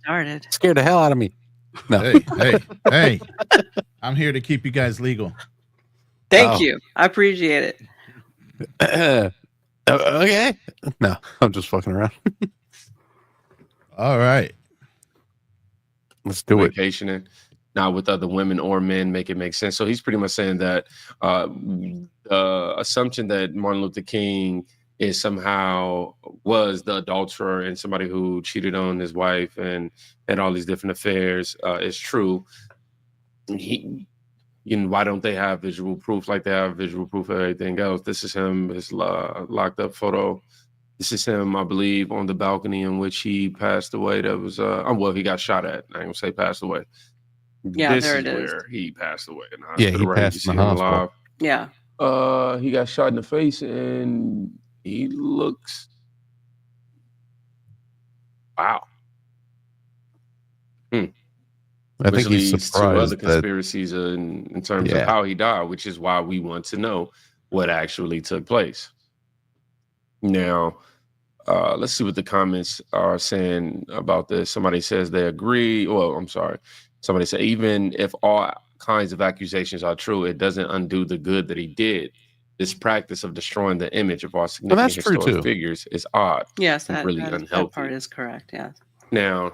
started. Scared the hell out of me. No. Hey. I'm here to keep you guys legal. Thank you. I appreciate it. Okay. No, I'm just fucking around. All right. Let's do it. Vacationing, not with other women or men, make it make sense. So he's pretty much saying that the assumption that Martin Luther King is somehow was the adulterer and somebody who cheated on his wife and had all these different affairs is true. Why don't they have visual proof like they have visual proof of everything else? This is him, his locked up photo. This is him, I believe, on the balcony in which he passed away. That was, he got shot at. I ain't gonna say passed away. Yeah, this there is it is. where he passed away in the Yeah, hospital. he passed in the hospital. Yeah. He got shot in the face and he looks. Wow. I think he's leads to surprised other conspiracies in terms of how he died, which is why we want to know what actually took place. Now, let's see what the comments are saying about this. Somebody says they agree. Well, I'm sorry. Somebody said, even if all kinds of accusations are true, it doesn't undo the good that he did. This practice of destroying the image of our significant historical figures is odd. Yes, really unhealthy. That part is correct. Yeah. Now,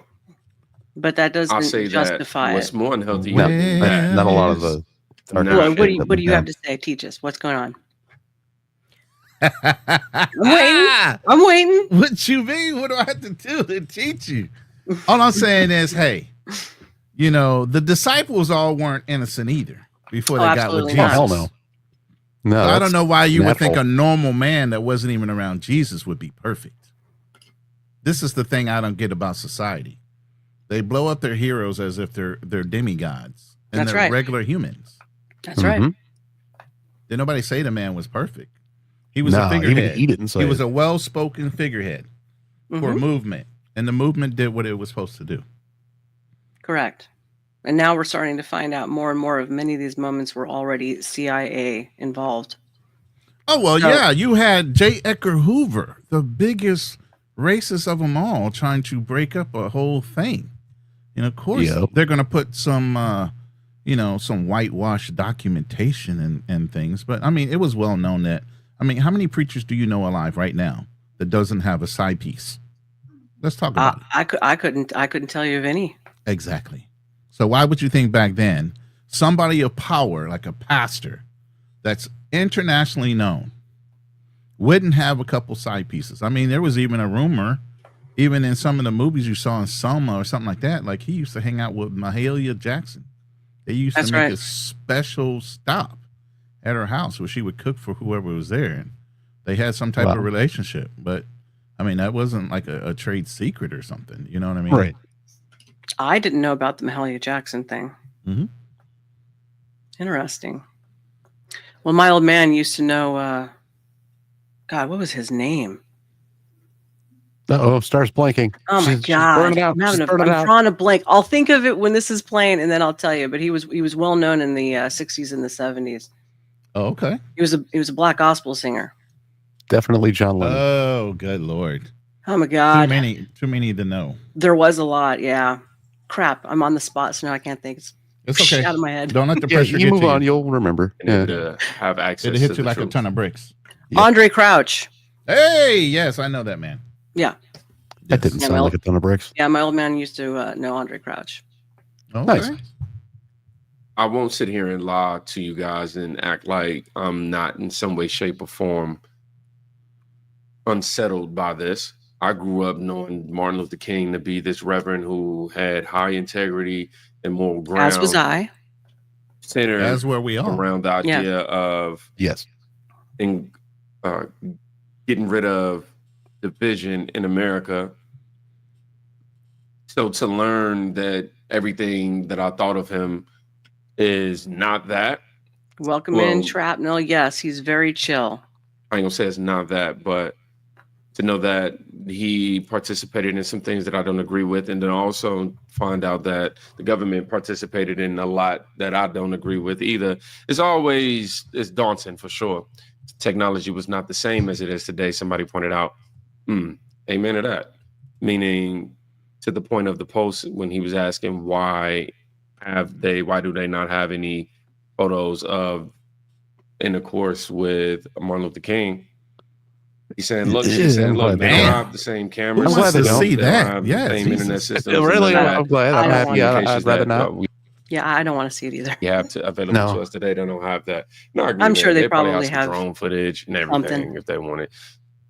but that doesn't I'll say justify what's more unhealthy. Not a lot of the. What do you have to say? Teach us. What's going on? I'm waiting. What you mean? What do I have to do to teach you? All I'm saying is, hey, the disciples all weren't innocent either before they got with Jesus. Oh, hell no. No, I don't know why you would think a normal man that wasn't even around Jesus would be perfect. This is the thing I don't get about society. They blow up their heroes as if they're demigods, and they're regular humans. That's right. Did nobody say the man was perfect? He was a figurehead. He didn't say he was a well-spoken figurehead for a movement, and the movement did what it was supposed to do. Correct. And now we're starting to find out more and more of many of these moments were already CIA involved. Oh, well, yeah. You had J. Edgar Hoover, the biggest racist of them all, trying to break up a whole thing. Of course, they're going to put some, some whitewash documentation and things. But, it was well known that, how many preachers do you know alive right now that doesn't have a side piece? Let's talk about it. I couldn't tell you of any. Exactly. So why would you think back then somebody of power, like a pastor that's internationally known, wouldn't have a couple side pieces? There was even a rumor, even in some of the movies you saw in Selma or something like that, like he used to hang out with Mahalia Jackson. They used to make a special stop at her house where she would cook for whoever was there. And they had some type of relationship. But, that wasn't like a trade secret or something. You know what I mean? Right. I didn't know about the Mahalia Jackson thing. Mm-hmm. Interesting. Well, my old man used to know, God, what was his name? Starts blanking. Oh my God. I'm drawing a blank. I'll think of it when this is playing and then I'll tell you. But he was well known in the 60s and the 70s. Oh, okay. He was a black gospel singer. Definitely John Lennon. Oh, good Lord. Oh my God. Too many to know. There was a lot, yeah. Crap, I'm on the spot, so now I can't think. It's okay. Out of my head. Don't let the pressure get you. Move to on, you'll remember. To have access. It'll hit you like a ton of bricks. Yeah. Andre Crouch. Hey, yes, I know that man. Yeah. That didn't sound like a ton of bricks. Yeah, my old man used to know Andre Crouch. Okay. Nice. I won't sit here and lie to you guys and act like I'm not in some way, shape, or form unsettled by this. I grew up knowing Martin Luther King to be this reverend who had high integrity and moral ground. As was I. Centered as where we are around the idea of getting rid of division in America. So to learn that everything that I thought of him is not that. Welcome in, Shrapnel. Yes, he's very chill. I ain't gonna say it's not that, but to know that he participated in some things that I don't agree with, and then also find out that the government participated in a lot that I don't agree with either. It's daunting for sure. Technology was not the same as it is today. Somebody pointed out, amen to that. Meaning to the point of the post when he was asking why do they not have any photos of intercourse with Martin Luther King? He's saying, look, Yeah, man, they don't man. have the same cameras. Who wants to see They that? don't have Yeah, the same internet Jesus. systems. Really? and I'm glad. I'm I don't happy. want I'd rather not. Yeah, I don't want to see it either. You have to available No. to us today. They don't have that. No, I agree, I'm man. sure they probably probably some have drone footage and everything something. if they want it.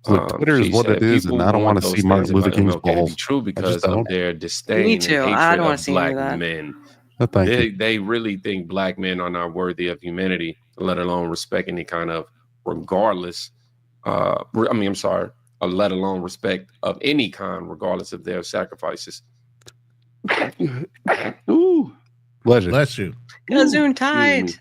Look, Twitter is what it is, and I don't want to see Martin Luther King's MLK to be balls. true because of their disdain Me and too. I hatred don't wanna of see any of black that. men. No, thank you. They really think black men are not worthy of humanity, let alone respect any kind of regardless. Let alone respect of any kind, regardless of their sacrifices. Ooh, pleasure. Bless you. Gazoon tight.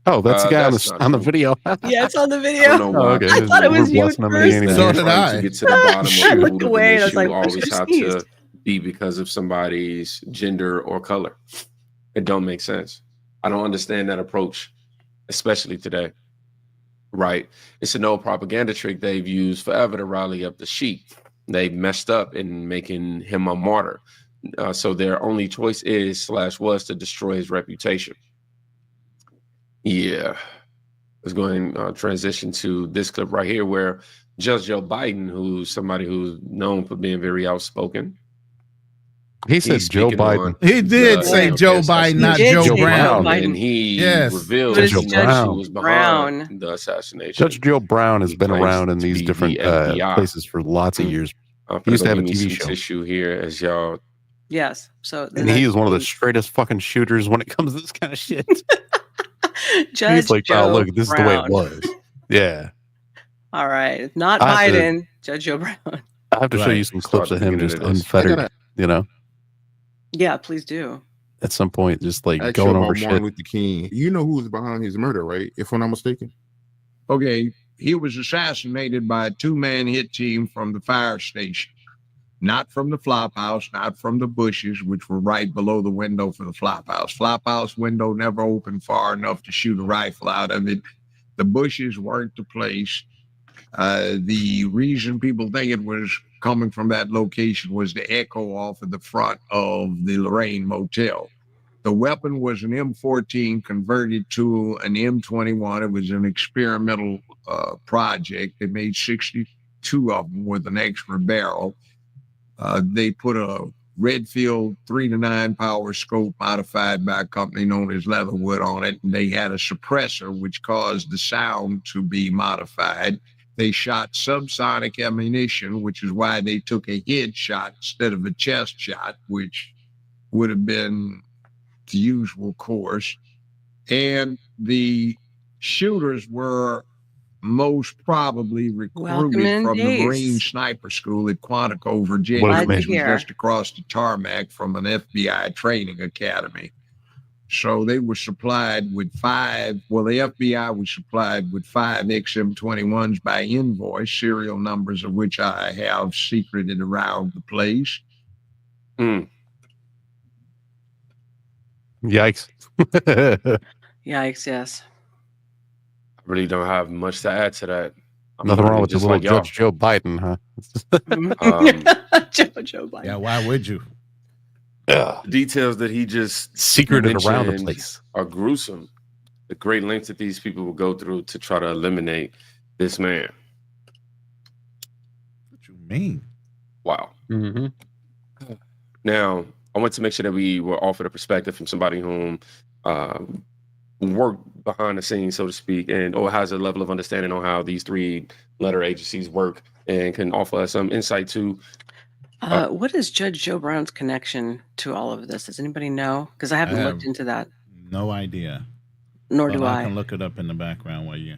Oh, that's the guy That's on the not video. Yeah, it's on the I video. don't know why. Oh, okay. I thought it was We're you blessing at him and he first. ain't So even did here. I. To get to the bottom of I the looked root of away an and I was issue like, always who have sneezed? to be because of somebody's gender or color. It don't make sense. I don't understand that approach, especially today. Right? It's an old propaganda trick they've used forever to rally up the sheep. They messed up in making him a martyr. So their only choice was to destroy his reputation. Yeah. Let's go ahead and transition to this clip right here where Judge Joe Biden, who's somebody who's known for being very outspoken. He said Joe Biden. He did say Joe Biden, not Joe Brown. And he revealed But he it's knew Judge she was behind the assassination. Judge Joe Brown has been claims around in to these be different the FBI. places for lots of years. He used to have a TV show. Tissue here as y'all. Yes. So And he is one of the straightest fucking shooters when it comes to this kind of shit. Judge He's like, Joe oh, look, this Brown. is the way it was. Yeah. All right. Not Biden, Judge Joe Brown. I have to show you some clips of him just unfettered, you know? Yeah, please do. At some point, just like going over shit. Martin Luther King. You know who was behind his murder, right? If I'm not mistaken. Okay, he was assassinated by a two-man hit team from the fire station. Not from the flop house, not from the bushes, which were right below the window for the flop house. Flop house window never opened far enough to shoot a rifle out of it. The bushes weren't the place. The reason people think it was coming from that location was the echo off of the front of the Lorraine Motel. The weapon was an M14 converted to an M21. It was an experimental project. They made 62 of them with an extra barrel. They put a Redfield 3-9 power scope modified by a company known as Leatherwood on it. And they had a suppressor which caused the sound to be modified. They shot subsonic ammunition, which is why they took a head shot instead of a chest shot, which would have been the usual course. And the shooters were most probably recruited from the Marine Sniper School at Quantico, Virginia, which was just across the tarmac from an FBI training academy. So they were supplied with the FBI was supplied with 5 XM21s by invoice, serial numbers of which I have secreted around the place. Yikes. Yikes, yes. I really don't have much to add to that. Nothing wrong with the little Judge Joe Biden, huh? Joe Biden. Yeah, why would you? The details that he just secreted around the place are gruesome. The great lengths that these people will go through to try to eliminate this man. What you mean? Wow. Mm-hmm. Now, I want to make sure that we were offered a perspective from somebody whom worked behind the scenes, so to speak, or has a level of understanding on how these 3-letter agencies work and can offer us some insight to. What is Judge Joe Brown's connection to all of this? Does anybody know? Because I haven't looked into that. No idea. Nor do I. I can look it up in the background while you.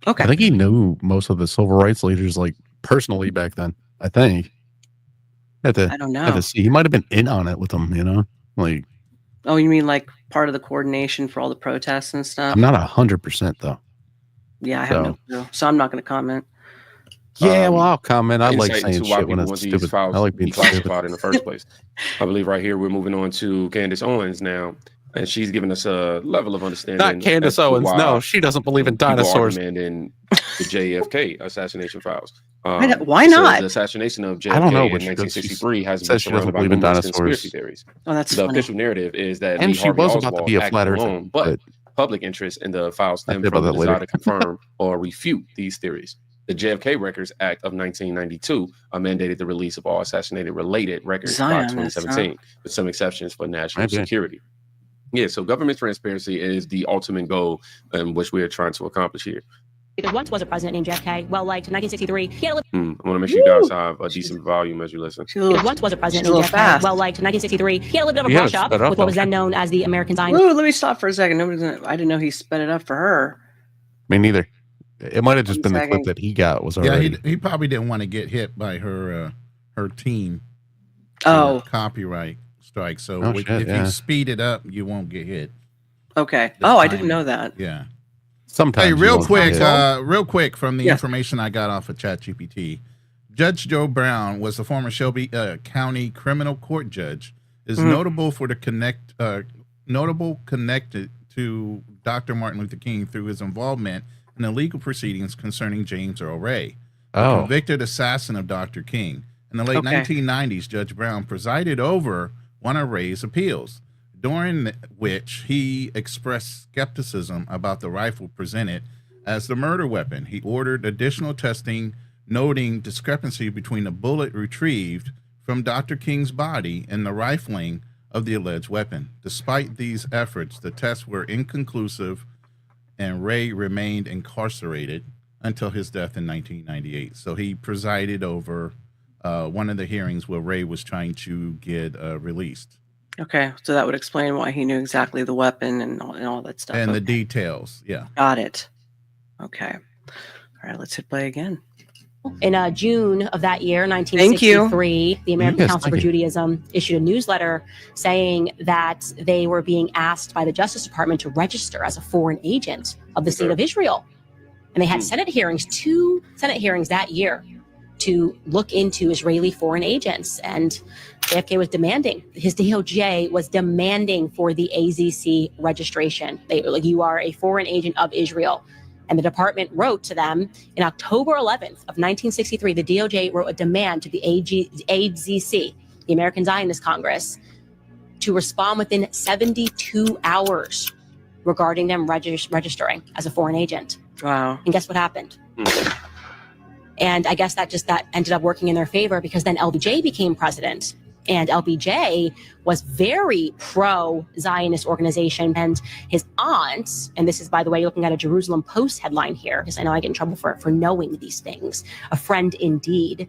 Okay. I think he knew most of the civil rights leaders like personally back then. I think. I don't know. Had to see. He might have been in on it with them, you know? Like. Oh, you mean like part of the coordination for all the protests and stuff? I'm not 100% though. Yeah, I have no clue. So I'm not going to comment. Yeah, well, I'll comment. I like insight saying into why shit when people it's want these stupid. files I like being declassified in the first place. I believe right here we're moving on to Candace Owens now. And she's giving us a level of understanding. Not Candace Owens. No, she doesn't believe in dinosaurs. People are demanding the JFK assassination files. Why not? The assassination of JFK I don't know, in but she 1963 has been says she doesn't surrounded by believe in numerous dinosaurs. conspiracy theories. Oh, that's The funny. official narrative is that And Lee she Harvey was about to Oswald be a acted flat earther, alone, but public interest in the files stemmed about from the that desire later. to confirm or refute these theories. The JFK Records Act of 1992 mandated the release of all assassinated-related records by 2017, with some exceptions for national security. Yeah, so government transparency is the ultimate goal in which we are trying to accomplish here. There once was a president named JFK, well-liked in 1963. He had a I want to make sure you guys have a decent volume as you listen. there once was a president named JFK, well-liked in 1963. He had a little bit of a brush up with what was then known as the American Zionist. Ooh, let me stop for a second. I didn't know he sped it up for her. Me neither. It might have just been the clip that he got was already. Yeah, he probably didn't want to get hit by her team. Copyright strike. So if you speed it up, you won't get hit. Okay. I didn't know that. Yeah. Sometimes. Hey, real quick from the information I got off of ChatGPT, Judge Joe Brown was the former Shelby County criminal court judge. Is notable for the connected to Dr. Martin Luther King through his involvement in the legal proceedings concerning James Earl Ray, the convicted assassin of Dr. King. In the late 1990s, Judge Brown presided over one of Ray's appeals, during which he expressed skepticism about the rifle presented as the murder weapon. He ordered additional testing, noting discrepancy between the bullet retrieved from Dr. King's body and the rifling of the alleged weapon. Despite these efforts, the tests were inconclusive, and Ray remained incarcerated until his death in 1998. So he presided over one of the hearings where Ray was trying to get released. Okay, so that would explain why he knew exactly the weapon and all that stuff. And the details, yeah. Got it. Okay. All right, let's hit play again. In June of that year, 1963, the American Council for Judaism issued a newsletter saying that they were being asked by the Justice Department to register as a foreign agent of the state of Israel. And they had Senate hearings, 2 Senate hearings that year to look into Israeli foreign agents. And JFK was demanding, his DOJ was demanding for the AZC registration. They were like, you are a foreign agent of Israel. And the department wrote to them in October 11th of 1963, the DOJ wrote a demand to the AZC, the American Zionist Congress, to respond within 72 hours regarding them registering as a foreign agent. Wow. And guess what happened? And I guess that ended up working in their favor, because then LBJ became president. And LBJ was very pro-Zionist organization. And his aunt, and this is, by the way, looking at a Jerusalem Post headline here, because I know I get in trouble for knowing these things. A friend indeed.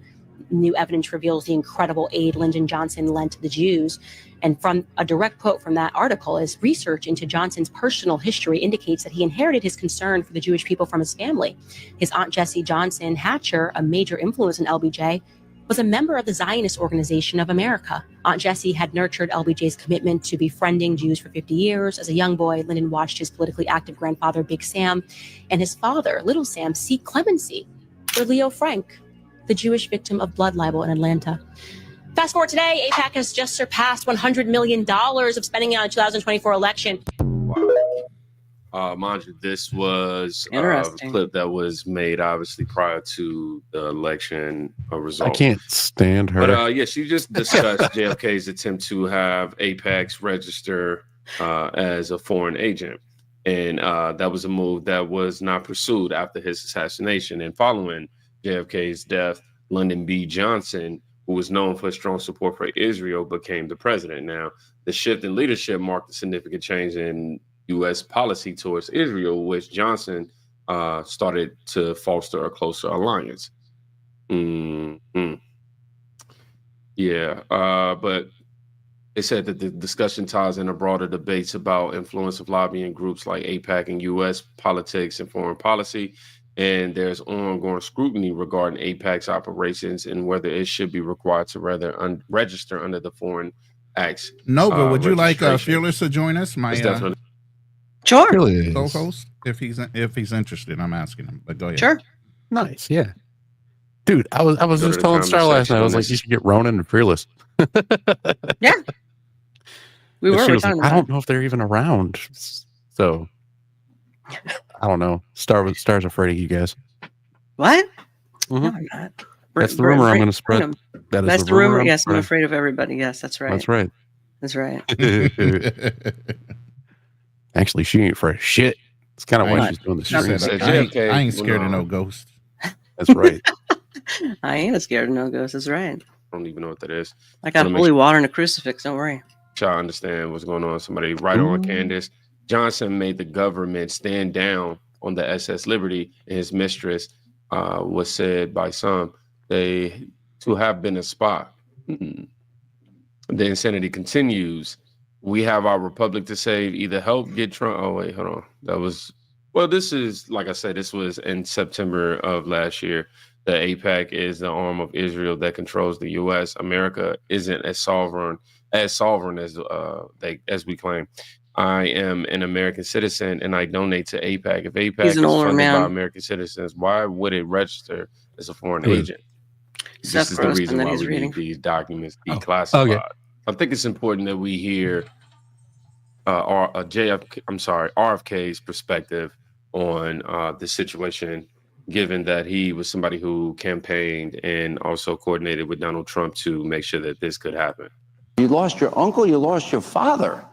New evidence reveals the incredible aid Lyndon Johnson lent to the Jews. And from a direct quote from that article is, research into Johnson's personal history indicates that he inherited his concern for the Jewish people from his family. His aunt Jessie Johnson Hatcher, a major influence in LBJ, was a member of the Zionist Organization of America. Aunt Jessie had nurtured LBJ's commitment to befriending Jews for 50 years. As a young boy, Lyndon watched his politically active grandfather, Big Sam, and his father, Little Sam, seek clemency for Leo Frank, the Jewish victim of blood libel in Atlanta. Fast forward today, AIPAC has just surpassed $100 million of spending on the 2024 election. Mind you, this was a clip that was made obviously prior to the election result. I can't stand her. But she just discussed JFK's attempt to have Apex register as a foreign agent. And that was a move that was not pursued after his assassination. And following JFK's death, Lyndon B. Johnson, who was known for strong support for Israel, became the president. Now, the shift in leadership marked a significant change in U.S. policy towards Israel, which Johnson started to foster a closer alliance. But they said that the discussion ties into broader debates about influence of lobbying groups like AIPAC in U.S. politics and foreign policy. And there's ongoing scrutiny regarding AIPAC's operations and whether it should be required to register under the Foreign Acts. Nova, would you like Fearless to join us? Sure. Co-host, if he's interested, I'm asking him. But go ahead. Sure. Nice, yeah. Dude, I was just telling Star last night. I was like, you should get Ronin and Fearless. Yeah. We were She talking I about don't know if they're even around. So I don't know. Star's afraid of you guys. what? Mhm. No, I'm not. That's the rumor I'm going to spread. Him. That is That's the the rumor. I'm Yes, I'm spreading. afraid of everybody. Yes, that's right. That's right. That's right. Actually, she ain't afraid of shit. It's kind of why she's doing this. She said, Said I JFK, ain't scared of no. no ghost. That's right. I ain't scared of no ghosts. That's right. I don't even know what that is. I got holy water and a crucifix. Don't worry. Y'all understand what's going on. Somebody right on Candace. Johnson made the government stand down on the SS Liberty, and his mistress was said by some they to have been a spy. The insanity continues. We have our republic to save. Either help get Trump. Oh wait, hold on. That was this is like I said. This was in September of last year. The AIPAC is the arm of Israel that controls the U.S. America isn't as sovereign as we claim. I am an American citizen and I donate to AIPAC. If AIPAC is funded by American citizens, why would it register as a foreign agent? This is the reason why we need these documents declassified. Okay. I think it's important that we hear RFK's perspective on the situation, given that he was somebody who campaigned and also coordinated with Donald Trump to make sure that this could happen. You lost your uncle, you lost your father.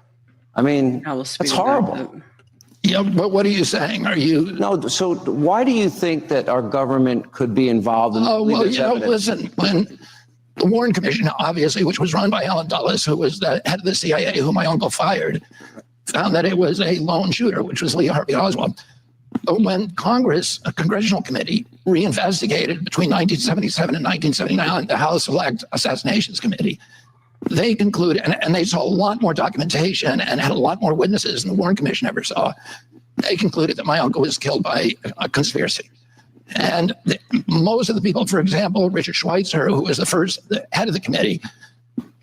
I mean, that's horrible. Yeah, but what are you saying? Are you... No, so why do you think that our government could be involved in... listen, when the Warren Commission, obviously, which was run by Alan Dulles, who was the head of the CIA, who my uncle fired, found that it was a lone shooter, which was Lee Harvey Oswald. But when Congress, a congressional committee, reinvestigated between 1977 and 1979, the House Select Assassinations Committee, they concluded, and they saw a lot more documentation and had a lot more witnesses than the Warren Commission ever saw. They concluded that my uncle was killed by a conspiracy. And most of the people, for example, Richard Schweitzer, who was the head of the committee,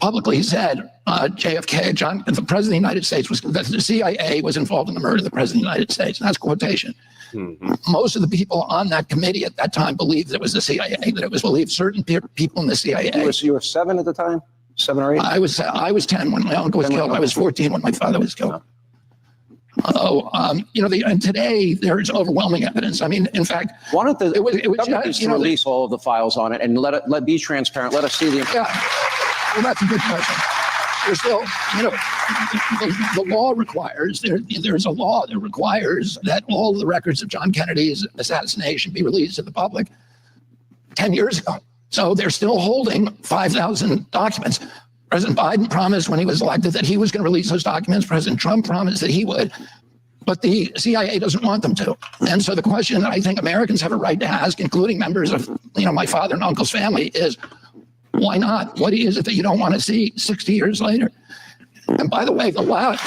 publicly said JFK, the president of the United States, that the CIA was involved in the murder of the president of the United States. And that's quotation. Mm-hmm. Most of the people on that committee at that time believed that it was the CIA, that it was believed certain people in the CIA. You were 7 at the time? 7 or 8? I was 10 when my uncle was killed. I was 14 when my father was killed. And today there's overwhelming evidence. I mean, in fact, why don't the release all of the files on it and let be transparent. Let us see the. Yeah, well, that's a good question. There's still, the law requires there's a law that requires that all of the records of John Kennedy's assassination be released to the public 10 years ago. So they're still holding 5,000 documents. President Biden promised when he was elected that he was going to release those documents. President Trump promised that he would, but the CIA doesn't want them to. And so the question that I think Americans have a right to ask, including members of my father and uncle's family, is why not? What is it that you don't want to see 60 years later? And by the way, that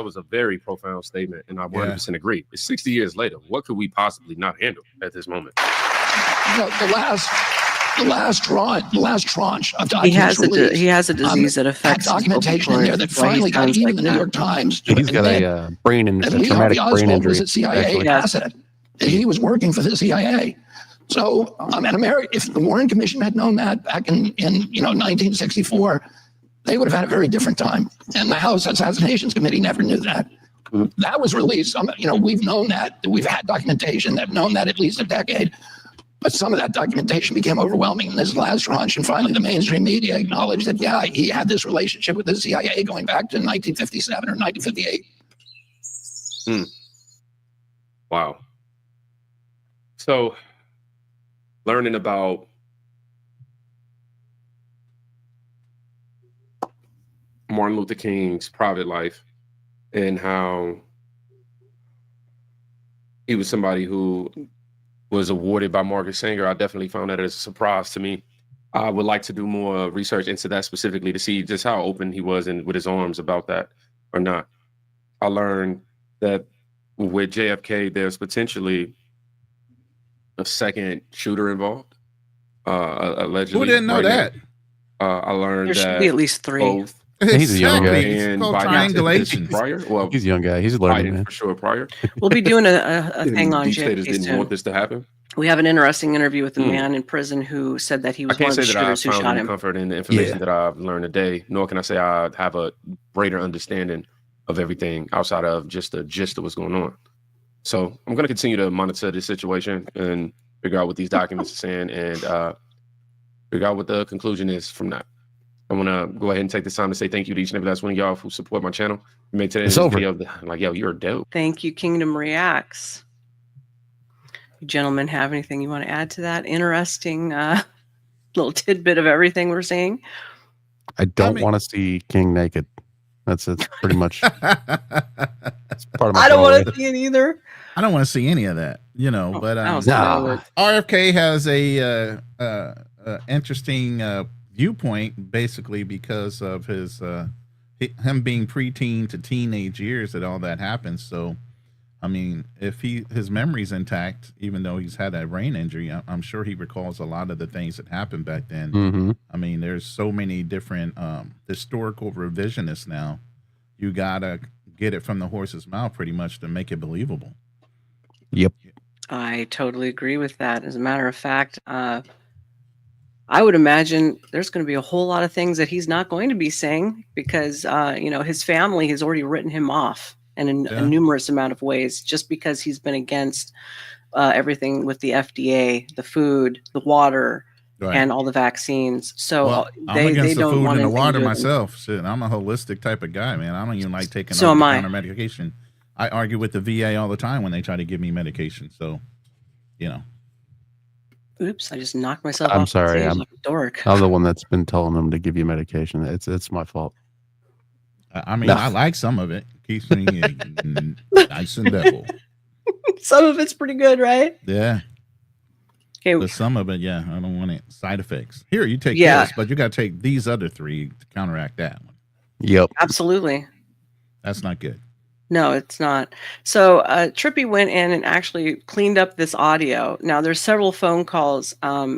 was a very profound statement, and I 100% agree. It's 60 years later. What could we possibly not handle at this moment? The last tranche of documents he has a disease that affects documentation in there that finally got even the New York Times. He's got a traumatic brain injury. Was a CIA asset. He was working for the CIA. So, if the Warren Commission had known that back in 1964, they would have had a very different time. And the House Assassinations Committee never knew that. That was released. We've known that. We've had documentation that have known that at least a decade. But some of that documentation became overwhelming in this last tranche. And finally, the mainstream media acknowledged that, he had this relationship with the CIA going back to 1957 or 1958. Wow. So, learning about Martin Luther King's private life and how he was somebody who was awarded by Margaret Sanger, I definitely found that as a surprise to me. I would like to do more research into that specifically to see just how open he was and with his arms about that or not. I learned that with JFK, there's potentially a second shooter involved, allegedly. Who didn't know that? I learned there should be at least 3. Both. He's a young guy. It's called triangulation. Well, he's a young guy. He's learning, Biden man. for sure. Prior, we'll be doing a thing on deep staters JFK didn't soon. want this to happen. We have an interesting interview with a man in prison who said that he was one of the shooters who shot him. Comfort in the information that I've learned today, nor can I say I have a greater understanding of everything outside of just the gist of what's going on. So I'm going to continue to monitor this situation and figure out what these documents are saying and figure out what the conclusion is from that. I want to go ahead and take this time to say thank you to each and every last one of y'all who support my channel. You made today's video like, yo, you're dope. Thank you, Kingdom Reacts. You gentlemen have anything you want to add to that? Interesting little tidbit of everything we're seeing. I don't want to see King naked. That's pretty much. That's part of my I don't want to see it either. I don't want to see any of that, you know. But nah. RFK has a interesting viewpoint, basically because of his him being preteen to teenage years that all that happens. So, I mean, if his memory's intact, even though he's had a brain injury, I'm sure he recalls a lot of the things that happened back then. Mm-hmm. I mean, there's so many different historical revisionists now. You gotta get it from the horse's mouth pretty much to make it believable. Yep. I totally agree with that. As a matter of fact, I would imagine there's going to be a whole lot of things that he's not going to be saying because, you know, his family has already written him off in a numerous amount of ways just because he's been against everything with the FDA, the food, the water, and all the vaccines. So I'm against the don't food want and the water anything myself. Shit, I'm a holistic type of guy, man. I don't even like taking So am I. over-the-counter medication. I argue with the VA all the time when they try to give me medication. So, you know. Oops, I just knocked myself I'm off sorry. the stage like a dork. I'm the one that's been telling them to give you medication. It's my fault. I mean, I like some of it. Keeps me nice and devil. Some of it's pretty good, right? Yeah. Okay. But some of it, yeah, I don't want it. Side effects. Here, you take this, but you got to take these other three to counteract that one. Yep. Absolutely. That's not good. No, it's not. So Trippy went in and actually cleaned up this audio. Now, there's several phone calls.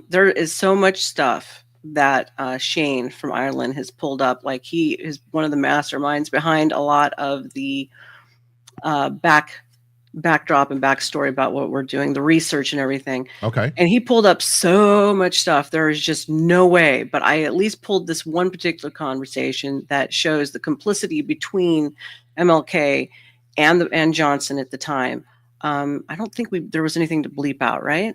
There is so much stuff that Shane from Ireland has pulled up. Like he is one of the masterminds behind a lot of the backdrop and backstory about what we're doing, the research and everything. Okay. And he pulled up so much stuff. There is just no way. But I at least pulled this one particular conversation that shows the complicity between MLK and Johnson at the time. I don't think there was anything to bleep out, right?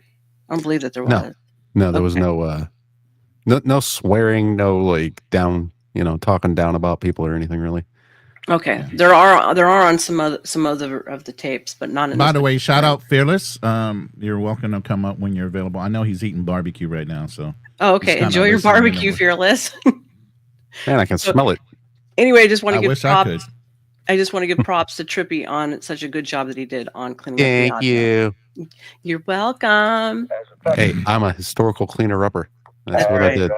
I don't believe that there was. No, there was no swearing, no like down, talking down about people or anything really. Okay, yeah. There are on some other of the tapes, but not in. By the way, shout out Fearless. You're welcome to come up when you're available. I know he's eating barbecue right now, so. Oh, okay. Enjoy your barbecue, Fearless. Man, I can smell it. Anyway, I just want to give props. I just want to give props to Trippy on such a good job that he did on cleaning up the audio. Thank you. You're welcome. Hey, I'm a historical cleaner upper. That's what I did.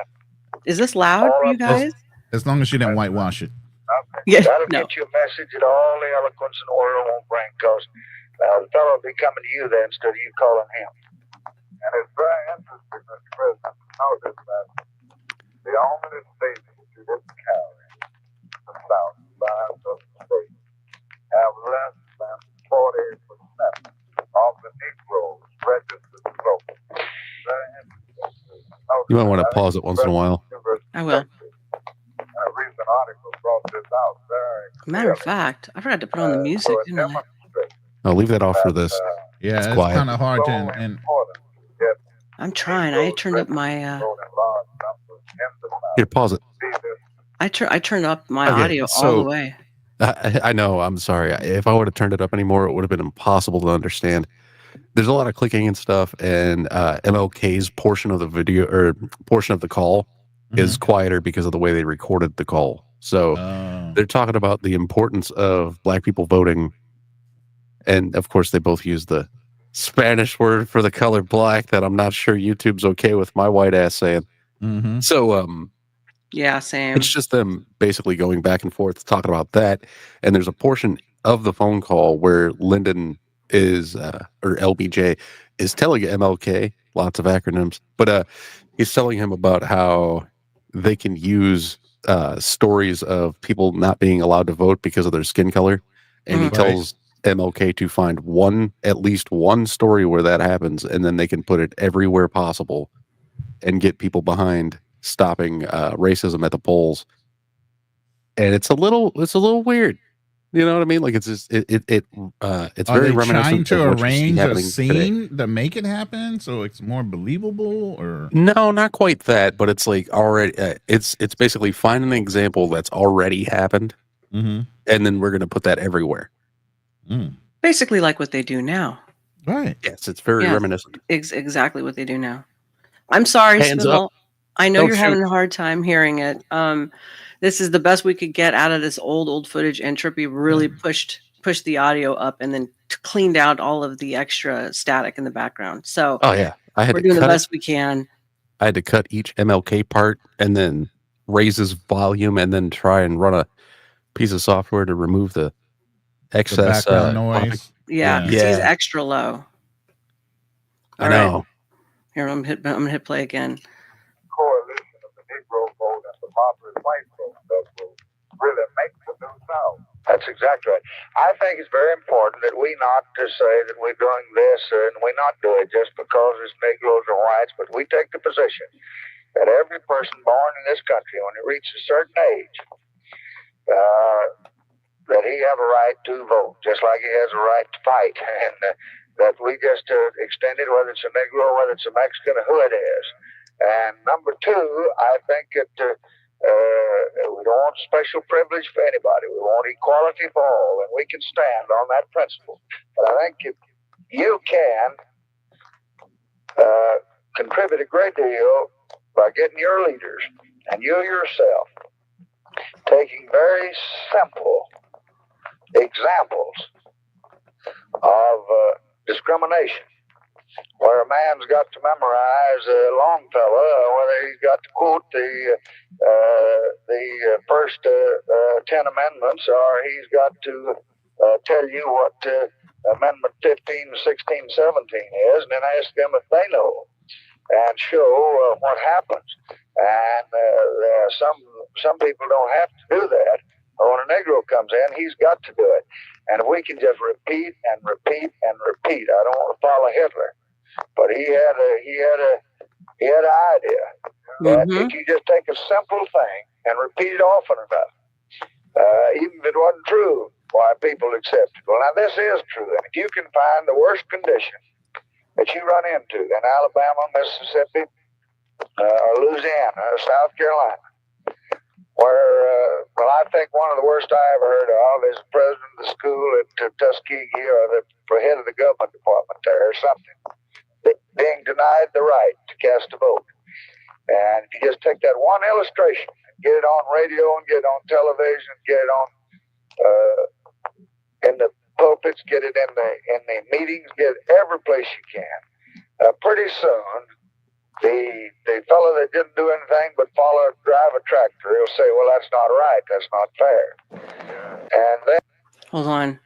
Is this loud for you guys? As long as you didn't whitewash it. Yeah, that'll get you a message that all the eloquence and oil won't bring, because the fellow will be coming to you then instead of you calling him. And it's very interesting, Mr. President, to notice that the only state that you didn't carry, the South, sides of the state, have less than 40% of the Negroes registered to vote. Very interesting. You might want to pause it once in a while. I will. A recent article brought this out very matter of fact, I forgot to put on the music, didn't I? I'll leave that off for this. Yeah, it's kind of hard to. And I'm trying. I turned up my. Here, pause it. I turned up my audio all the way. I know. I'm sorry. If I would have turned it up anymore, it would have been impossible to understand. There's a lot of clicking and stuff, and MLK's portion of the video or portion of the call is quieter because of the way they recorded the call. So they're talking about the importance of black people voting. And of course, they both use the Spanish word for the color black that I'm not sure YouTube's okay with my white ass saying. So, yeah, same. It's just them basically going back and forth talking about that. And there's a portion of the phone call where Lyndon is, or LBJ is telling MLK, lots of acronyms, but he's telling him about how they can use stories of people not being allowed to vote because of their skin color. And he tells MLK to find at least one story where that happens, and then they can put it everywhere possible and get people behind stopping racism at the polls. And it's a little weird. You know what I mean? Like it's just it's very reminiscent trying to of what you see arrange a happening scene today. to make it happen so it's more believable, or No, not quite that, but it's like already it's basically finding an example that's already happened, and then we're going to put that everywhere. Basically like what they do now. Right. Yes, it's very reminiscent. Exactly what they do now. I'm sorry, Spill. I know you're having a hard time hearing it. This is the best we could get out of this old footage, and Trippy really pushed the audio up and then cleaned out all of the extra static in the background. So we're doing the best we can. I had to cut each MLK part and then raise his volume and then try and run a piece of software to remove the excess background noise. Yeah, because he's extra low. I know. Here, I'm gonna hit play again. Coalition of the Negro vote and the moderate white vote that will really make the new South. That's exactly right. I think it's very important that we not to say that we're doing this and we not do it just because it's Negroes or whites, but we take the position that every person born in this country, when he reaches a certain age, that he have a right to vote, just like he has a right to fight, and that we just extend it, whether it's a Negro, whether it's a Mexican, or who it is. And number two, I think that we don't want special privilege for anybody. We want equality for all, and we can stand on that principle. But I think if you can contribute a great deal by getting your leaders and you yourself taking very simple examples of discrimination, where a man's got to memorize Longfellow, whether he's got to quote the first 10 amendments, or he's got to tell you what Amendment 15, 16, 17 is, and then ask them if they know, and show what happens. And some people don't have to do that. But when a Negro comes in, he's got to do it. And if we can just repeat and repeat and repeat, I don't want to follow Hitler, but he had an idea that if you just take a simple thing and repeat it often enough, even if it wasn't true, why people accept it. Well, now this is true, and if you can find the worst condition that you run into in Alabama, Mississippi, or Louisiana, or South Carolina, where, well, I think one of the worst I ever heard of is the president of the school at Tuskegee, or the head of the government department there, or something, being denied the right to cast a vote. And if you just take that one illustration, and get it on radio, and get it on television, get it on in the pulpits, get it in the meetings, get it every place you can, pretty soon, the fellow that didn't do anything but drive a tractor, he'll say, well, that's not right, that's not fair. And then hold on,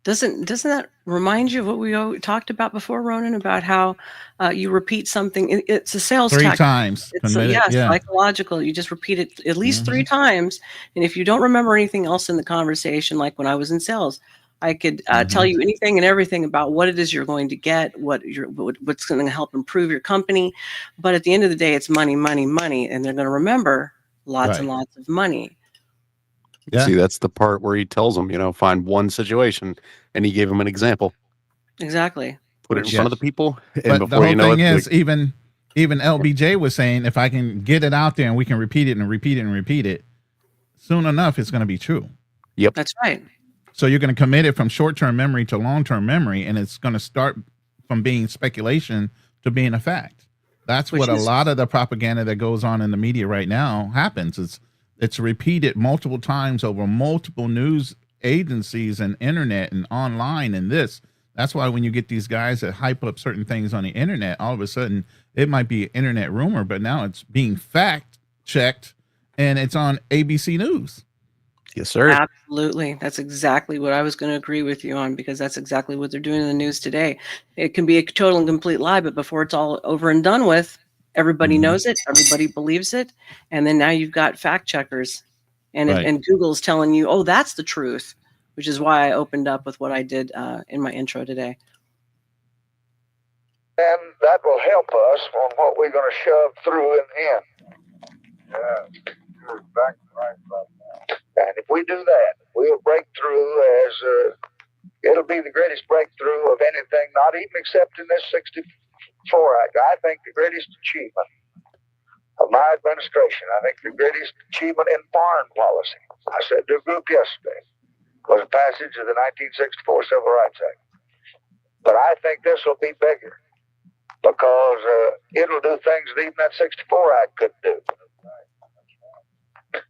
doesn't that remind you of what we talked about before, Ronin, about how you repeat something? It's a sales three tactic. times. It's psychological. You just repeat it at least 3 times, and if you don't remember anything else in the conversation, like when I was in sales, I could tell you anything and everything about what it is you're going to get, what's going to help improve your company. But at the end of the day, it's money, money, money, and they're going to remember lots and lots of money. Yeah. See, that's the part where he tells them, find one situation, and he gave them an example. Exactly. Put it in front of the people, and but before the whole you know thing it, is, even LBJ was saying, if I can get it out there and we can repeat it and repeat it and repeat it, soon enough, it's going to be true. Yep, that's right. So you're going to commit it from short-term memory to long-term memory, and it's going to start from being speculation to being a fact. That's what a lot of the propaganda that goes on in the media right now happens. It's repeated multiple times over multiple news agencies and internet and online and this. That's why when you get these guys that hype up certain things on the internet, all of a sudden it might be an internet rumor, but now it's being fact-checked, and it's on ABC News. Yes, sir. Absolutely. That's exactly what I was going to agree with you on, because that's exactly what they're doing in the news today. It can be a total and complete lie, but before it's all over and done with, everybody knows it, everybody believes it, and then now you've got fact checkers, and Google's telling you, oh, that's the truth, which is why I opened up with what I did in my intro today. And that will help us on what we're going to shove through in the end. Yeah, you're exactly right about that. And if we do that, we'll break through as it'll be the greatest breakthrough of anything, not even except in this 64 Act. I think the greatest achievement of my administration, I think the greatest achievement in foreign policy, I said to a group yesterday, was the passage of the 1964 Civil Rights Act. But I think this will be bigger because it'll do things that even that 64 Act couldn't do. Well,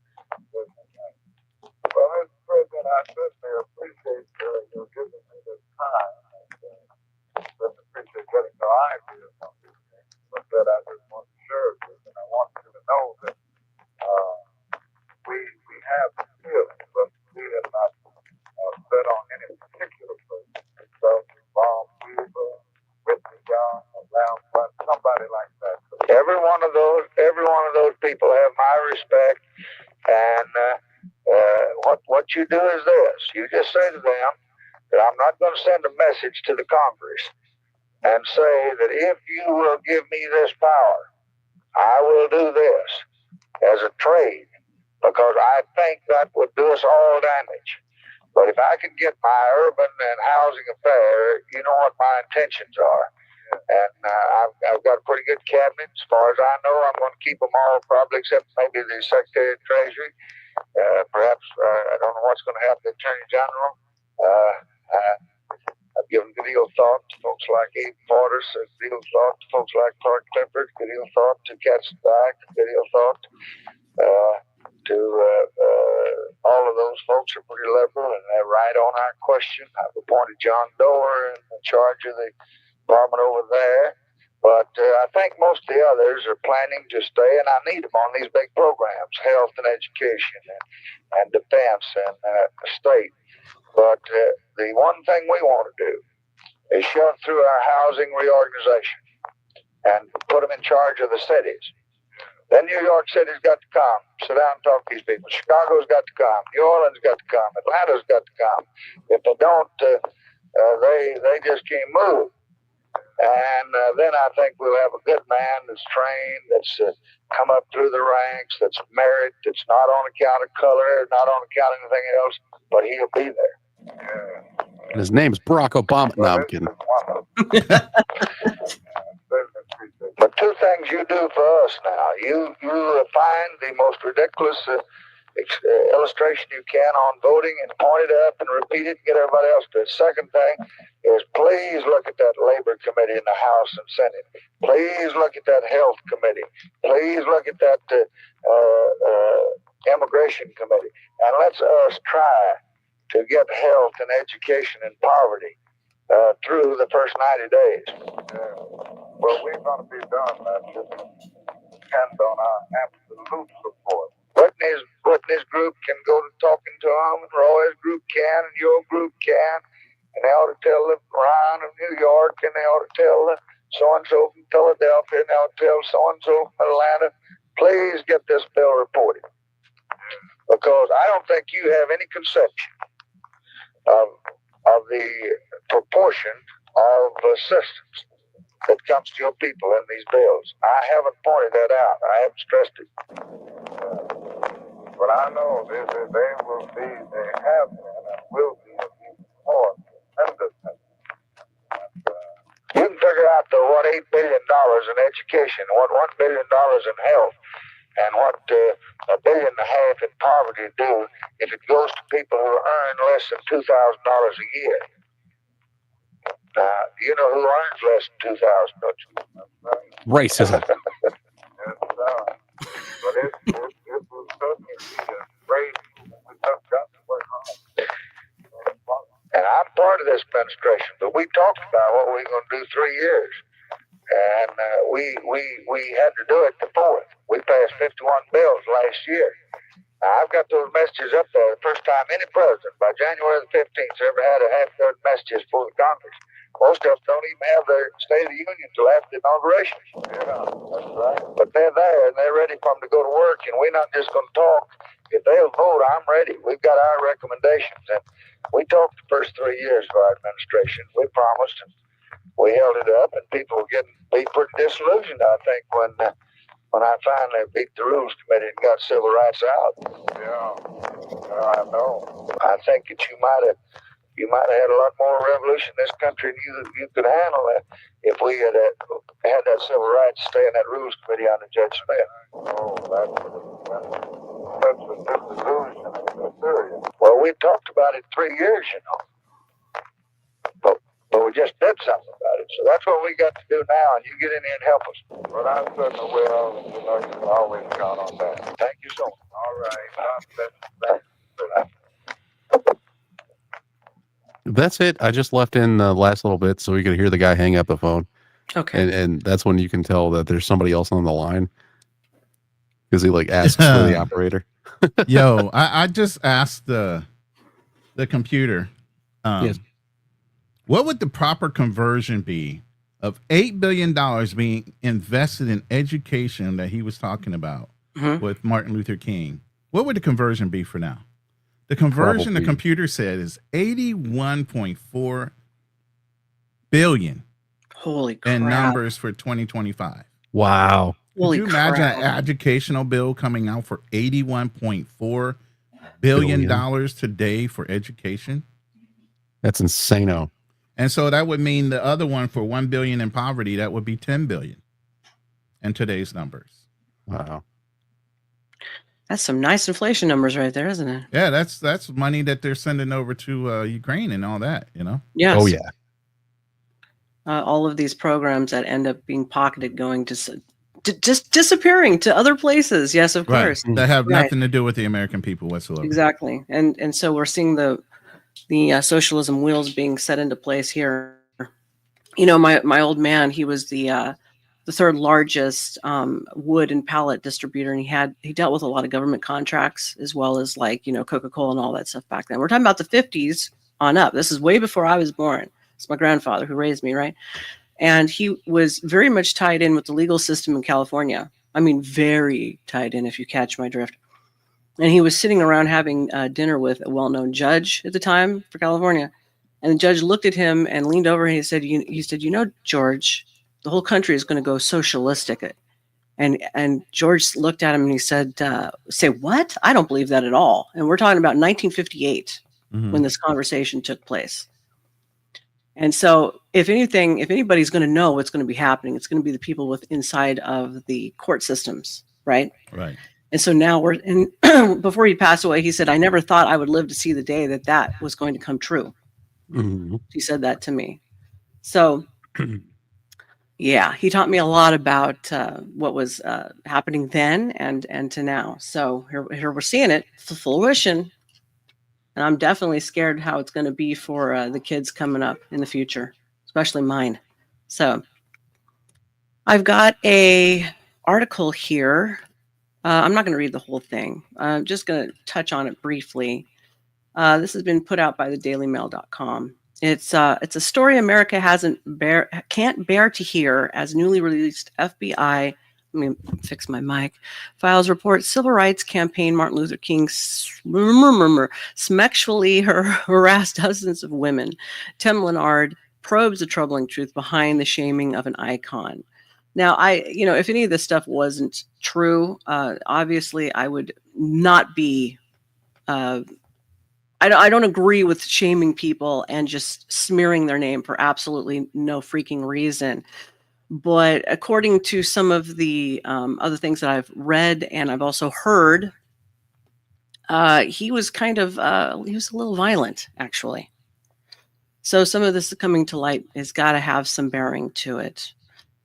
Mr. President, I certainly appreciate you giving me this time. And appreciate getting the ideas on these things. But that I just want to share with you, and I want you to know that we have the feeling, but we have not bet on any particular person. So, Bob Weaver, Whitney Young, around somebody like that. Every one of those people have my respect, and what you do is this: you just say to them that I'm not going to send a message to the Congress and say that if you will give me this power, I will do this as a trade, because I think that would do us all damage. But if I can get my urban and housing affair, you know what my intentions are. And I've got a pretty good cabinet. As far as I know, I'm going to keep them all, probably except maybe the Secretary of Treasury. Perhaps, I don't know what's going to happen to the Attorney General. I've given good deal of thought to folks like Abe Porter, good deal of thought to folks like Clark Clifford, good deal of thought to Katzenbach, good deal of thought to all of those folks are pretty liberal, and they're right on our question. I've appointed John Doerr in charge of the department over there. But I think most of the others are planning to stay, and I need them on these big programs, health and education and defense and state. But the one thing we want to do is shove through our housing reorganization and put them in charge of the cities. Then New York City's got to come, sit down and talk to these people. Chicago's got to come. New Orleans got to come. Atlanta's got to come. If they don't, they just can't move. And then I think we'll have a good man that's trained, that's come up through the ranks, that's merit, that's not on account of color, not on account of anything else, but he'll be there. Yeah. And his name's Barack Obama. No, I'm kidding. But two things you do for us now. You find the most ridiculous illustration you can on voting and point it up and repeat it and get everybody else to it. Second thing is please look at that labor committee in the House and Senate. Please look at that health committee. Please look at that immigration committee. And let's us try to get health and education and poverty through the first 90 days. Well, we're going to be done that. Just depend on our absolute support. Whitney's group can go to talking to them, and Roy's group can, and your group can, and they ought to tell the Ryan of New York, and they ought to tell the so-and-so from Philadelphia, and they ought to tell so-and-so from Atlanta, please get this bill reported. Because I don't think you have any conception of the proportion of assistance that comes to your people in these bills. I haven't pointed that out. I haven't stressed it. But I know they have been and will be more tremendous. You can figure out what $8 billion in education, what $1 billion in health, and what $1.5 billion in poverty do if it goes to people who earn less than $2,000 a year. Now, you know who earns less than $2,000, don't you? Racism. But it will certainly be a great, we've got to work hard. And I'm part of this administration, but we talked about what we were going to do 3 years. And we had to do it the 4th. We passed 51 bills last year. Now, I've got those messages up there the first time any president by January the 15th ever had a half-third messages for the Congress. Most of them don't even have their State of the Union until after the inauguration. Yeah, that's right. But they're there, and they're ready for them to go to work, and we're not just going to talk. If they'll vote, I'm ready. We've got our recommendations. And We talked the first 3 years of our administration. We promised and we held it up, and people were getting pretty disillusioned, I think, when I finally beat the Rules Committee and got civil rights out. Yeah, I know. I think that you might have had a lot more revolution in this country than you could handle it if we had that civil rights stay in that Rules Committee under Judge Smith. Oh, that's a disillusion. Well, we talked about it 3 years, but we just did something about it. So that's what we got to do now, and you get in here and help us. Well, I certainly will. You can always count on that. Thank you so much. All right. That's it. I just left in the last little bit so we could hear the guy hang up the phone. Okay. And that's when you can tell that there's somebody else on the line, because he like asks for the operator. Yo, I just asked the computer, yes, what would the proper conversion be of $8 billion being invested in education that he was talking about with Martin Luther King? What would the conversion be for now? The conversion the computer said is 81.4 billion. Holy crap. In numbers for 2025. Wow. Could you imagine an educational bill coming out for $81.4 billion today for education? That's insano. And so that would mean the other one for 1 billion in poverty, that would be 10 billion in today's numbers. Wow. That's some nice inflation numbers right there, isn't it? Yeah, that's money that they're sending over to Ukraine and all that, Yes. Oh yeah. All of these programs that end up being pocketed going to just disappearing to other places. Yes, of course. That have nothing to do with the American people whatsoever. Exactly. And so we're seeing the socialism wheels being set into place here. My old man, he was the third largest wood and pallet distributor, and he dealt with a lot of government contracts as well as Coca-Cola and all that stuff back then. We're talking about the 50s on up. This is way before I was born. It's my grandfather who raised me, right? And he was very much tied in with the legal system in California. I mean, very tied in, if you catch my drift. And he was sitting around having dinner with a well-known judge at the time for California. And the judge looked at him and leaned over and he said, George, the whole country is going to go socialistic. And George looked at him and he said, say what? I don't believe that at all. And we're talking about 1958 when this conversation took place. And so if anybody's going to know what's going to be happening, it's going to be the people inside of the court systems, right? Right. And so now before he passed away, he said, I never thought I would live to see the day that was going to come true. He said that to me. So yeah, he taught me a lot about what was happening then and to now. So here we're seeing it, it's fruition. And I'm definitely scared how it's going to be for the kids coming up in the future, especially mine. So I've got a article here. I'm not going to read the whole thing. I'm just going to touch on it briefly. This has been put out by thedailymail.com. It's a story America can't bear to hear as newly released FBI. Let me fix my mic. Files report civil rights campaign Martin Luther King sexually harassed dozens of women. Tim Leonard probes the troubling truth behind the shaming of an icon. Now, if any of this stuff wasn't true, obviously I would not be. I don't agree with shaming people and just smearing their name for absolutely no freaking reason. But according to some of the other things that I've read and I've also heard, he was he was a little violent, actually. So some of this coming to light has got to have some bearing to it.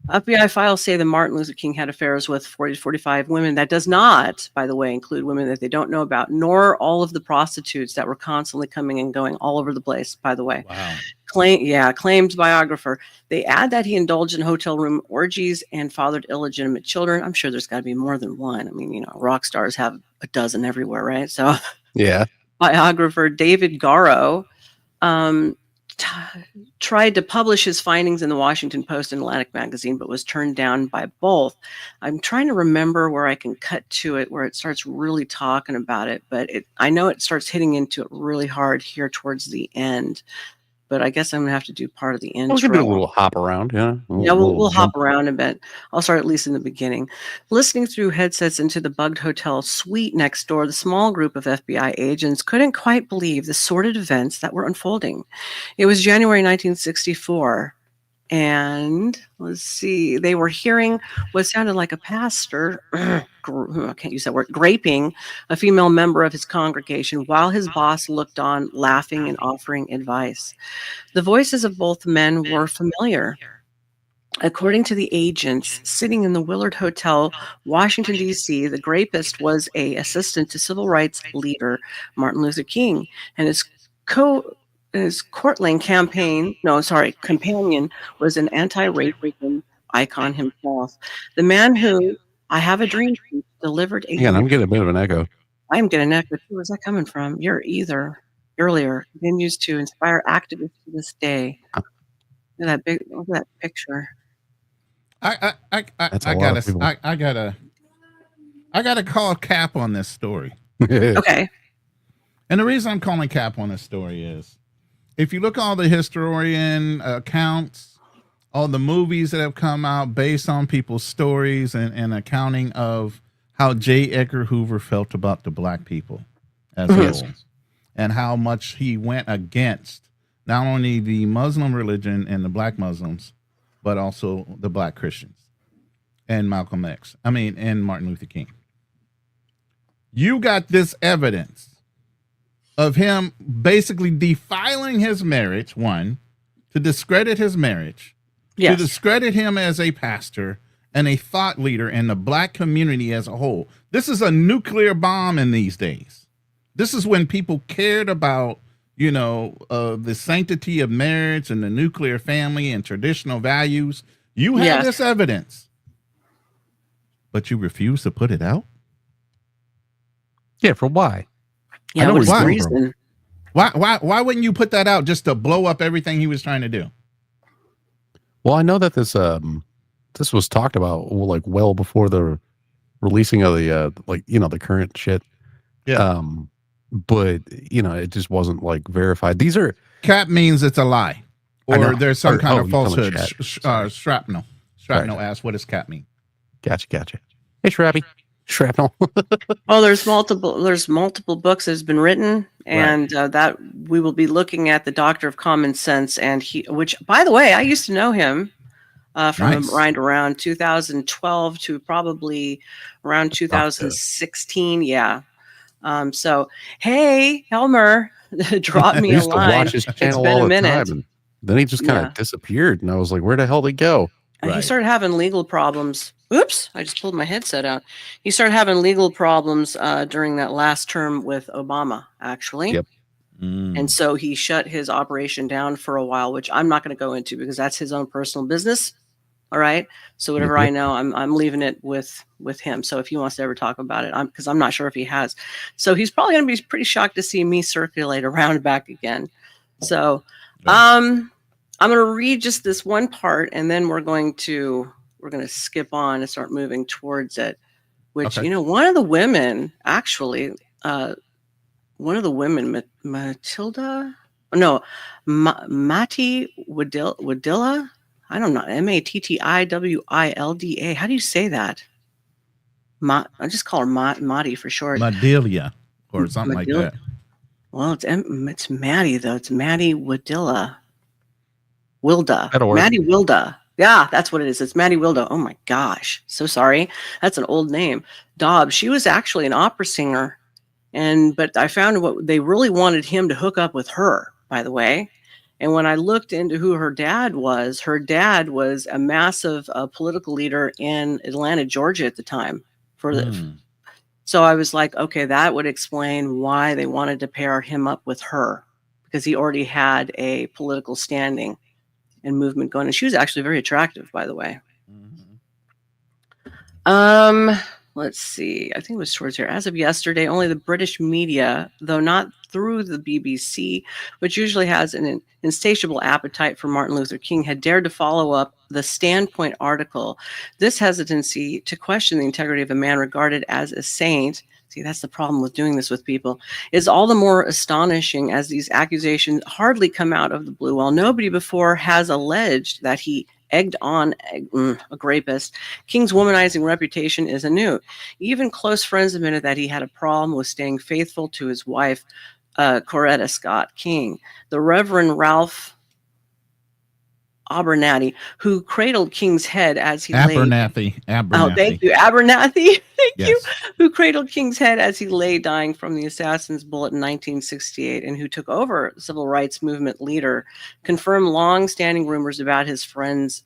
FBI files say that Martin Luther King had affairs with 40 to 45 women. That does not, by the way, include women that they don't know about, nor all of the prostitutes that were constantly coming and going all over the place, by the way. Wow. Claims biographer. They add that he indulged in hotel room orgies and fathered illegitimate children. I'm sure there's got to be more than one. I mean, rock stars have a dozen everywhere, right? So yeah. Biographer David Garrow tried to publish his findings in the Washington Post and Atlantic magazine, but was turned down by both. I'm trying to remember where I can cut to it, where it starts really talking about it, but I know it starts hitting into it really hard here towards the end. But I guess I'm gonna have to do part of the intro. We can do a little hop around, yeah. We'll hop around a bit. I'll start at least in the beginning. Listening through headsets into the bugged hotel suite next door, the small group of FBI agents couldn't quite believe the sordid events that were unfolding. It was January 1964, and let's see, they were hearing what sounded like a pastor, I can't use that word, graping a female member of his congregation while his boss looked on, laughing and offering advice. The voices of both men were familiar. According to the agents sitting in the Willard Hotel, Washington, D.C., the grapist was an assistant to civil rights leader Martin Luther King, and his courtling companion was an anti-racism icon himself. The man who I have a dream delivered a... Yeah, I'm getting a bit of an echo. I'm getting an echo too. Where's that coming from? Earlier continues to inspire activists to this day. Look at that picture. I gotta call cap on this story. Okay. And the reason I'm calling cap on this story is, if you look at all the historian accounts, all the movies that have come out based on people's stories and accounting of how J. Edgar Hoover felt about the black people as a whole, and how much he went against not only the Muslim religion and the black Muslims, but also the black Christians and and Martin Luther King. You got this evidence of him basically defiling his marriage, one, to discredit his marriage, to discredit him as a pastor and a thought leader in the black community as a whole. This is a nuclear bomb in these days. This is when people cared about, the sanctity of marriage and the nuclear family and traditional values. You have this evidence, but you refuse to put it out? Yeah, for why? Yeah, what's the reason? Why wouldn't you put that out just to blow up everything he was trying to do? Well, I know that this was talked about well before the releasing of the the current shit. Yeah. But it just wasn't verified. These are cap means it's a lie, or there's some kind of falsehood. Shrapnel asks, what does cap mean? Gotcha. Hey, Shrapnel. Oh, there's multiple books that has been written, and that we will be looking at the Doctor of Common Sense, and which, by the way, I used to know him from around 2012 to probably around 2016. Yeah. So, hey, Helmer, drop me a line. Watch his channel all the time, and then he just kind of disappeared, and I was like, where the hell did he go? He started having legal problems. Oops, I just pulled my headset out. He started having legal problems during that last term with Obama, actually. Yep. And so he shut his operation down for a while, which I'm not going to go into because that's his own personal business. All right. So whatever I know, I'm leaving it with him. So if he wants to ever talk about it, because I'm not sure if he has. So he's probably going to be pretty shocked to see me circulate around back again. So I'm going to read just this one part, and then we're going to skip on and start moving towards it. Which one of the women actually, Matilda, Matti Wadilla. I don't know, Mattiwilda. How do you say that? I just call her Matti for short. Madilia or something like that. Well, it's Maddie though. It's Matti Wadilla. Wilda. Matti Wilda. Yeah, that's what it is. It's Matti Wilda. Oh my gosh. So sorry. That's an old name. Dobbs. She was actually an opera singer. But I found what they really wanted him to hook up with her, by the way. And when I looked into who her dad was a massive political leader in Atlanta, Georgia at the time. So I was like, okay, that would explain why they wanted to pair him up with her, because he already had a political standing and movement going. And she was actually very attractive, by the way. let's see, I think it was towards here. As of yesterday, only the British media, though not through the BBC, which usually has an insatiable appetite for Martin Luther King, had dared to follow up the Standpoint article. This hesitancy to question the integrity of a man regarded as a saint, see, that's the problem with doing this with people, is all the more astonishing as these accusations hardly come out of the blue, while nobody before has alleged that he egged on a rapist. King's womanizing reputation is anew. Even close friends admitted that he had a problem with staying faithful to his wife, Coretta Scott King. The Reverend Ralph Abernathy, who cradled King's head as he lay. Abernathy. Oh, thank you, Abernathy. Thank Yes. you. Who cradled King's head as he lay dying from the assassin's bullet in 1968, and who took over civil rights movement leader, confirmed long-standing rumors about his friend's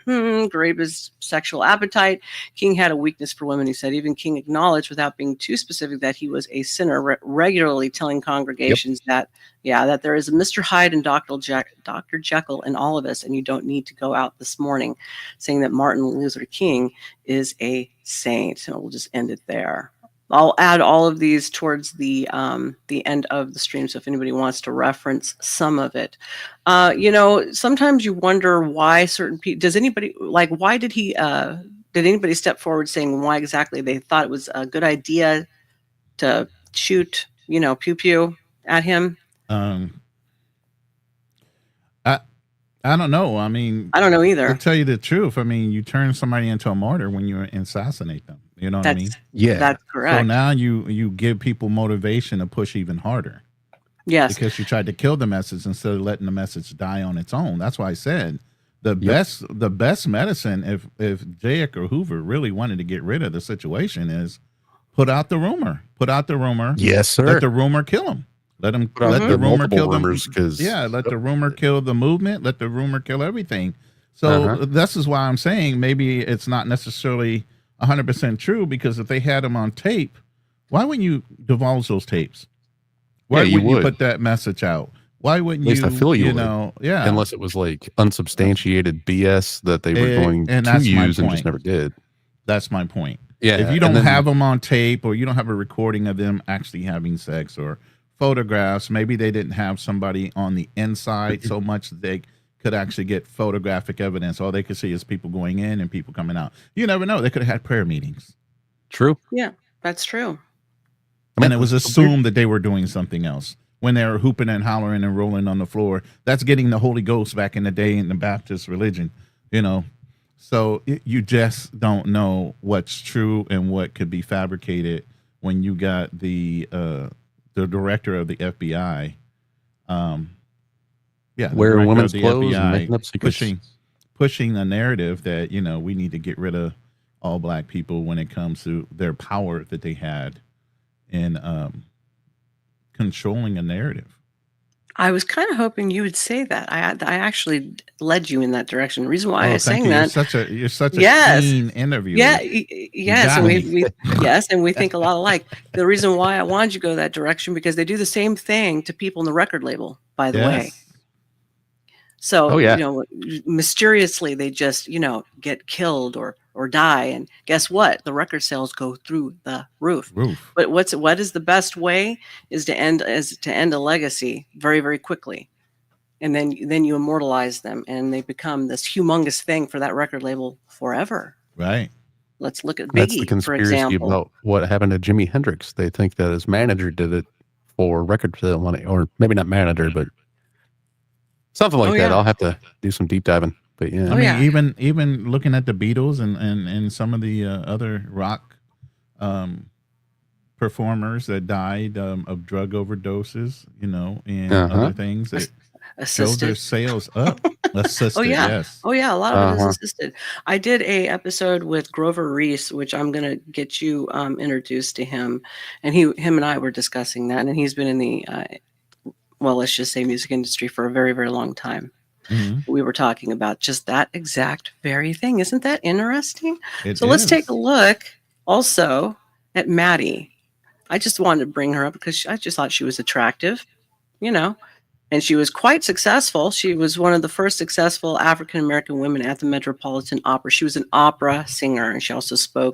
rapist sexual appetite. King had a weakness for women, he said. Even King acknowledged, without being too specific, that he was a sinner, regularly telling congregations that there is a Mr. Hyde and Dr. Jekyll in all of us, and you don't need to go out this morning, saying that Martin Luther King is a saint. And we'll just end it there. I'll add all of these towards the end of the stream, so if anybody wants to reference some of it. Sometimes you wonder why certain people, why did anybody step forward saying why exactly they thought it was a good idea to shoot, pew-pew at him? I don't know. I mean, I don't know either. To tell you the truth, I mean, you turn somebody into a martyr when you assassinate them. You know what I mean? Yeah, that's correct. So now you give people motivation to push even harder. Yes, because you tried to kill the message instead of letting the message die on its own. That's why I said the best medicine, if J. Edgar Hoover really wanted to get rid of the situation, is put out the rumor. Put out the rumor. Yes, sir. Let the rumor kill him. Let the rumor kill them. Let the rumor kill the movement. Let the rumor kill everything. So this is why I'm saying maybe it's not necessarily 100% true, because if they had them on tape, why wouldn't you divulge those tapes? Why wouldn't you put that message out? Why wouldn't you? At least I feel you know, yeah. Unless it was like unsubstantiated BS that they were going to use and just never did. That's my point. Yeah. If you don't have them on tape, or you don't have a recording of them actually having sex, or photographs, maybe they didn't have somebody on the inside so much that they could actually get photographic evidence. All they could see is people going in and people coming out. You never know. They could have had prayer meetings. True. Yeah, that's true. And it was assumed that they were doing something else when they were hooping and hollering and rolling on the floor. That's getting the Holy Ghost back in the day in the Baptist religion, So you just don't know what's true and what could be fabricated when you got the director of the FBI, wearing women's clothes and making up secrets, pushing the narrative that we need to get rid of all black people when it comes to their power that they had in controlling a narrative. I was kind of hoping you would say that. I actually led you in that direction. The reason why I was saying that, you're such a keen interviewer. Yes, and we think a lot alike. The reason why I wanted you to go that direction, because they do the same thing to people in the record label, by the way. So mysteriously they just get killed or die, and guess what? The record sales go through the roof. But what is the best way is to end a legacy very, very quickly, and then you immortalize them, and they become this humongous thing for that record label forever. Right. Let's look at Biggie, That's the conspiracy for example. About what happened to Jimi Hendrix. They think that his manager did it for record sale money, or maybe not manager, but something like that. I'll have to do some deep diving. But yeah, I mean, even looking at the Beatles and some of the other rock performers that died of drug overdoses, and other things that showed their sales up. Assisted, yes. Oh yeah, a lot of it is assisted. I did a episode with Grover Reese, which I'm gonna get you introduced to him, and him and I were discussing that, and he's been in the let's just say music industry for a very, very long time. Mm-hmm. We were talking about just that exact very thing. Isn't that interesting? Let's take a look also at Maddie. I just wanted to bring her up because I just thought she was attractive, And she was quite successful. She was one of the first successful African-American women at the Metropolitan Opera. She was an opera singer, and she also spoke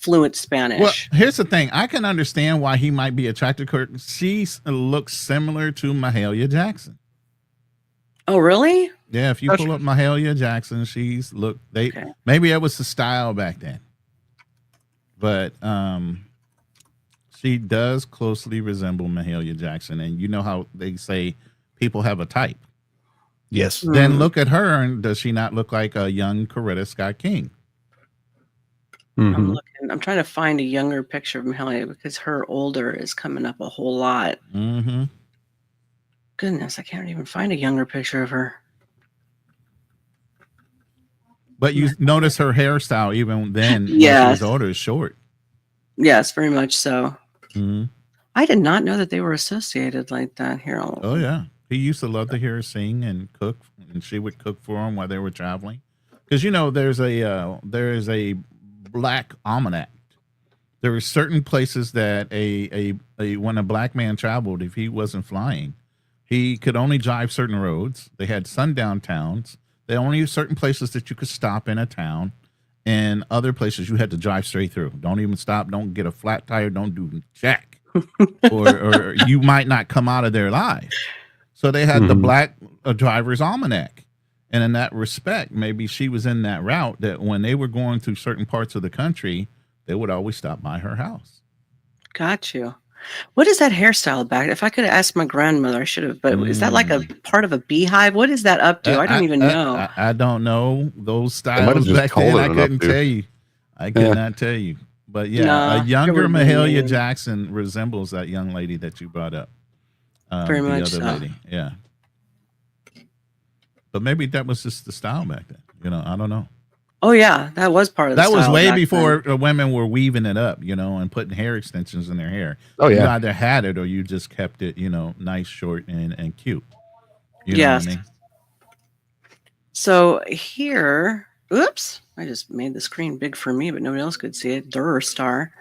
fluent Spanish. Well, here's the thing. I can understand why he might be attracted to her. She looks similar to Mahalia Jackson. Oh, really? Yeah, if you pull up Mahalia Jackson, maybe that was the style back then. But she does closely resemble Mahalia Jackson, and you know how they say people have a type. Yes. Then look at her, and does she not look like a young Coretta Scott King? I'm looking. I'm trying to find a younger picture of Mahalia because her older is coming up a whole lot. Goodness, I can't even find a younger picture of her. But you notice her hairstyle even then when she was older is short. Yes, very much so. I did not know that they were associated like that here. Oh, yeah. He used to love to hear her sing and cook, and she would cook for him while they were traveling. Because, you know, there is a black almanac. There were certain places that when a black man traveled, if he wasn't flying, he could only drive certain roads. They had sundown towns. There only certain places that you could stop in a town. And other places you had to drive straight through. Don't even stop. Don't get a flat tire. Don't do jack. or you might not come out of there alive. So they had the black driver's almanac. And in that respect, maybe she was in that route that when they were going through certain parts of the country, they would always stop by her house. Got you. What is that hairstyle back? If I could have asked my grandmother, I should have. But is that like a part of a beehive? What is that up to? I don't even know. I don't know those styles back then. I couldn't tell you. I could not tell you. But yeah, a younger Mahalia Jackson resembles that young lady that you brought up. Very much so. Lady. Yeah. But maybe that was just the style back then. You know, I don't know. Oh yeah, that was part of the that style was way back before then. Women were weaving it up, you know, and putting hair extensions in their hair. Oh yeah, you either had it or you just kept it, you know, nice, short, and cute. You know what I mean? So here, oops, I just made the screen big for me, but nobody else could see it. Durr star.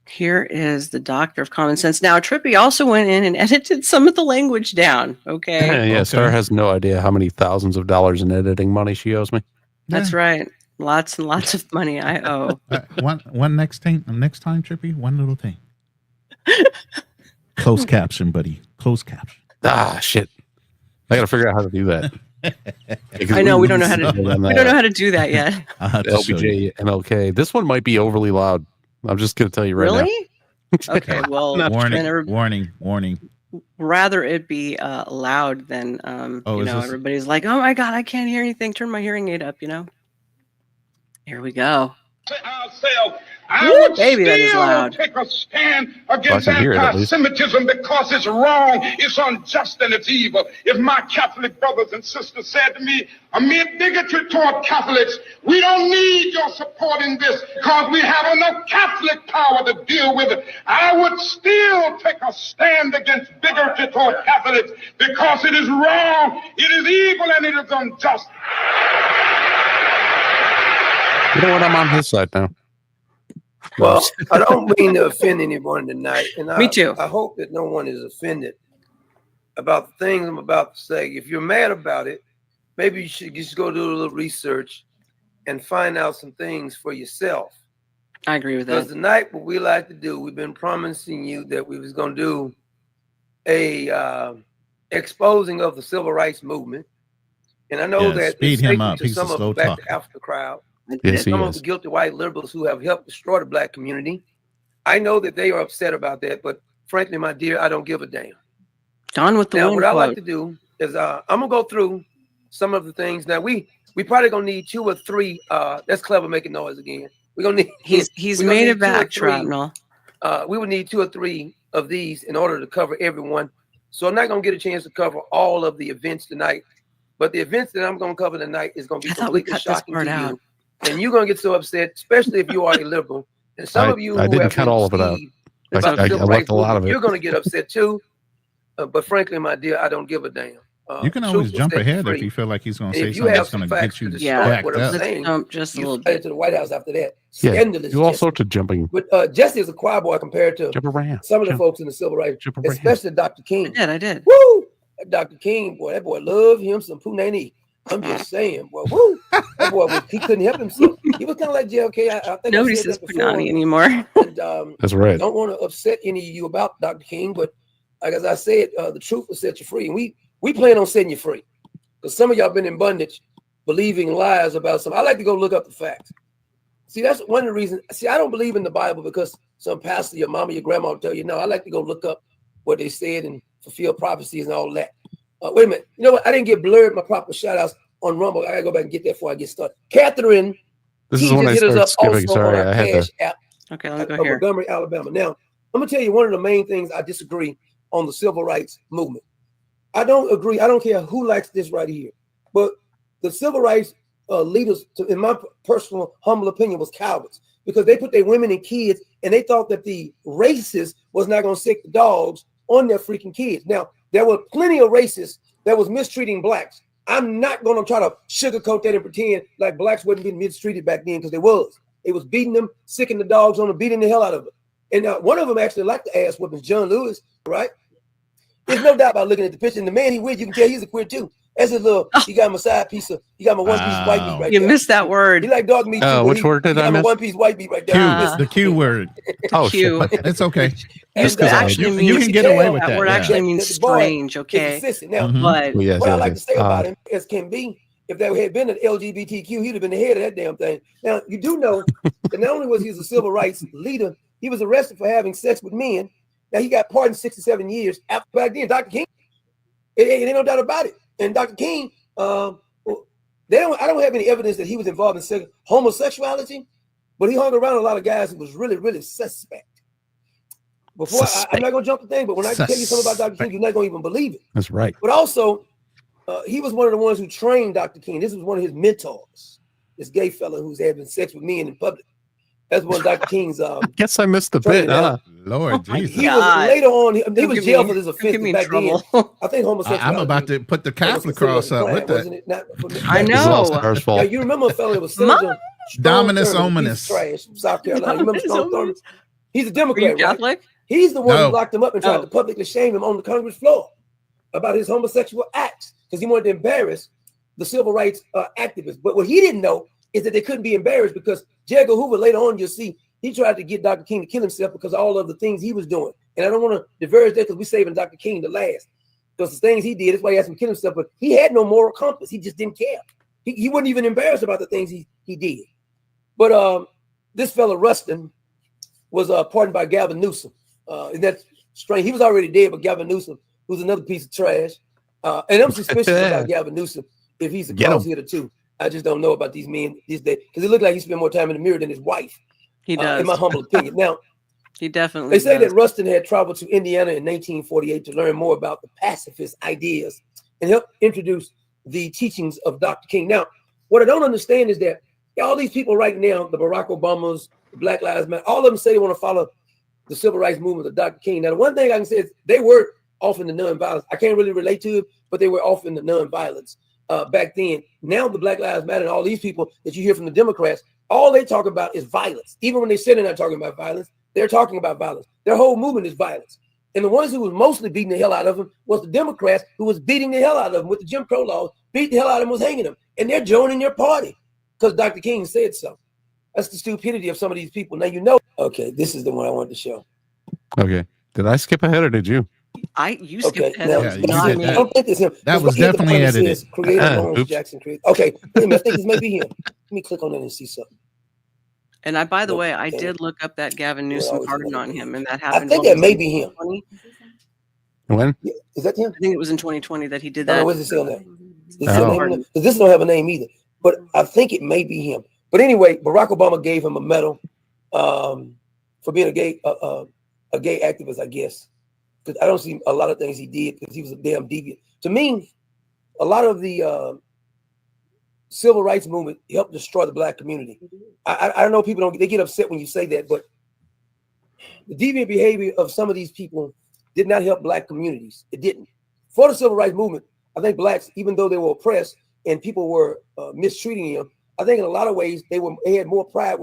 Here is the Doctor of Common Sense. Now, Trippy also went in and edited some of the language down. Okay. Yeah, Star has no idea how many thousands of dollars in editing money she owes me. That's right. Lots and lots of money I owe. One next time, Trippy, one little thing. Closed caption, buddy. Closed caption. Ah, shit. I got to figure out how to do that. I know we don't know how to. We don't know how to do that yet. LBJ, MLK. This one might be overly loud. I'm just going to tell you right now. Really? Okay. Well, warning. Rather it be loud than everybody's like, oh my god, I can't hear anything. Turn my hearing aid up. You know. Here we go. I would still take a stand against anti-Semitism because it's wrong, it's unjust, and it's evil. If my Catholic brothers and sisters said to me, amid bigotry toward Catholics, we don't need your support in this because we have enough Catholic power to deal with it, I would still take a stand against bigotry toward Catholics because it is wrong, it is evil, and it is unjust. You know what? I'm on his side now. Well, I don't mean to offend anyone tonight. And Me too. I hope that no one is offended about the things I'm about to say. If you're mad about it, maybe you should just go do a little research and find out some things for yourself. I agree with that. Because tonight, what we like to do, we've been promising you that we was going to do a exposing of the civil rights movement. And I know that speed him up. To He's some a slow of the back talker. to Africa crowd. Yes, Some of the guilty white liberals who have helped destroy the black community. I know that they are upset about that, but frankly, my dear, I don't give a damn. Don with the now, wind what I quote. like to do is I'm gonna go through some of the things. Now we probably gonna need 2 or 3. That's clever making noise again. We're gonna need. He's made it back, Shrapnel. We would need 2 or 3 of these in order to cover everyone. So I'm not gonna get a chance to cover all of the events tonight, but the events that I'm gonna cover tonight is gonna be completely shocking to you. And you're going to get so upset, especially if you are a liberal. And some of you I who didn't have cut been all of it out. I left a lot of it. You're going to get upset too. But frankly, my dear, I don't give a damn. You can always jump ahead if you feel like he's going to say something that's going to get you backed what I'm up. saying, just a you little slide bit into the White House after that. Yeah, Scandalous. do all sorts of jumping. But Jesse is a choir boy compared to Jump around. some of the folks in the civil rights, especially Dr. King. I did. Woo! Dr. King, boy, that boy loved him some punani. I'm just saying, boy, woo! That boy, he couldn't help himself. He was kind of like JLK. I think Nobody I said says that before. punani anymore. And, that's right. Don't want to upset any of you about Dr. King, but like as I said, the truth will set you free. And we plan on setting you free. Because some of y'all been in bondage, believing lies about something. I like to go look up the facts. See, that's one of the reasons. See, I don't believe in the Bible because some pastor, your mama, your grandma will tell you, no, I like to go look up what they said and fulfill prophecies and all that. Wait a minute. You know what? I didn't get blurred my proper shout outs on Rumble. I gotta go back and get that before I get started. Catherine, this is when I started skipping. Sorry, I had Cash to. app. Okay, let me go here. Montgomery, Alabama. Now, I'm gonna tell you one of the main things I disagree on the civil rights movement. I don't agree. I don't care who likes this right here, but the civil rights leaders, in my personal humble opinion, was cowards because they put their women and kids, and they thought that the racists was not gonna sick the dogs on their freaking kids. Now, there were plenty of racists that was mistreating blacks. I'm not going to try to sugarcoat that and pretend like blacks wasn't getting mistreated back then because they was. It was beating them, sicking the dogs on them, beating the hell out of them. And one of them actually liked the ass whoopings, John Lewis, right? There's no doubt about looking at the picture. And the man he with, you can tell he's a queer too. That's his little, he got him a side piece of, he got him a one piece white meat right you there. missed that word. He like dog meat too. Which word did I miss? One piece white meat right there. The Q word. Oh, Q. It's okay. It actually means, you can get away with that. Word actually means strange, okay? Now, but what I like to say about him as can be, if there had been an LGBTQ, he'd have been the head of that damn thing. Now, you do know that not only was he a civil rights leader, he was arrested for having sex with men. Now, he got pardoned 67 years after back then. Dr. King, it ain't no doubt about it. And Dr. King, I don't have any evidence that he was involved in homosexuality, but he hung around a lot of guys who was really, really suspect. Before I'm not gonna jump the thing, but when I tell you something about Dr. King, you're not gonna even believe it. That's right. But also, he was one of the ones who trained Dr. King. This was one of his mentors. This gay fella who's having sex with men in public. That's one of Dr. King's. I guess I missed the bit. Lord Jesus. He was later on. He was jailed for this offense back then. I think homosexuality. I'm about to put the Catholic cross up with that. I know. Now, you remember a fella that was Dominus Ominous. Trash from South Carolina. You remember Stone Thurman? He's a Democrat, Catholic? Right? He's the one who locked him up and tried to publicly shame him on the Congress floor about his homosexual acts because he wanted to embarrass the civil rights activists. But what he didn't know is that they couldn't be embarrassed because J. Edgar Hoover, later on, you'll see, he tried to get Dr. King to kill himself because of all of the things he was doing. And I don't want to diverge that because we're saving Dr. King to last. Because the things he did, that's why he asked him to kill himself. But he had no moral compass. He just didn't care. He wasn't even embarrassed about the things he did. But this fella, Rustin, was pardoned by Gavin Newsom. And that's strange. He was already dead, but Gavin Newsom, who's another piece of trash. And I'm suspicious about Gavin Newsom if he's a cause hitter too. I just don't know about these men these days because it looked like he spent more time in the mirror than his wife. He does, in my humble opinion. Now, he definitely. They say that Rustin had traveled to Indiana in 1948 to learn more about the pacifist ideas and help introduce the teachings of Dr. King. Now, what I don't understand is that all these people right now, the Barack Obamas, the Black Lives Matter, all of them say they want to follow the civil rights movement of Dr. King. Now, the one thing I can say is they were off in the nonviolence. I can't really relate to it, but they were off in the nonviolence back then. Now, the Black Lives Matter and all these people that you hear from the Democrats, all they talk about is violence. Even when they say they're not talking about violence, they're talking about violence. Their whole movement is violence. And the ones who was mostly beating the hell out of them was the Democrats who was beating the hell out of them with the Jim Crow laws, beating the hell out of them, was hanging them. And they're joining their party because Dr. King said so. That's the stupidity of some of these people. Now, you know, okay, this is the one I wanted to show. Okay. Did I skip ahead or did you? You skipped ahead. Now, Yeah, I don't think it's him. That was definitely edited. Creator Lawrence Jackson created. Okay, wait a minute, I think this may be him. Let me click on that and see something. And by the way, I did look up that Gavin Newsom pardon on him, and that happened. I think that may be him. When? Yeah, is that him? I think it was in 2020 that he did that. What does it say on that? This don't have a name either, but I think it may be him. But anyway, Barack Obama gave him a medal for being a gay activist, I guess. Because I don't see a lot of things he did because he was a damn deviant. To me, a lot of the civil rights movement helped destroy the black community. I know people they get upset when you say that, but the deviant behavior of some of these people did not help black communities. It didn't. For the civil rights movement, I think blacks, even though they were oppressed and people were mistreating them, I think in a lot of ways they had more pride.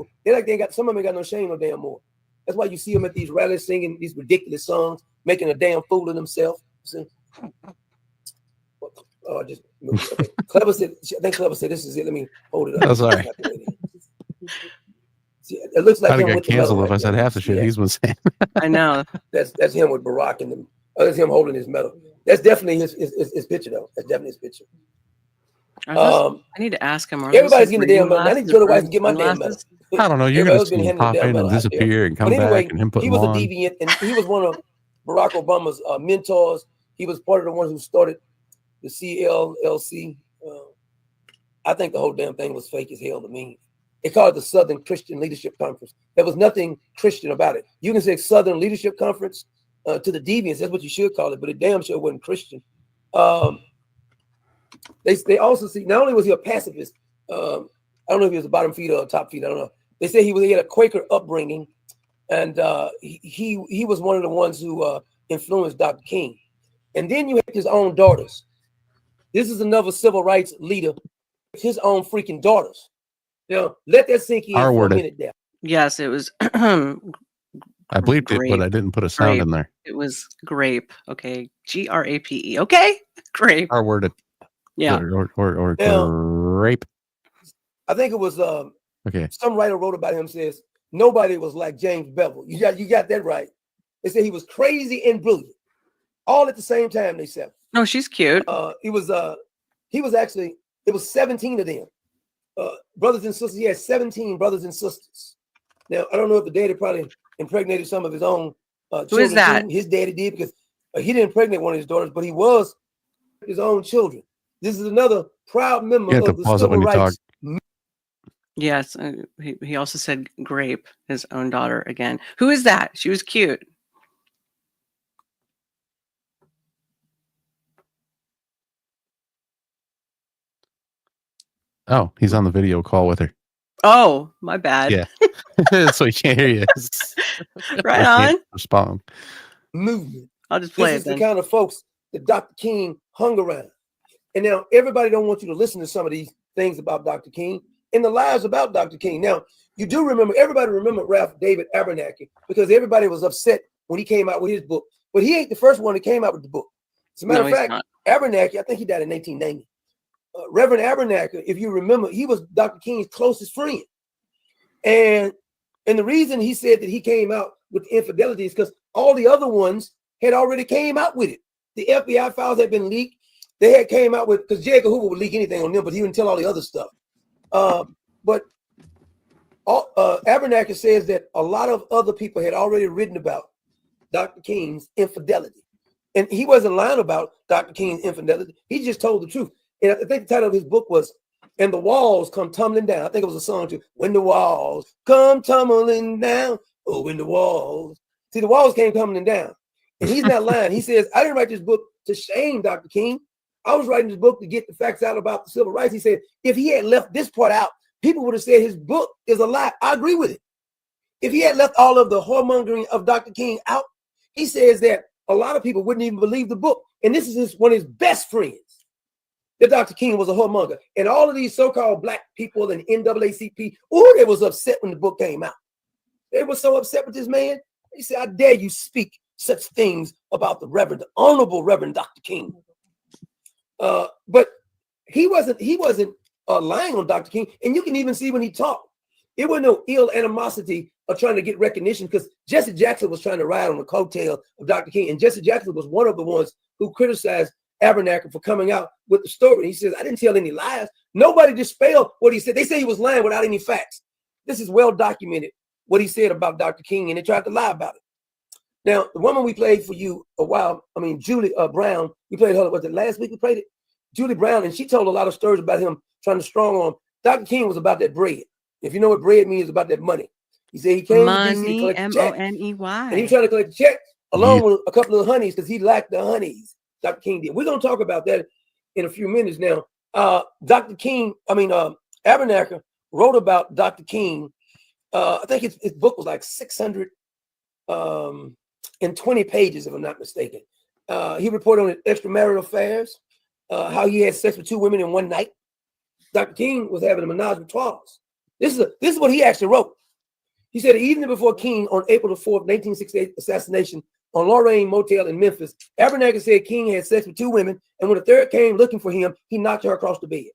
Some of them ain't got no shame no damn more. That's why you see them at these rallies singing these ridiculous songs, making a damn fool of themselves. See? Okay. Clever said, I think Clever said, this is it. Let me hold it up. Oh, sorry. See, it looks like I him got with the canceled medal if I said half the shit he's been saying. I know. That's him with Barack and them. Oh, that's him holding his medal. That's definitely his picture, though. That's definitely his picture. I need to ask him. Everybody's getting the damn medal. I need to go to White and get my damn medal. I don't know. You're going to see him pop in and disappear and come back and him put he was them a on. deviant, and he was one of Barack Obama's mentors. He was part of the ones who started the CLLC. I think the whole damn thing was fake as hell to me. They called it the Southern Christian Leadership Conference. There was nothing Christian about it. You can say Southern Leadership Conference to the deviants. That's what you should call it, but it damn sure wasn't Christian. They also see, not only was he a pacifist, I don't know if he was a bottom feeder or a top feeder, I don't know. They say he had a Quaker upbringing, and he was one of the ones who influenced Dr. King. And then you have his own daughters. This is another civil rights leader, his own freaking daughters. Now, let that sink in for a minute there. Yes, it was. I believed it, but I didn't put a sound in there. It was grape. Okay. GRAPE. Okay. Grape. R-worded. Yeah. Or Now, grape. I think it was Okay. some writer wrote about him, says nobody was like James Bevel. You got that right. They said he was crazy and brilliant. All at the same time, they said. No, she's cute. He was actually, it was 17 of them. Brothers and sisters. He had 17 brothers and sisters. Now, I don't know if the daddy probably impregnated some of his own children. Who is that? Too. His daddy did, because he didn't impregnate one of his daughters, but he was his own children. This is another proud member of the civil rights. Yes. He also said grape, his own daughter again. Who is that? She was cute. Oh, he's on the video call with her. Oh, my bad. Yeah. So he can't hear you. Right on. Respond. Movement. I'll just play this it then. is the kind of folks that Dr. King hung around. And now everybody don't want you to listen to some of these things about Dr. King and the lies about Dr. King. Now, you do remember, everybody remember Ralph David Abernathy, because everybody was upset when he came out with his book. But he ain't the first one that came out with the book. As a matter of fact, Abernathy, I think he died in 1890. Reverend Abernathy, if you remember, he was Dr. King's closest friend. And the reason he said that he came out with the infidelity is because all the other ones had already came out with it. The FBI files had been leaked. They had came out with, because J. Edgar Hoover would leak anything on them, but he wouldn't tell all the other stuff. But Abernathy says that a lot of other people had already written about Dr. King's infidelity. And he wasn't lying about Dr. King's infidelity. He just told the truth. And I think the title of his book was, "And the Walls Come Tumbling Down." I think it was a song too. When the walls come tumbling down. Oh, when the walls. See, the walls came tumbling down. And he's not lying. He says, I didn't write this book to shame Dr. King. I was writing this book to get the facts out about the civil rights. He said, if he had left this part out, people would have said his book is a lie. I agree with it. If he had left all of the whoremongering of Dr. King out, he says that a lot of people wouldn't even believe the book. And this is one of his best friends, that Dr. King was a whoremonger. And all of these so-called black people and NAACP, they was upset when the book came out. They were so upset with this man. He said, I dare you speak such things about the Honorable Reverend Dr. King. But he wasn't lying on Dr. King. And you can even see when he talked, it was no ill animosity of trying to get recognition, because Jesse Jackson was trying to ride on the coattail of Dr. King. And Jesse Jackson was one of the ones who criticized Abernathy for coming out with the story. He says, I didn't tell any lies. Nobody dispelled what he said. They say he was lying without any facts. This is well documented, what he said about Dr. King, and they tried to lie about it. Now, the woman we played for you a while, Julie Brown, we played her, was it last week we played it? Julie Brown, and she told a lot of stories about him trying to strong arm. Dr. King was about that bread. If you know what bread means, about that money. He said he came money, to DC to collect the check. M-O-N-E-Y. And he was trying to collect the check along with a couple of honeys, because he lacked the honeys. Dr. King did. We're going to talk about that in a few minutes now. Abernathy wrote about Dr. King. I think his book was like 620 pages, if I'm not mistaken. He reported on his extramarital affairs. how he had sex with 2 women in one night. Dr. King was having a menage a trois. This is what he actually wrote. He said, the evening before King on April the 4th, 1968 assassination on Lorraine Motel in Memphis, Abernathy said King had sex with 2 women, and when the third came looking for him, he knocked her across the bed.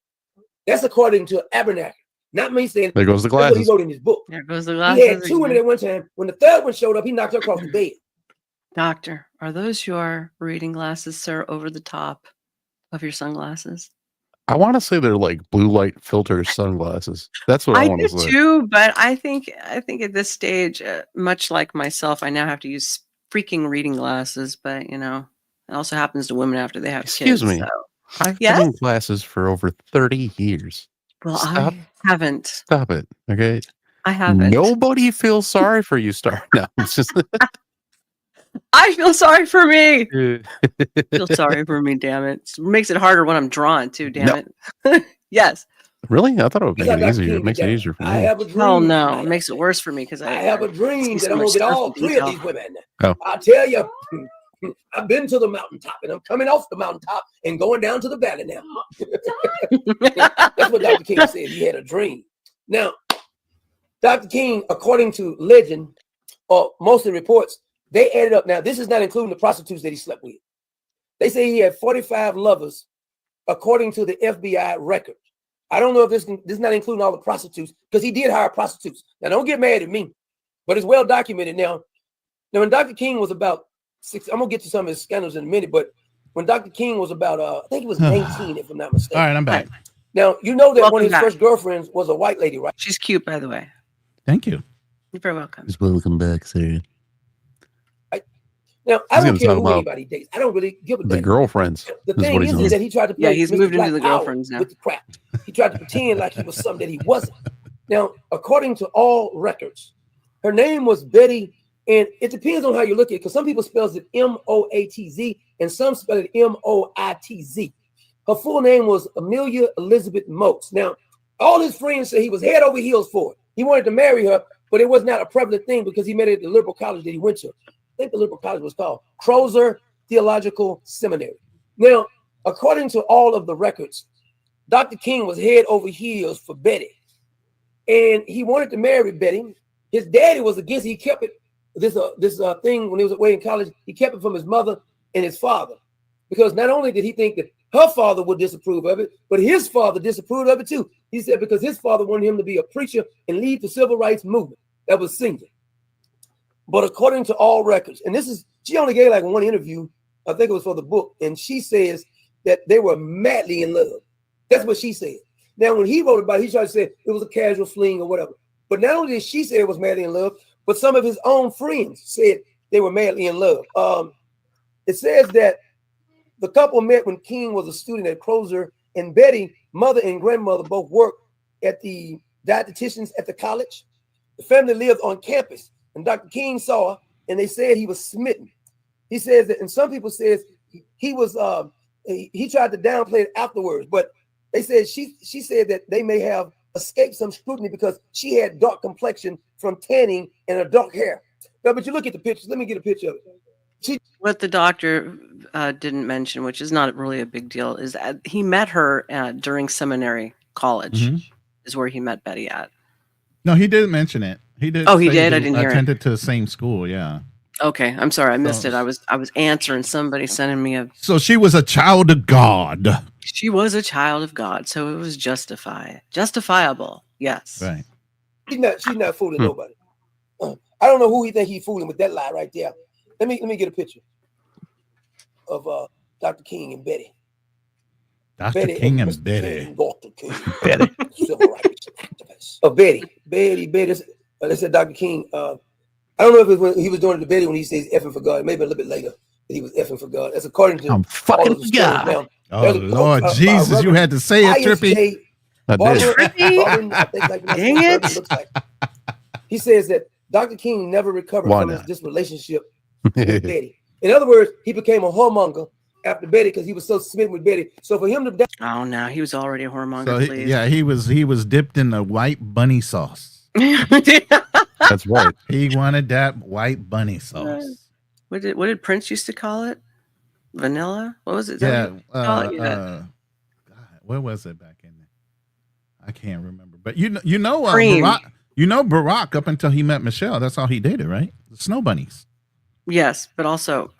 That's according to Abernathy. Not me saying. There goes the glasses. That's what he wrote in his book. There goes the glasses. He had 2 women at one time. When the third one showed up, he knocked her across the bed. Doctor, are those your reading glasses, sir, over the top of your sunglasses? I want to say they're like blue light filter sunglasses. That's what I want to say. Too, but I think at this stage, much like myself, I now have to use freaking reading glasses. But you know, it also happens to women after they have kids. Excuse me. So. I've been in glasses for over 30 years. Well, I haven't. Stop it. Okay. I haven't. Nobody feels sorry for you, Star. No, it's just. I feel sorry for me. Feel sorry for me, damn it. It makes it harder when I'm drawn too, damn it. Yes. Really? I thought it would make it easier. It makes it easier for me. I have a dream. Oh no, it makes it worse for me because I have a dream that I'm gonna get all 3 of these women. Oh. I'll tell you, I've been to the mountaintop and I'm coming off the mountaintop and going down to the valley now. That's what Dr. King said. He had a dream. Now, Dr. King, according to legend, or mostly reports, they added up. Now, this is not including the prostitutes that he slept with. They say he had 45 lovers, according to the FBI record. I don't know if this is not including all the prostitutes, because he did hire prostitutes. Now, don't get mad at me, but it's well documented now. Now, when Dr. King was about 6, I'm going to get to some of his scandals in a minute, but when Dr. King was about, I think he was 19, if I'm not mistaken. All right, I'm back. Now, you know that Welcome one of his back. first girlfriends was a white lady, right? She's cute, by the way. Thank you. You're very welcome. Just welcome back, sir. Now, I don't care who anybody dates. I don't really give a damn. The girlfriends. The thing is that he tried to play he's Mr. moved into Black the Power girlfriends now. with the crap. He tried to pretend like he was something that he wasn't. Now, according to all records, her name was Betty, and it depends on how you look at it, because some people spell it M-O-A-T-Z, and some spell it M-O-I-T-Z. Her full name was Amelia Elizabeth Moats. Now, all his friends say he was head over heels for it. He wanted to marry her, but it was not a prevalent thing because he met her at the liberal college that he went to. I think the liberal college was called Crozer Theological Seminary. Now, according to all of the records, Dr. King was head over heels for Betty, and he wanted to marry Betty. His daddy was against it. He kept it, this thing when he was away in college, he kept it from his mother and his father, because not only did he think that her father would disapprove of it, but his father disapproved of it too. He said because his father wanted him to be a preacher and lead the civil rights movement. That was singing. But according to all records, and she only gave like one interview, I think it was for the book, and she says that they were madly in love. That's what she said. Now, when he wrote about it, he tried to say it was a casual fling or whatever. But not only did she say it was madly in love, but some of his own friends said they were madly in love. It says that the couple met when King was a student at Crozer, and Betty, mother and grandmother, both worked at the dietitians at the college. The family lived on campus, and Dr. King saw her, and they said he was smitten. He says that, and some people says he was he tried to downplay it afterwards, but they said she said that they may have escaped some scrutiny because she had dark complexion from tanning and her dark hair. Now, but you look at the pictures. Let me get a picture of it. What the doctor didn't mention, which is not really a big deal, is that he met her during seminary college. Is where he met Betty at. No, he didn't mention it. He did. Oh, he did. I didn't hear it. Attended to the same school. Yeah. Okay, I'm sorry, I missed it. I was answering somebody sending me a. So she was a child of God. She was a child of God, so it was justifiable. Yes. Right. She's not fooling nobody. I don't know who he think he's fooling with that lie right there. Let me get a picture of Dr. King and Betty. Dr. King and Betty. Dr. King. Betty. Civil rights activist. Oh, Betty. They said Dr. King. I don't know if it was when he was doing the Betty when he says effing for God. Maybe a little bit later that he was effing for God. That's according to I'm fucking God. Now, oh, Lord Jesus, you had to say it, Trippy. Dang it. He says that Dr. King never recovered from this relationship with Betty. In other words, he became a whoremonger after Betty because he was so smitten with Betty. So for him to oh no, he was already a whoremonger. So he was dipped in the white bunny sauce. That's right. He wanted that white bunny sauce. What did Prince used to call it? Vanilla? What was it? Yeah. God, where was it back in there? I can't remember. But you know, Barack up until he met Michelle. That's all he dated, right? The snow bunnies. Yes, but also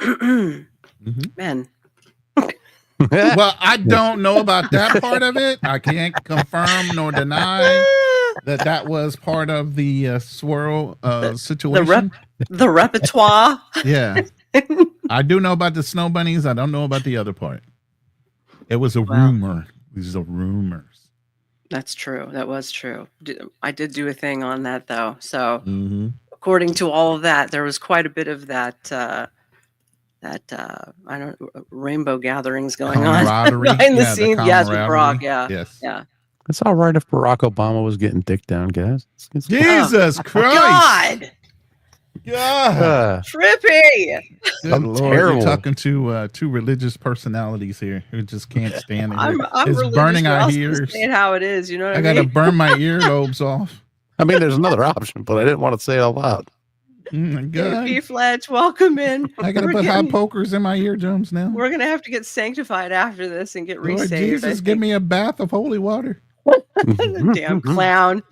men. Well, I don't know about that part of it. I can't confirm nor deny that was part of the swirl situation. The repertoire. Yeah. I do know about the snow bunnies. I don't know about the other part. It was a rumor. These are rumors. That's true. That was true. I did do a thing on that, though. So according to all of that, there was quite a bit of that rainbow gatherings going on behind the scenes. Yes, with Barack. Yeah. Yes. Yeah. It's all right if Barack Obama was getting dick down, guys. Jesus Christ. God. Yeah. Trippy. Good Lord, terrible. You're talking to two religious personalities here who just can't stand it. I'm it's burning our ears. Say it how it is. You know what I mean? I got to burn my earlobes off. I mean, there's another option, but I didn't want to say it out loud. Hey, Fletch, welcome in. I got to put hot pokers in my eardrums now. We're going to have to get sanctified after this and get Lord resaved. Jesus, give me a bath of holy water. Damn clown.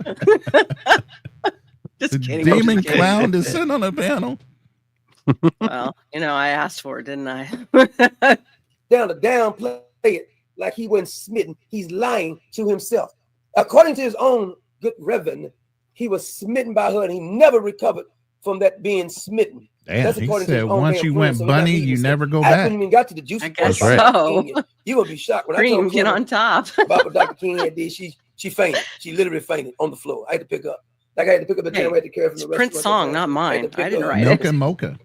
The demon clown is sitting on a panel. Well, I asked for it, didn't I? Downplay it like he wasn't smitten. He's lying to himself. According to his own good reverend, he was smitten by her and he never recovered from that being smitten. Damn, that's he said once you went bunny, you never go back. I haven't even got to the juice. I guess so. You will be shocked when Cream, I told get on top. about what Dr. King had did. She fainted. She literally fainted on the floor. I had to pick up. Like I had to pick up the camera. I had to care from the rest. Prince song, not mine. I didn't write Milk it. and Mocha.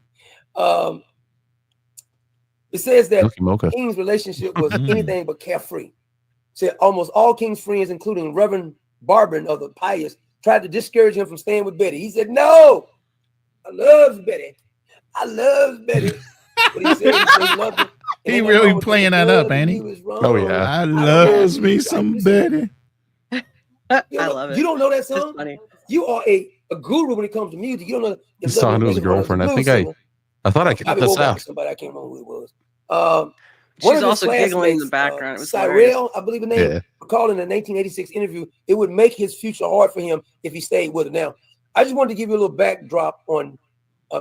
It says that King's relationship was anything but carefree. Said almost all King's friends, including Reverend Barbin of the Pious, tried to discourage him from staying with Betty. He said, "No, I love Betty. I love Betty." But he said he loved her. He really playing that up, ain't he? Oh yeah, I loves me some Betty. I love it. You don't know that song? Funny. You are a guru when it comes to music. You don't know. He's talking to his girlfriend. I thought I could get this out. Somebody, I can't remember who it was. She's also giggling in the background. It was Cyrell, I believe the name. Recalled in a 1986 interview, it would make his future hard for him if he stayed with her. Now, I just wanted to give you a little backdrop on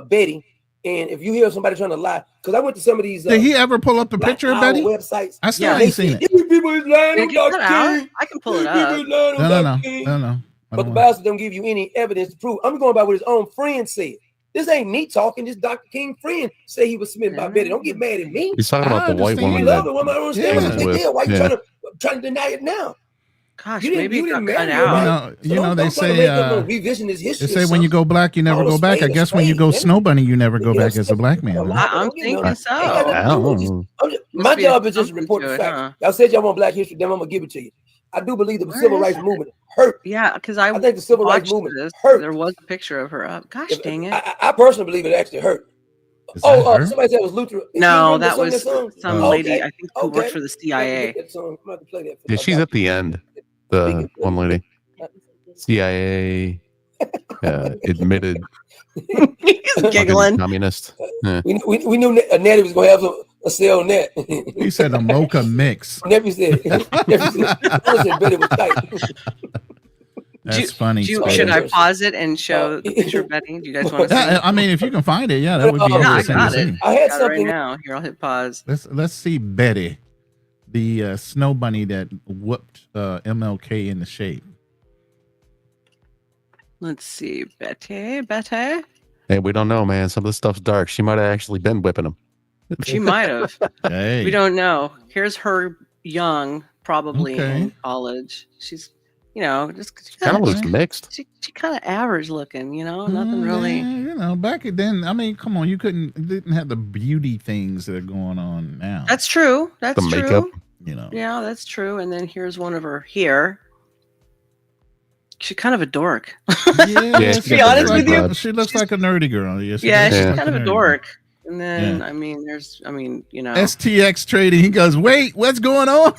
Betty. And if you hear somebody trying to lie, because I went to some of these. Did he ever pull up a picture of Betty? Websites. I still ain't seen it. People is lying on Dr. King. I can pull it up. No. But the bastard don't give you any evidence to prove. I'm going by what his own friend said. This ain't me talking. This Dr. King friend say he was smitten by Betty. Don't get mad at me. He's talking about the white woman. You love the woman. I don't understand what's the big deal. Why you trying to deny it now? Gosh, maybe it got cut out. You know they say revisionist history. They say when you go black, you never go back. I guess when you go snow bunny, you never go back as a black man. I'm thinking so. My job is just to report the facts. Y'all said y'all want Black history, then I'm gonna give it to you. I do believe the civil rights movement hurt. Yeah, because I think the civil rights movement hurt. There was a picture of her up. Gosh dang it! I personally believe it actually hurt. Somebody said it was Luther. No, that was some lady. I think who worked for the CIA. Yeah, she's at the end. The one lady, CIA, admitted. He's giggling. Communist. Yeah. We knew Nettie was gonna have a cell net. He said a mocha mix. Nephew said Betty was tight. That's funny. Should I pause it and show the picture of Betty? Do you guys want to see it? I mean, if you can find it, that would be interesting to see. I had something right now. Here, I'll hit pause. Let's see Betty, the snow bunny that whooped MLK in the shape. Let's see, Betty. Hey, we don't know, man. Some of the stuff's dark. She might have actually been whipping him. She might have. Hey. We don't know. Here's her young, probably in college. She's, just kind of looks mixed. She kind of average looking, nothing really. Back then, I mean, come on, didn't have the beauty things that are going on now. That's true. That's the true. makeup. Yeah, that's true. And then here's one of her here. She's kind of a dork. Yeah, to be honest with you, she looks like a nerdy girl. She's kind of a dork. And then, STX trading. He goes, wait, what's going on?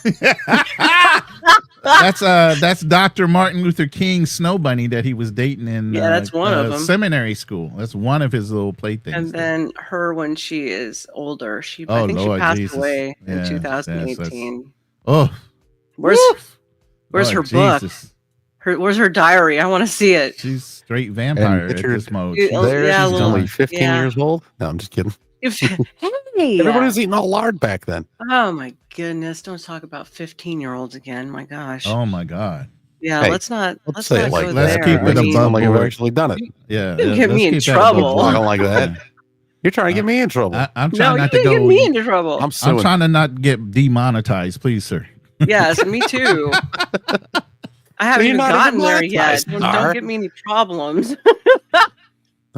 That's Dr. Martin Luther King's snow bunny that he was dating in that's one of them. Seminary school. That's one of his little playthings. And then her when she is older. I think Lord, she passed Jesus. away in 2018. Lord Where's her book? Jesus. Where's her diary? I want to see it. She's straight vampire at this mode. She's only 15 years old. No, I'm just kidding. Hey, everybody was eating all lard back then. Oh my goodness! Don't talk about 15-year-olds again. My gosh. Oh my God. Yeah, let's not let's keep it above. Like I've actually done it. Yeah, you get me in trouble. I don't like that. You're trying to get me in trouble. I'm trying not to go. Get me into trouble. I'm trying to not get demonetized, please, sir. Yes, me too. I haven't even gotten there yet. Don't get me any problems.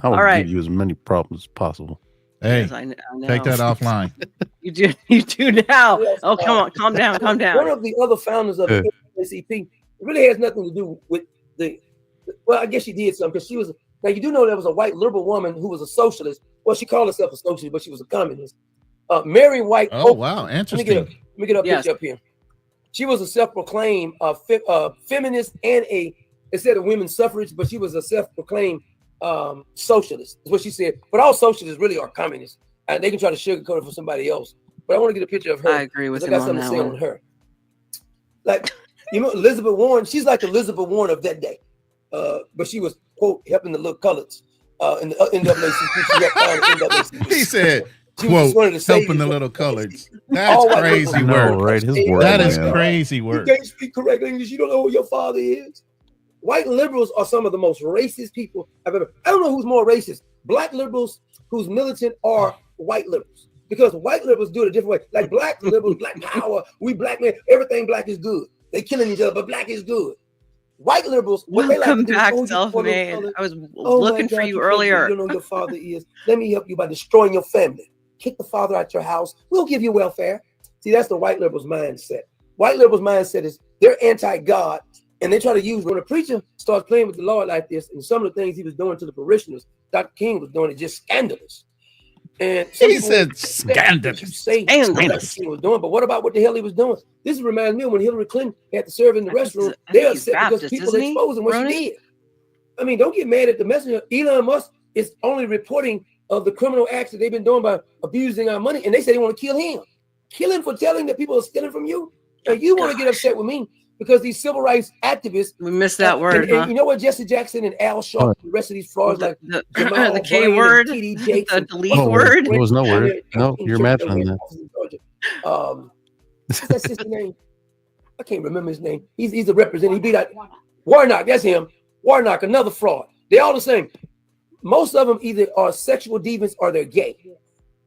I will give you as many problems as possible. Hey, yes, I know. Take that offline. You do now. Yes, oh, come on, calm down. One of the other founders of the NAACP, it really has nothing to do with well, I guess she did something because she was. Now you do know there was a white liberal woman who was a socialist. Well, she called herself a socialist, but she was a communist. Mary White. Oh wow, interesting. Let me get picture up here. She was a self-proclaimed feminist and instead of women's suffrage, but she was a self-proclaimed socialist, is what she said. But all socialists really are communists, and they can try to sugarcoat it for somebody else. But I want to get a picture of her. I agree with him on that one. On her. Like, you know, Elizabeth Warren, she's like Elizabeth Warren of that day. But she was, quote, helping the little coloreds in the NAACP. He said, quote, helping the little coloreds. That's crazy work. Right, his word. That is crazy work. You can't speak correct English. You don't know who your father is. White liberals are some of the most racist people I've ever. I don't know who's more racist, black liberals who's militant or white liberals. Because white liberals do it a different way. Like black liberals, black power, we black men, everything black is good. They killing each other, but black is good. White liberals, welcome back, self-made. I was looking for you earlier. You don't know who your father is. Let me help you by destroying your family. Kick the father out your house. We'll give you welfare. See, that's the white liberals' mindset. White liberals' mindset is they're anti-God, and they try to use when a preacher starts playing with the Lord like this, and some of the things he was doing to the parishioners, Dr. King was doing it just scandalous. And he said scandalous. Scandalous. He was doing, but what about what the hell he was doing? This reminds me of when Hillary Clinton had to serve in the restroom. They're upset because people exposing what she did. I mean, don't get mad at the messenger. Elon Musk is only reporting of the criminal acts that they've been doing by abusing our money, and they say they want to kill him. Kill him for telling that people are stealing from you. And you want to get upset with me because these civil rights activists. We missed that word. And you know what, Jesse Jackson and Al Sharpton, the rest of these frauds like the K word, the delete word. There was no word. No, you're imagining that. What's that sister's name? I can't remember his name. He's a representative. He beat out Warnock. That's him. Warnock, another fraud. They all the same. Most of them either are sexual deviants or they're gay.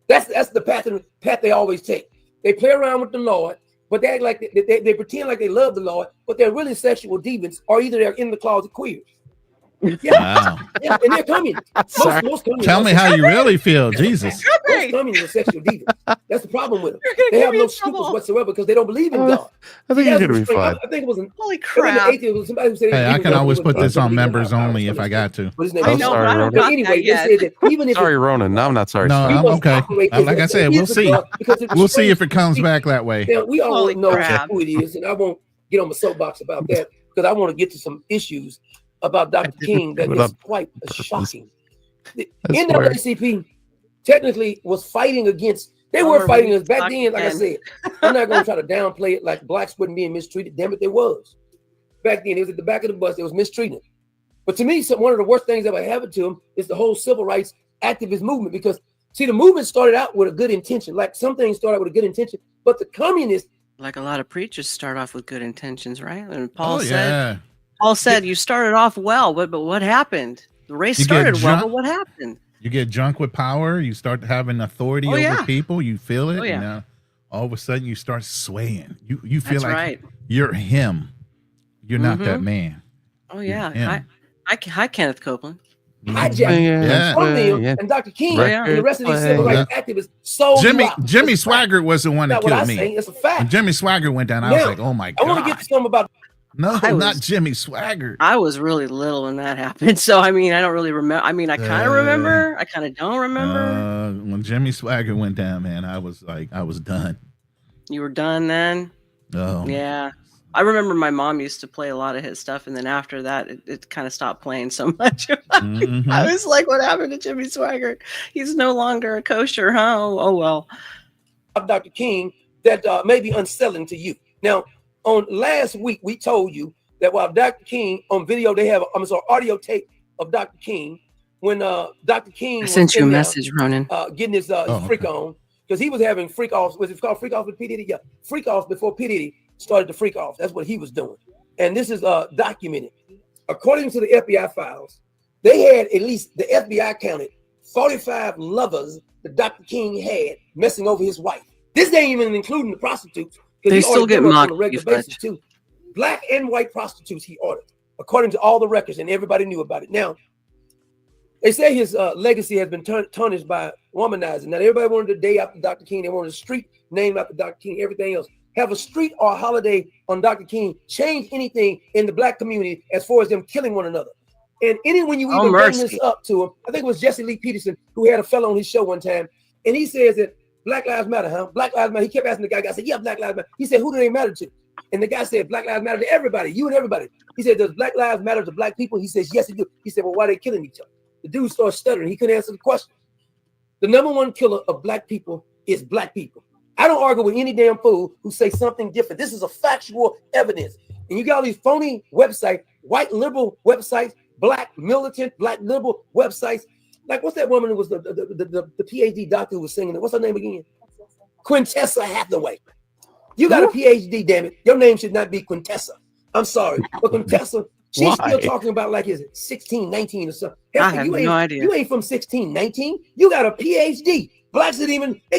That's the path they always take. They play around with the Lord, but they act like they pretend like they love the Lord, but they're really sexual deviants, or either they're in the closet queers. Yeah. Wow. Yeah, and they're communists. Most communists. Tell me how you really feel, Jesus. Most communists are sexual deviants. That's the problem with them. They have no scruples whatsoever because they don't believe in God. I think you're gonna be fine. I think it was an holy crap. Somebody who said I can always put this on members only if I got to. I'm sorry, Ronin. Anyway, they said that even if sorry, Ronin. No, I'm not sorry. No, I'm okay. Like I said, we'll see. We'll see if it comes back that way. Now, we all know who it is, and I won't get on my soapbox about that because I want to get to some issues about Dr. King that is quite shocking. The NAACP technically was fighting against. They were fighting us back then. Like I said, I'm not going to try to downplay it like blacks wouldn't be mistreated. Damn it, they was. Back then, it was at the back of the bus. They was mistreated. But to me, one of the worst things that ever happened to them is the whole civil rights activist movement. Because see, the movement started out with a good intention. Like some things started with a good intention, but the communists, like a lot of preachers, start off with good intentions, right? And Paul said, you started off well, but what happened? The race started well, but what happened? You get drunk with power. You start having authority over people. You feel it. You know, all of a sudden, you start swaying. You feel like you're him. You're not that man. Oh, yeah. Hi, Kenneth Copeland. Hi, Jack. And Dr. King and the rest of these civil rights activists sold Jimmy Swaggart was the one that killed me. It's a fact. When Jimmy Swaggart went down, I was like, oh, my God. I want to get to something about not Jimmy Swaggart. I was really little when that happened. So, I mean, I don't really remember. I mean, I kind of remember. I kind of don't remember. When Jimmy Swaggart went down, man, I was done. You were done then? Oh. Yeah. I remember my mom used to play a lot of his stuff, and then after that, it kind of stopped playing so much. I was like, what happened to Jimmy Swaggart? He's no longer a kosher, huh? Oh well. Of Dr. King that may be unsettling to you. Now, on last week, we told you that while Dr. King on video, they have audio tape of Dr. King when Dr. King I sent you a message, Ronin. Getting his freak on, because he was having freak offs. Was it called freak offs with P. Diddy? Yeah, freak offs before P. Diddy started to freak off. That's what he was doing. And this is documented. According to the FBI files, they had at least, the FBI counted 45 lovers that Dr. King had messing over his wife. This ain't even including the prostitutes. They still get mocked on a regular basis too. Black and white prostitutes he ordered, according to all the records, and everybody knew about it. Now, they say his legacy has been tarnished by womanizing. Now, everybody wanted a day after Dr. King. They wanted a street named after Dr. King, everything else. Have a street or a holiday on Dr. King change anything in the black community as far as them killing one another. And when you even bring this up to him, I think it was Jesse Lee Peterson who had a fellow on his show one time, and he says that Black Lives Matter, huh? Black Lives Matter. He kept asking the guy, I said, yeah, Black Lives Matter. He said, who do they matter to? And the guy said, Black Lives Matter to everybody, you and everybody. He said, does Black Lives matter to black people? He says, yes, it do. He said, well, why are they killing each other? The dude started stuttering. He couldn't answer the question. The number one killer of black people is black people. I don't argue with any damn fool who say something different. This is a factual evidence. And you got all these phony websites, white liberal websites, black militant, black liberal websites. Like, what's that woman who was the PhD doctor who was singing it? What's her name again? Quintessa Hathaway. You got a PhD, damn it. Your name should not be Quintessa. I'm sorry. But Quintessa, she's still talking about like, is it 1619 or something? I have no idea. You ain't from 1619. You got a PhD. Blacks they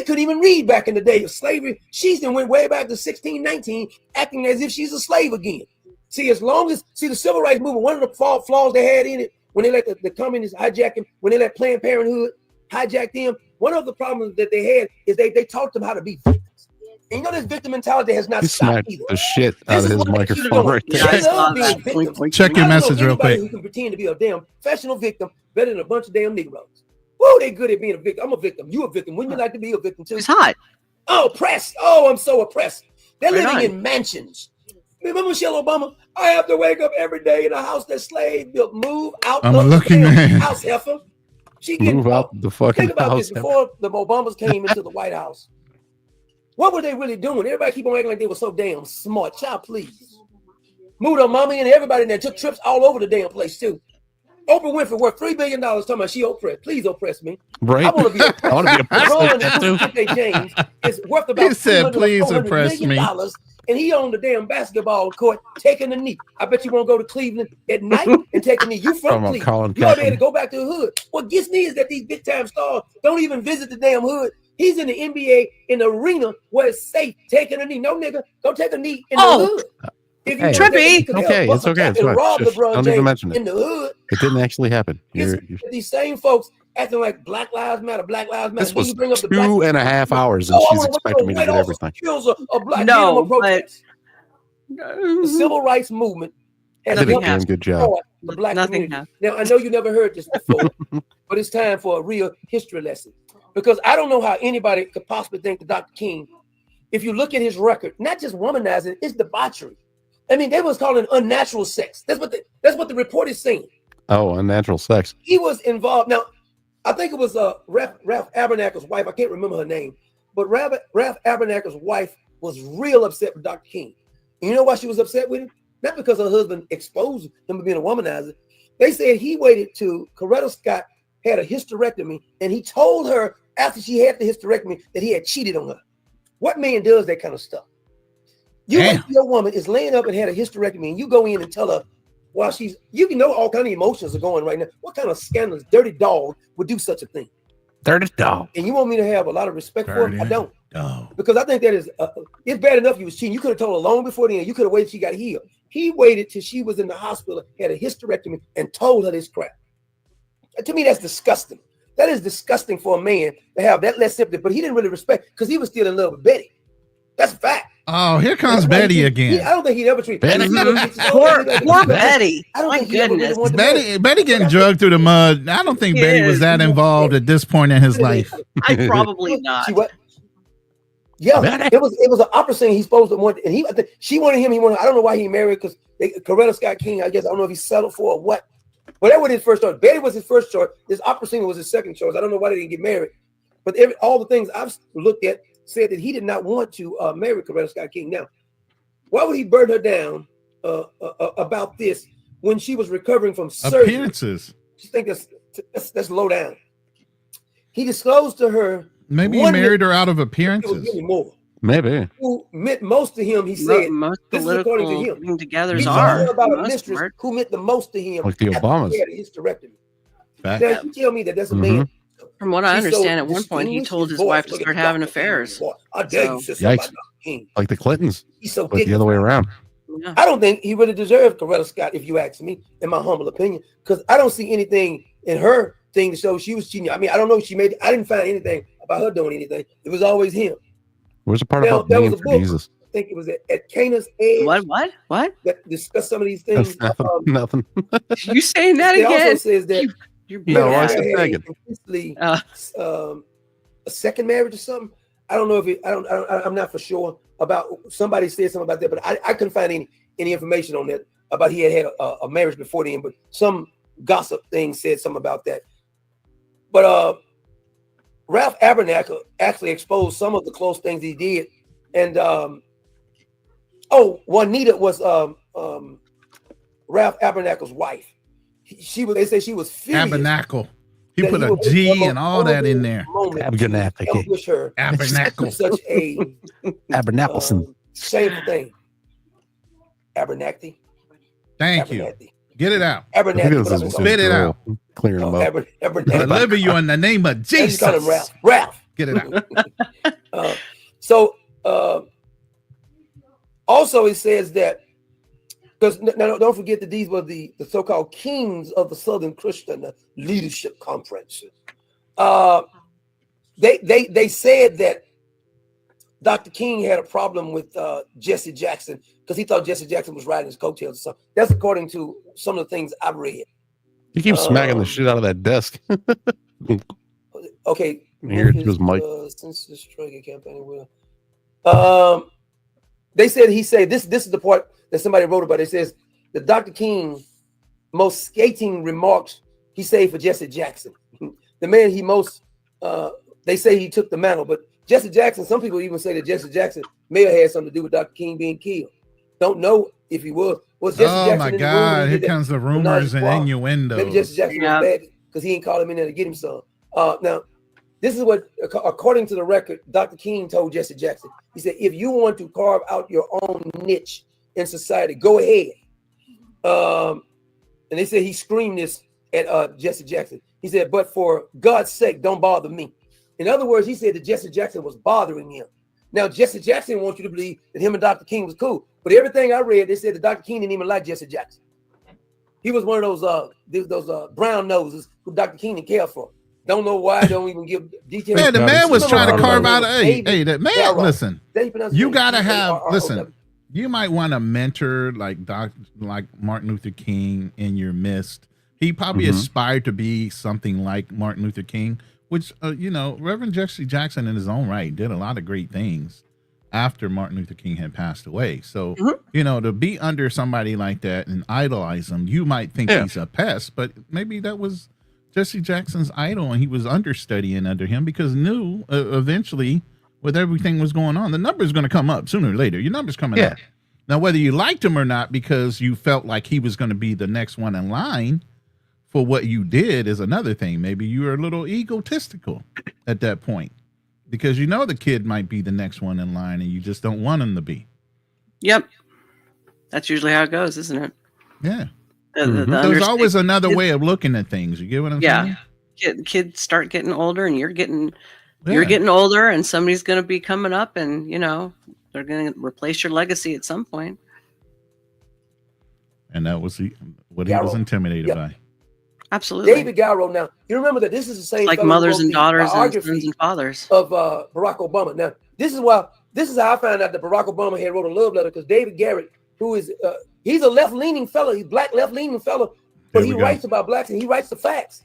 couldn't even read back in the day of slavery. She's then went way back to 1619, acting as if she's a slave again. See, the civil rights movement, one of the flaws they had in it, when they let the communists hijack them, when they let Planned Parenthood hijack them, one of the problems that they had is they taught them how to be victims. And you know, this victim mentality has not stopped either. The shit out of his microphone right there. They love being victims. Check your message real quick. Who can pretend to be a damn professional victim better than a bunch of damn Negroes. Whoa, they good at being a victim. I'm a victim. You a victim. Wouldn't you like to be a victim too? It's hot. Oh, oppressed. Oh, I'm so oppressed. They're living in mansions. Remember Michelle Obama? I have to wake up every day in a house that slave built. Move out I'm of a lucky the man. house, heifer. She can move out the fucking think about house. this before the Obamas came into the White House. What were they really doing? Everybody keep on acting like they were so damn smart. Child, please. Moved her mama and everybody in there, took trips all over the damn place too. Oprah Winfrey worth $3 billion talking about she oppressed. Please oppress me. Right. I want to be oppressed. I want to be oppressed. Ron James is worth about He said, please oppress me. And he on the damn basketball court taking a knee. I bet you won't go to Cleveland at night and take a knee. You from Cleveland. You ought to be able to go back to the hood. What gets me is that these big time stars don't even visit the damn hood. He's in the NBA in the arena where it's safe taking a knee. No, nigga, don't take a knee in the hood. If you Trippy. Okay, it's okay. It's fine. Don't even mention it. In the hood. It didn't actually happen. These same folks acting like Black Lives Matter, Black Lives Matter. This was 2.5 hours, and she's expecting me to get everything. No, but the civil rights movement has did a damn good job. The black community. Now, I know you never heard this before, but it's time for a real history lesson. Because I don't know how anybody could possibly think that Dr. King, if you look at his record, not just womanizing, it's debauchery. I mean, they was calling unnatural sex. That's what the report is saying. Oh, unnatural sex. He was involved. Now, I think it was Ralph Abernathy's wife. I can't remember her name, but Ralph Abernathy's wife was real upset with Dr. King. And you know why she was upset with him? Not because her husband exposed him to being a womanizer. They said he waited till Coretta Scott had a hysterectomy, and he told her after she had the hysterectomy that he had cheated on her. What man does that kind of stuff? You wait till your woman is laying up and had a hysterectomy, and you go in and tell her while you can know all kind of emotions are going right now. What kind of scandalous dirty dog would do such a thing? Dirty dog. And you want me to have a lot of respect for him? I don't. Because I think that is, it's bad enough you was cheating. You could have told her long before then. You could have waited till she got healed. He waited till she was in the hospital, had a hysterectomy, and told her this crap. To me, that's disgusting. That is disgusting for a man to have that less sympathy, but he didn't really respect because he was still in love with Betty. That's a fact. Oh, here comes Betty again. I don't think he'd ever treat Betty. Poor Betty. My goodness. Betty getting drugged through the mud. I don't think Betty was that involved at this point in his life. Probably not. Yeah, it was an opera singer. He's supposed to want, and I think she wanted him. He wanted. I don't know why he married because Coretta Scott King. I guess I don't know if he settled for or what. But that was his first choice. Betty was his first choice. This opera singer was his second choice. I don't know why they didn't get married. But all the things I've looked at said that he did not want to marry Coretta Scott King. Now, why would he burn her down about this when she was recovering from surgery? Appearances. Just think that's low down. He disclosed to her. Maybe he married her out of appearances. It was really more. Maybe. Who meant most to him, he said. Most this is according to him. Togethers he are. He about a mistress who meant the most to him. Like the Obamas. Hysterectomy. Now, you tell me that that's a man. From what I understand, at one point he told his wife to start having affairs. I dare you, sister. Yikes. Like the Clintons. He's so but the other way around. Yeah. I don't think he really deserved Coretta Scott, if you ask me, in my humble opinion, because I don't see anything in her thing to show she was cheating. I mean, I don't know if she made. I didn't find anything about her doing anything. It was always him. Where's the part about there being was a for book. Jesus? I think it was at Canaan's Edge. What? That discussed some of these things. That's nothing. You saying that it again? Also says that no, I said second. A second marriage or something. I don't know if it. I'm not for sure about. Somebody said something about that, but I couldn't find any information on that about he had a marriage before then. But some gossip thing said something about that. But Ralph Abernathy actually exposed some of the close things he did, and Juanita was Ralph Abernathy's wife. They say she was furious. Tabernacle. He put a G and all that in there. Tabernacle. Tabernacle. Such a Abernathelson. shameful thing. Abernathy. Thank you. Get it out. Abernathy. Spit it out. Clearing them up. Abernathy. Deliver you in the name of Jesus. Call him Ralph. Ralph. Get it out. Also it says that, because now don't forget that these were the so-called kings of the Southern Christian Leadership Conference. They said that Dr. King had a problem with Jesse Jackson because he thought Jesse Jackson was riding his coattails or something. That's according to some of the things I've read. He keeps smacking the shit out of that desk. Okay. Here it was Mike. Since this strike campaign will. He said this is the part that somebody wrote about. It says that Dr. King most scathing remarks he saved for Jesse Jackson. The man he most they say he took the mantle, but Jesse Jackson, some people even say that Jesse Jackson may have had something to do with Dr. King being killed. Don't know if he was. Jesse Jackson my God, here comes the rumors and innuendos. Maybe Jesse Jackson was bad because he didn't call him in there to get him some. Now, this is what, according to the record, Dr. King told Jesse Jackson. He said, if you want to carve out your own niche in society, go ahead. And they said he screamed this at Jesse Jackson. He said, but for God's sake, don't bother me. In other words, he said that Jesse Jackson was bothering him. Now, Jesse Jackson wants you to believe that him and Dr. King was cool. But everything I read, they said that Dr. King didn't even like Jesse Jackson. He was one of those brown noses who Dr. King didn't care for. Don't know why. Don't even give details. Man, the man was trying to carve out. Hey, that man. Listen, you gotta have. Listen, you might want to mentor like Martin Luther King in your midst. He probably aspired to be something like Martin Luther King, which Reverend Jesse Jackson in his own right did a lot of great things after Martin Luther King had passed away. So to be under somebody like that and idolize him, you might think he's a pest, but maybe that was Jesse Jackson's idol, and he was understudying under him because knew eventually, with everything was going on, the number's going to come up sooner or later. Your number's coming up. Now, whether you liked him or not, because you felt like he was going to be the next one in line for what you did, is another thing. Maybe you were a little egotistical at that point because the kid might be the next one in line, and you just don't want him to be. Yep, that's usually how it goes, isn't it? Yeah. There's always another way of looking at things. You get what I'm saying? Yeah. Kids start getting older, and you're getting older, and somebody's going to be coming up, and they're going to replace your legacy at some point. And that was what he was intimidated by. Absolutely. David Garrow. Now you remember that this is the same like mothers and daughters and sons and fathers of Barack Obama. Now this is how I found out that Barack Obama had wrote a love letter, because David Garrett, who is he's a left-leaning fellow, he's black left-leaning fellow, but he writes about blacks and he writes the facts.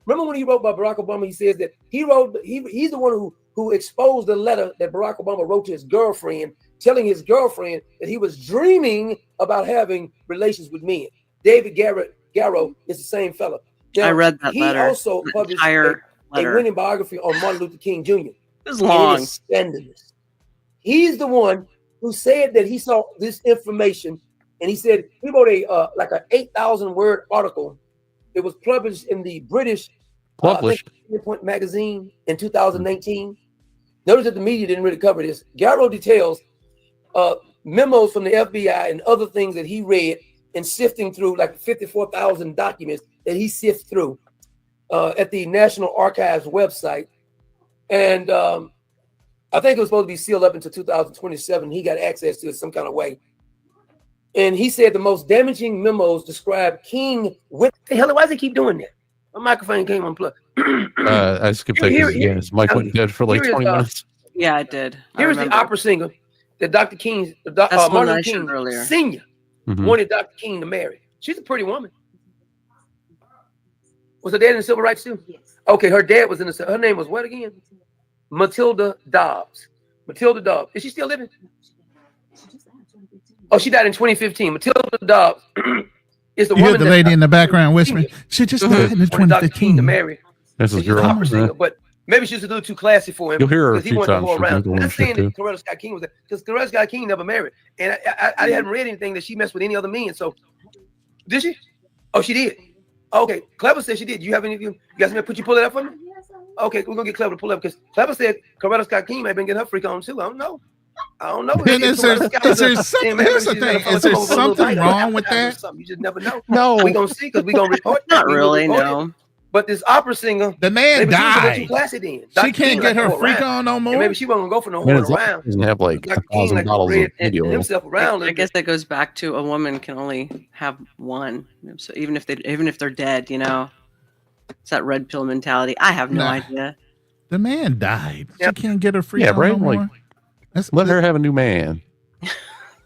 Remember when he wrote about Barack Obama, he says that he's the one who exposed the letter that Barack Obama wrote to his girlfriend, telling his girlfriend that he was dreaming about having relations with men. David Garrow is the same fellow. Now, I read that letter. He also published a winning biography on Martin Luther King Jr. It was long. It is scandalous. He's the one who said that he saw this information, and he said he wrote a like an 8,000 word article. It was published in the British Point magazine in 2019. Notice that the media didn't really cover this. Garrow details memos from the FBI and other things that he read and sifting through like 54,000 documents that he sifted through at the National Archives website. And I think it was supposed to be sealed up until 2027. He got access to it some kind of way. And he said the most damaging memos describe King with the hell. Why does he keep doing that? My microphone came unplugged. I skipped that because his mic went dead for like 20 minutes. Yeah, it did. Here's the opera singer that Dr. King, Martin Luther King Sr. wanted Dr. King to marry. She's a pretty woman. Was her dad in the civil rights too? Yes. Okay, her dad was in the. Her name was what again? Matilda Dobbs. Matilda Dobbs. Is she still living? Oh, she died in 2015. Matilda Dobbs is the woman. You hear the lady in the background whispering. She just died in 2015. To marry. This is your opera singer, but maybe she's a little too classy for him. You'll hear her a he few wanted to times. go around. I'm not saying that Coretta Scott King was there, because Coretta Scott King never married, and I hadn't read anything that she messed with any other men. So, did she? Oh, she did. Okay, Clever said she did. You have any of you? You guys want to pull it up for me? Okay, we're gonna get Clever to pull it up because Clever said Coretta Scott King may have been getting her freak on too. I don't know. And is there something? Here's the thing: is there something wrong with that? You just never know. No, we're gonna see because we're gonna report. Not really, no. But this opera singer, the man died. She can't get her freak on no more. And maybe she wasn't gonna go for no whole around. Doesn't have like 1,000 bottles of video. Himself around. I guess that goes back to a woman can only have one. So even if they're dead, you know, it's that red pill mentality. I have no idea. The man died. She can't get her freak on right? no more. Like, let her have a new man.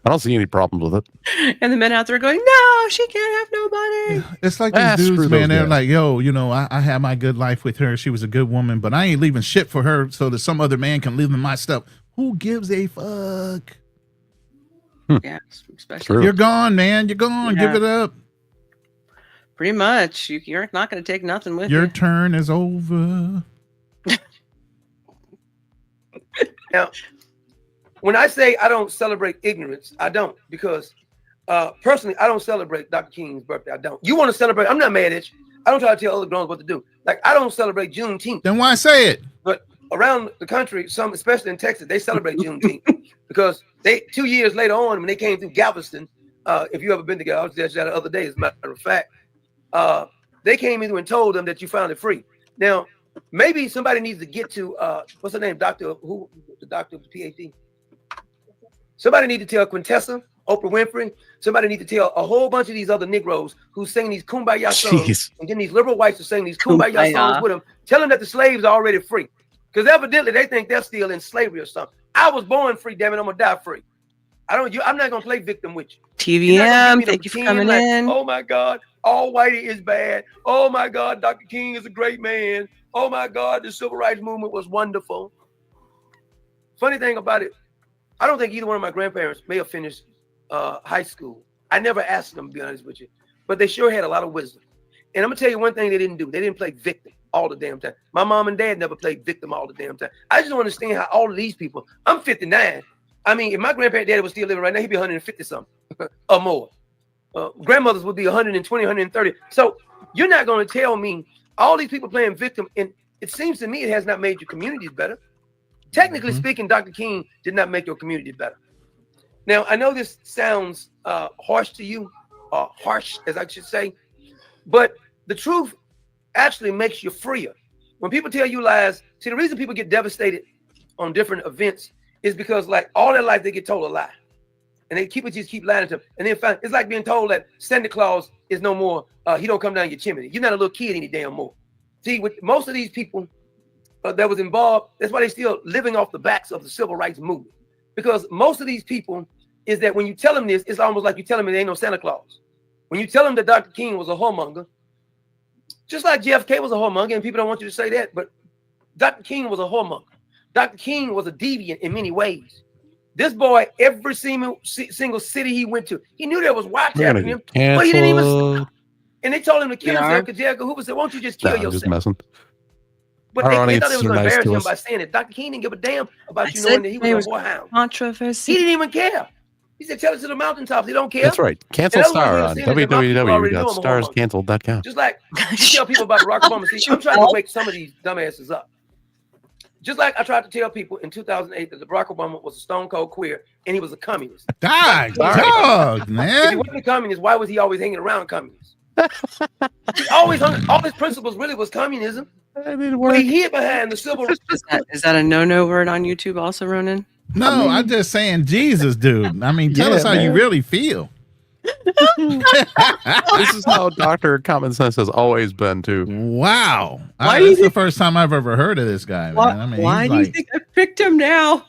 I don't see any problems with it. And the men out there going, no, she can't have nobody. It's like these dudes, man. They're like, yo, you know, I had my good life with her. She was a good woman, but I ain't leaving shit for her so that some other man can live in my stuff. Who gives a fuck? Yeah, especially. You're gone, man. You're gone. Yeah. Give it up. Pretty much. You're not going to take nothing with you. Your turn is over. Now, when I say I don't celebrate ignorance, I don't, because personally, I don't celebrate Dr. King's birthday. I don't. You want to celebrate? I'm not mad at you. I don't try to tell other grown what to do. Like, I don't celebrate Juneteenth. Then why say it? But around the country, some, especially in Texas, they celebrate Juneteenth because 2 years later on, when they came through Galveston, if you ever been to Galveston, I was there the other day, as a matter of fact, they came in and told them that you found it free. Now, maybe somebody needs to get to what's her name, the doctor with the PhD. Somebody need to tell Quintessa, Oprah Winfrey. Somebody need to tell a whole bunch of these other Negroes who sing these kumbaya songs, and then these liberal whites are singing these kumbaya songs with them. Tell them that the slaves are already free, because evidently they think they're still in slavery or something. I was born free, damn it, I'm gonna die free. I'm not gonna play victim with you. TVM, thank you for coming in. Oh my God, all whitey is bad. Oh my God, Dr. King is a great man. Oh my God, the civil rights movement was wonderful. Funny thing about it, I don't think either one of my grandparents may have finished high school. I never asked them, to be honest with you, but they sure had a lot of wisdom. And I'm gonna tell you one thing they didn't do. They didn't play victim all the damn time. My mom and dad never played victim all the damn time. I just don't understand how all of these people, I'm 59. I mean, if my grandparent daddy was still living right now, he'd be 150 something or more. Grandmothers would be 120, 130. So you're not gonna tell me all these people playing victim, and it seems to me it has not made your communities better. Technically speaking, Dr. King did not make your community better. Now, I know this sounds harsh to you, harsh, as I should say, but the truth actually makes you freer. When people tell you lies, see, the reason people get devastated on different events is because, like, all their life they get told a lie, and they just keep lying to them. And then it's like being told that Santa Claus is no more. He don't come down your chimney. You're not a little kid any damn more. See, with most of these people that was involved, that's why they're still living off the backs of the civil rights movement. Because most of these people is that when you tell them this, it's almost like you tell them there ain't no Santa Claus. When you tell them that Dr. King was a whoremonger, just like JFK was a whoremonger, and people don't want you to say that, but Dr. King was a whoremonger. Dr. King was a deviant in many ways. This boy, every single city he went to, he knew there was wiretapping him, but he didn't even stop. And they told him to kill himself because J. Edgar Hoover said, won't you just kill yourself? Just messing. But they thought it was going to embarrass him by saying it. Dr. King didn't give a damn about you knowing that he was a whorehound. Controversy. He didn't even care. He said, tell it to the mountaintops. He don't care. That's right. Cancel Star on www.starscanceled.com. Just like you tell people about Barack Obama. See, I'm trying to wake some of these dumbasses up. Just like I tried to tell people in 2008 that Barack Obama was a stone cold queer and he was a communist. Dog, man. If he wasn't a communist, why was he always hanging around communists? He always hung, all his principles really was communism. But he hid behind the civil rights. Is that a no word on YouTube also, Ronin? No, I'm just saying Jesus, dude. I mean, tell us how you really feel. This is how Dr. Common Sense has always been too. Wow. This is the first time I've ever heard of this guy, man. I mean, why do you think I picked him now?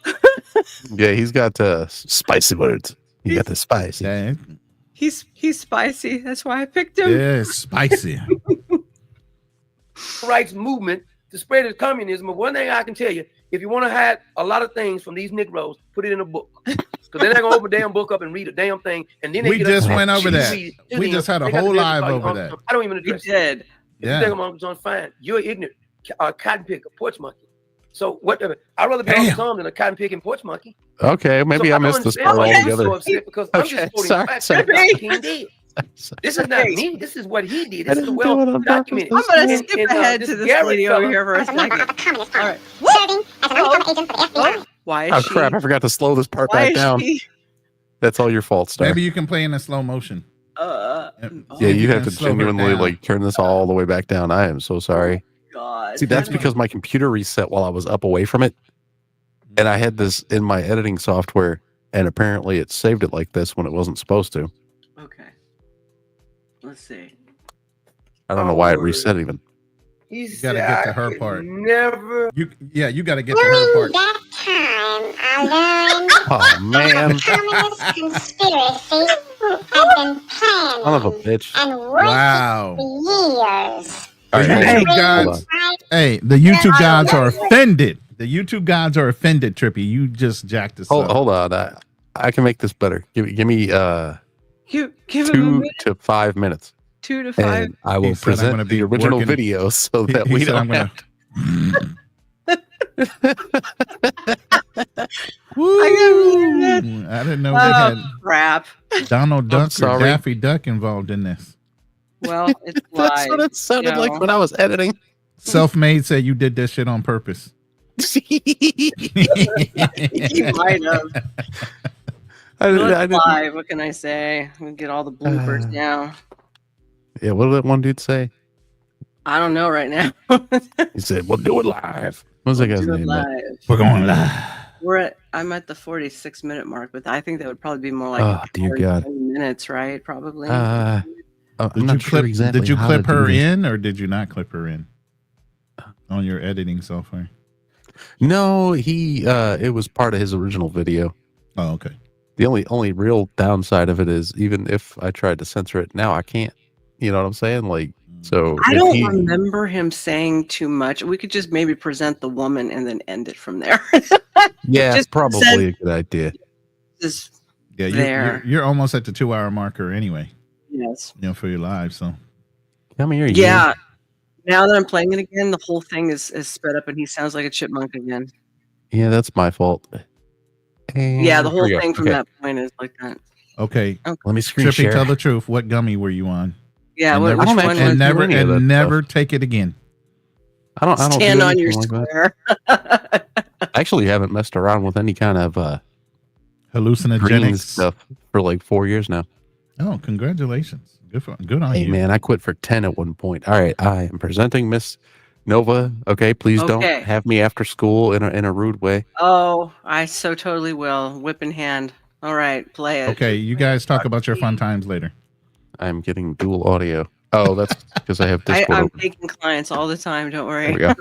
Yeah, he's got spicy words. He got the spicy. Yeah. He's spicy. That's why I picked him. Yeah, spicy. Rights movement to spread his communism. But one thing I can tell you, if you want to hide a lot of things from these Negroes, put it in a book. Because they're not going to open a damn book up and read a damn thing. And then we just went over that. We just had a whole live over that. I don't even address it. If you think I'm Uncle John's fine, you're ignorant, cotton picker, porch monkey. So whatever. I'd rather be Uncle Tom than a cotton picking porch monkey. Okay, maybe I missed this part altogether. So upset because I'm just quoting facts that Dr. King did. This is not me. This is what he did. This is well documented. I'm going to skip ahead to this video here for a second. All right. Why is she? Crap, I forgot to slow this part back down. That's all your fault, Star. Maybe you can play in a slow motion. Yeah, you have to genuinely turn this all the way back down. I am so sorry. God. See, that's because my computer reset while I was up away from it. And I had this in my editing software, and apparently it saved it like this when it wasn't supposed to. Okay. Let's see. I don't know why it reset even. You gotta get to her part. Never. You gotta get to her part. That time I learned oh man. Communist conspiracy had been planned Son of a bitch. and worked for years. Hey, the YouTube gods are offended. The YouTube gods are offended, Trippy. You just jacked us up. Hold on. I can make this better. Give me give 2 to 5 minutes. 2 to 5. And I will present the original video so that we don't have I didn't know they had crap. Donald Duck or Daffy Duck involved in this. Well, it's that's what it sounded like when I was editing. Self-made said you did this shit on purpose. You might have. I didn't. Live. What can I say? We get all the bloopers now. Yeah, what did that one dude say? I don't know right now. He said, "We'll do it live." What's that guy's name? We're going live. I'm at the 46-minute mark, but I think that would probably be more like 20 minutes, right? Probably. Did you clip her in, or did you not clip her in on your editing software? No, it was part of his original video. Oh, okay. The only real downside of it is even if I tried to censor it now, I can't. You know what I'm saying? Like, so I don't remember him saying too much. We could just maybe present the woman and then end it from there. Yeah, just probably a good idea. You're almost at the 2-hour marker anyway. Yes. For your live, so. Come here. Yeah. Now that I'm playing it again, the whole thing is sped up and he sounds like a chipmunk again. Yeah, that's my fault. And yeah, the whole thing from that point is like that. Okay. Let me screen Trippy, share. tell the truth. What gummy were you on? Yeah, and never take it again. I don't stand on your square. I actually haven't messed around with any kind of hallucinogenic stuff for like 4 years now. Oh, congratulations. Good on you. Hey man, I quit for 10 at one point. All right, I am presenting Miss Nova. Okay, please don't have me after school in a rude way. Oh, I so totally will. Whip in hand. All right, play it. Okay, you guys talk about your fun times later. I'm getting dual audio. Oh, that's because I have Discord. I'm taking clients all the time. Don't worry. There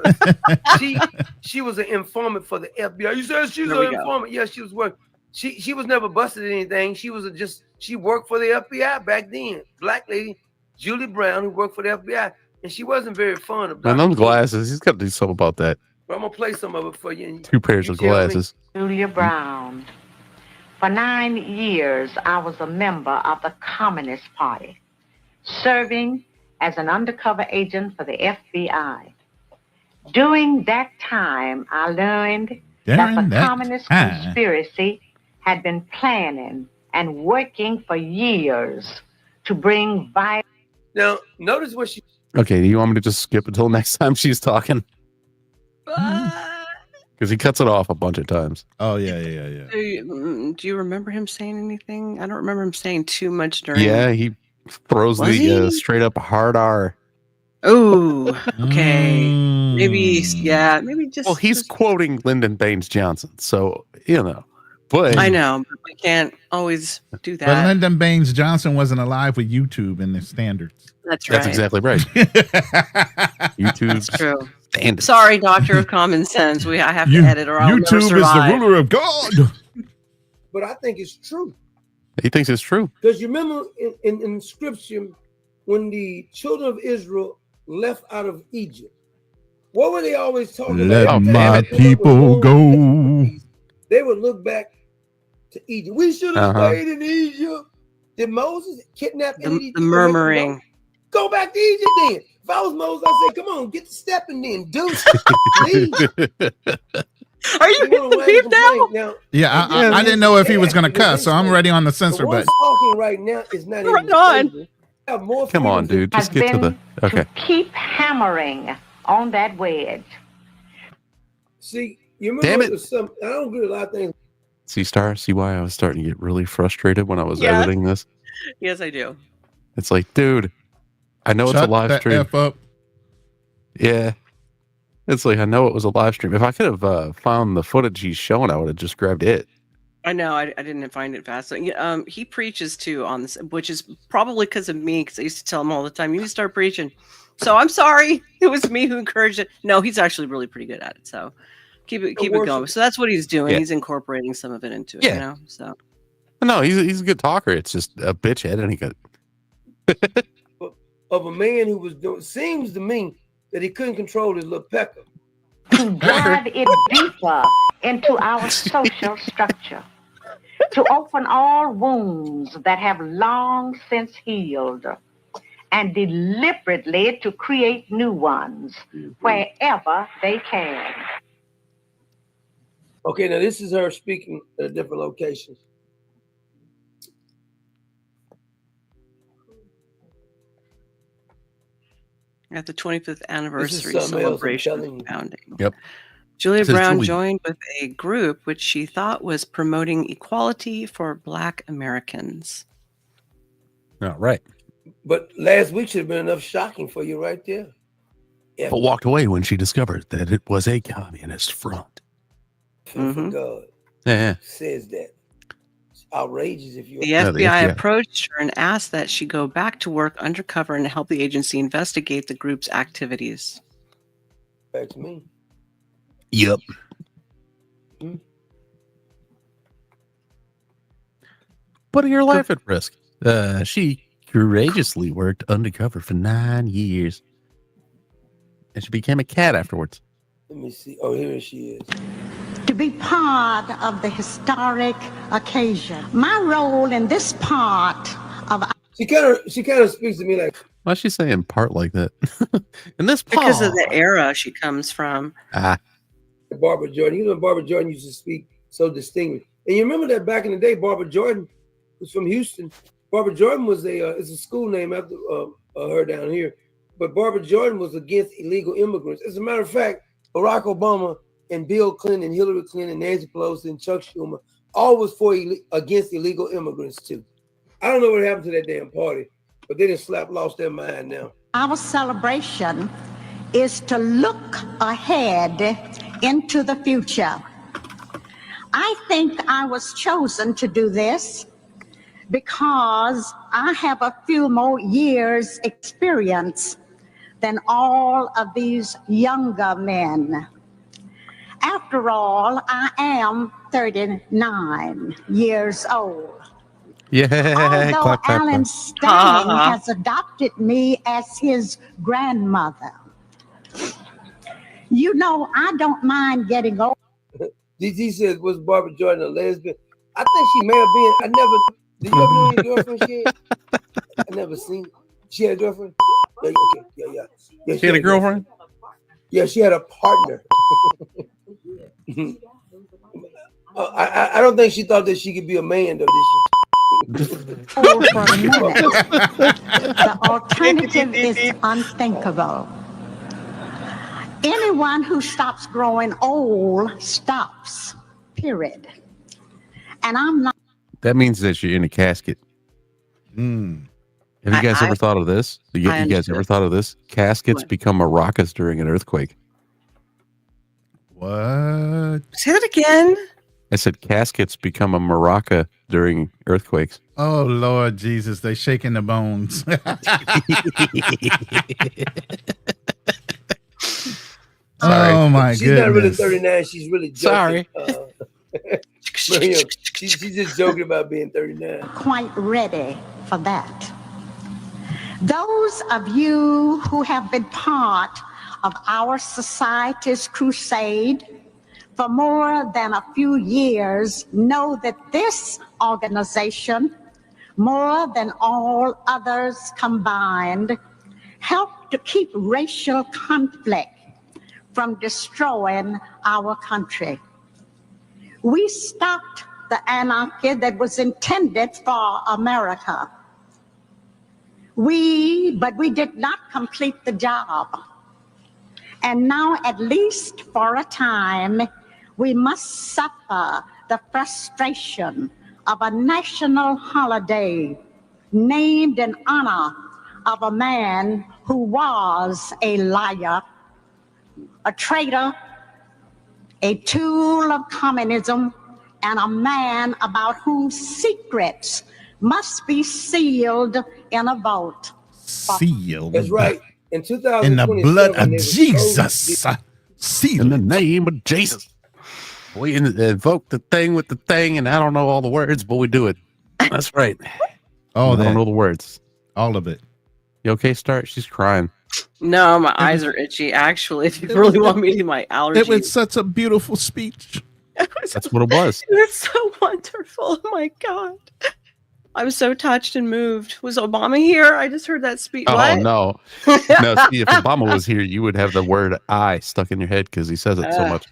we go. She was an informant for the FBI. You said she's an informant. Yeah, she was working. She was never busted anything. She was she worked for the FBI back then. Black lady, Julie Brown, who worked for the FBI, and she wasn't very fun of. And those glasses, he's got to do something about that. But I'm gonna play some of it for you. And 2 pairs of glasses. Julia Brown. For 9 years, I was a member of the Communist Party, serving as an undercover agent for the FBI. During that time, I learned that the communist conspiracy had been planning and working for years to bring violence. Now, notice what she... Okay, do you want me to just skip until next time she's talking? Because he cuts it off a bunch of times. Oh, yeah. Do you remember him saying anything? I don't remember him saying too much during... Yeah, he throws the straight up hard R. Oh, okay. Maybe just... Well, he's quoting Lyndon Baines Johnson, so, But I know, but we can't always do that. But Lyndon Baines Johnson wasn't alive with YouTube and the standards. That's right. That's exactly right. YouTube's true. Standards. Sorry, Doctor of Common Sense. I have to edit or I'll YouTube never survive. is the ruler of God. But I think it's true. He thinks it's true. Because you remember in Scripture, when the children of Israel left out of Egypt, what were they always talking about? Let my people go. They would look back to Egypt. We should have stayed in Egypt. Did Moses kidnap the murmuring? Go back to Egypt then. If I was Moses, I'd say, come on, get to stepping then, dude. Are you getting the beef now? Yeah, I didn't know if he was going to cuss, so I'm ready on the censor button. Talking right now is not even on. Come on, dude. Just get to the... Okay. Keep hammering on that wedge. See, you remember I don't agree with a lot of things. See why I was starting to get really frustrated when I was editing this? Yes, I do. It's like, dude, I know it's a live stream. F up. Yeah. It's like, I know it was a live stream. If I could have found the footage he's showing, I would have just grabbed it. I know. I didn't find it fast. He preaches too on this, which is probably because of me, because I used to tell him all the time, you need to start preaching. So I'm sorry. It was me who encouraged it. No, he's actually really pretty good at it. So keep it going. So that's what he's doing. Yeah. He's incorporating some of it into it, So no, he's a good talker. It's just a bitch head, and he got of a man who was doing, seems to me that he couldn't control his little pecker. To drive it deeper into our social structure, to open all wounds that have long since healed, and deliberately to create new ones wherever they can. Okay, now this is her speaking at different locations. At the 25th anniversary celebration of founding. Yep. Julia Brown joined with a group which she thought was promoting equality for Black Americans. All right. But last week should have been enough shocking for you right there. Yeah. But walked away when she discovered that it was a communist front. For God. Yeah. Says that. It's outrageous if you... The FBI approached her and asked that she go back to work undercover and help the agency investigate the group's activities. Back to me. Yep. Putting her life at risk. She courageously worked undercover for 9 years. And she became a cat afterwards. Let me see. Oh, here she is. To be part of the historic occasion. My role in this part of... She kind of speaks to me like... Why is she saying part like that? In this part. Because of the era she comes from. Barbara Jordan. You know, Barbara Jordan used to speak so distinguished. And you remember that back in the day, Barbara Jordan was from Houston. Barbara Jordan was it's a school name after her down here. But Barbara Jordan was against illegal immigrants. As a matter of fact, Barack Obama and Bill Clinton, Hillary Clinton, Nancy Pelosi, and Chuck Schumer all was against illegal immigrants too. I don't know what happened to that damn party, but they just lost their mind now. Our celebration is to look ahead into the future. I think I was chosen to do this because I have a few more years experience than all of these younger men. After all, I am 39 years old. Yeah, although Alan Stein has adopted me as his grandmother. You know, I don't mind getting old. DT says, was Barbara Jordan a lesbian? I think she may have been. Did you ever know any girlfriend she had? I never seen. She had a girlfriend? Yeah, okay. Yeah. She had a girlfriend? Yeah, she had a partner. I don't think she thought that she could be a man, though, did she? For a minute. The alternative is unthinkable. Anyone who stops growing old stops, period. And I'm not. That means that you're in a casket. Have you guys ever thought of this? You guys ever thought of this? Caskets become maracas during an earthquake. What? Say that again. I said caskets become a maraca during earthquakes. Oh, Lord Jesus. They shaking the bones. Oh, my She's goodness. not really 39. She's really joking. Sorry. Miriam, she's just joking about being 39. Quite ready for that. Those of you who have been part of our society's crusade for more than a few years know that this organization, more than all others combined, helped to keep racial conflict from destroying our country. We stopped the anarchy that was intended for America. But we did not complete the job. And now, at least for a time, we must suffer the frustration of a national holiday named in honor of a man who was a liar, a traitor, a tool of communism, and a man about whose secrets must be sealed in a vault. Sealed. That's right. In the blood of Jesus. Sealed. In the name of Jesus. We invoke the thing with the thing, and I don't know all the words, but we do it. That's right. Oh, I don't know the words. All of it. You okay, Start? She's crying. No, my eyes are itchy. Actually, if you really want me to, my allergies. It was such a beautiful speech. That's what it was. It's so wonderful. Oh my God. I was so touched and moved. Was Obama here? I just heard that speech. Oh, what? no. No, see, if Obama was here, you would have the word I stuck in your head because he says it so much.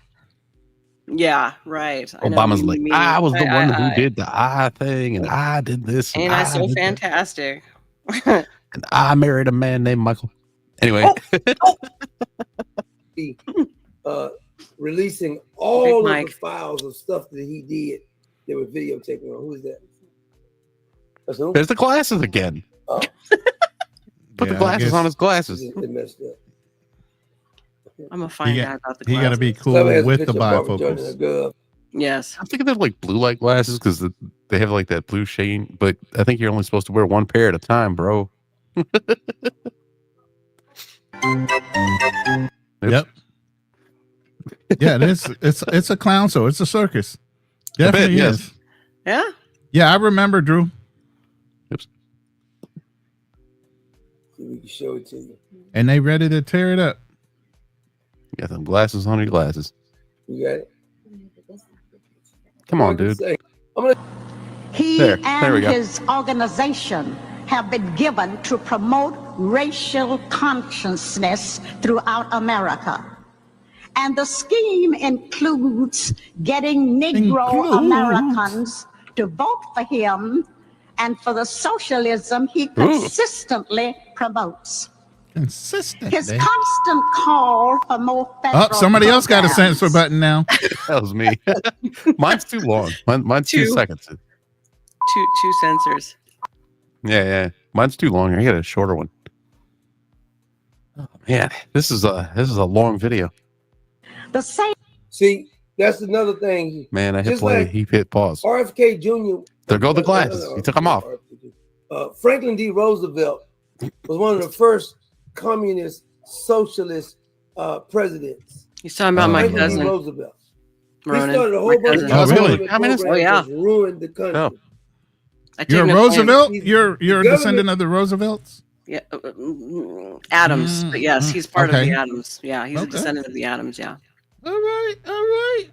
Yeah, right. Obama's like, I was the one who did the I thing, and I did this. And I so did fantastic. that, and I married a man named Michael. Anyway. Releasing all of the files of stuff that he did. They were videotaping on. Who is that? There's the glasses again. Oh. Put the glasses on his glasses. They messed up. I'm gonna find out about the He glasses. got to be cool with the bifocals. Yes. I'm thinking they're like blue light glasses because they have like that blue shade, but I think you're only supposed to wear one pair at a time, bro. Yep. Yeah, it is. It's a clown show. It's a circus. Definitely is. Yeah. Yeah, I remember, Drew. Oops. We can show it to you. And they ready to tear it up. You got them glasses on your glasses. You got it? Come on, dude. He There we and go. his organization have been given to promote racial consciousness throughout America. And the scheme includes getting Negro Americans to vote for him and for the socialism he consistently promotes. Consistent. His constant call for more federal Somebody else got a programs. censor button now. That was me. Mine's too long. Mine's 2 seconds. Two sensors. Yeah. Mine's too long. I got a shorter one. Oh man, this is a long video. The same. See, that's another thing. Man, I hit Just play. like He hit pause. RFK Jr. There go the glasses. He took them off. Franklin D. Roosevelt was one of the first communist socialist presidents. He's talking about my Franklin cousin. D. Roosevelt. Ronin, He started a my whole bunch cousin. of really? communist programs that ruined the country. You're a Roosevelt? You're a descendant of the Roosevelts? Yeah, Adams. But yes, he's part of the Adams. Yeah, he's a Okay. descendant of the Adams. Yeah. All right. All right.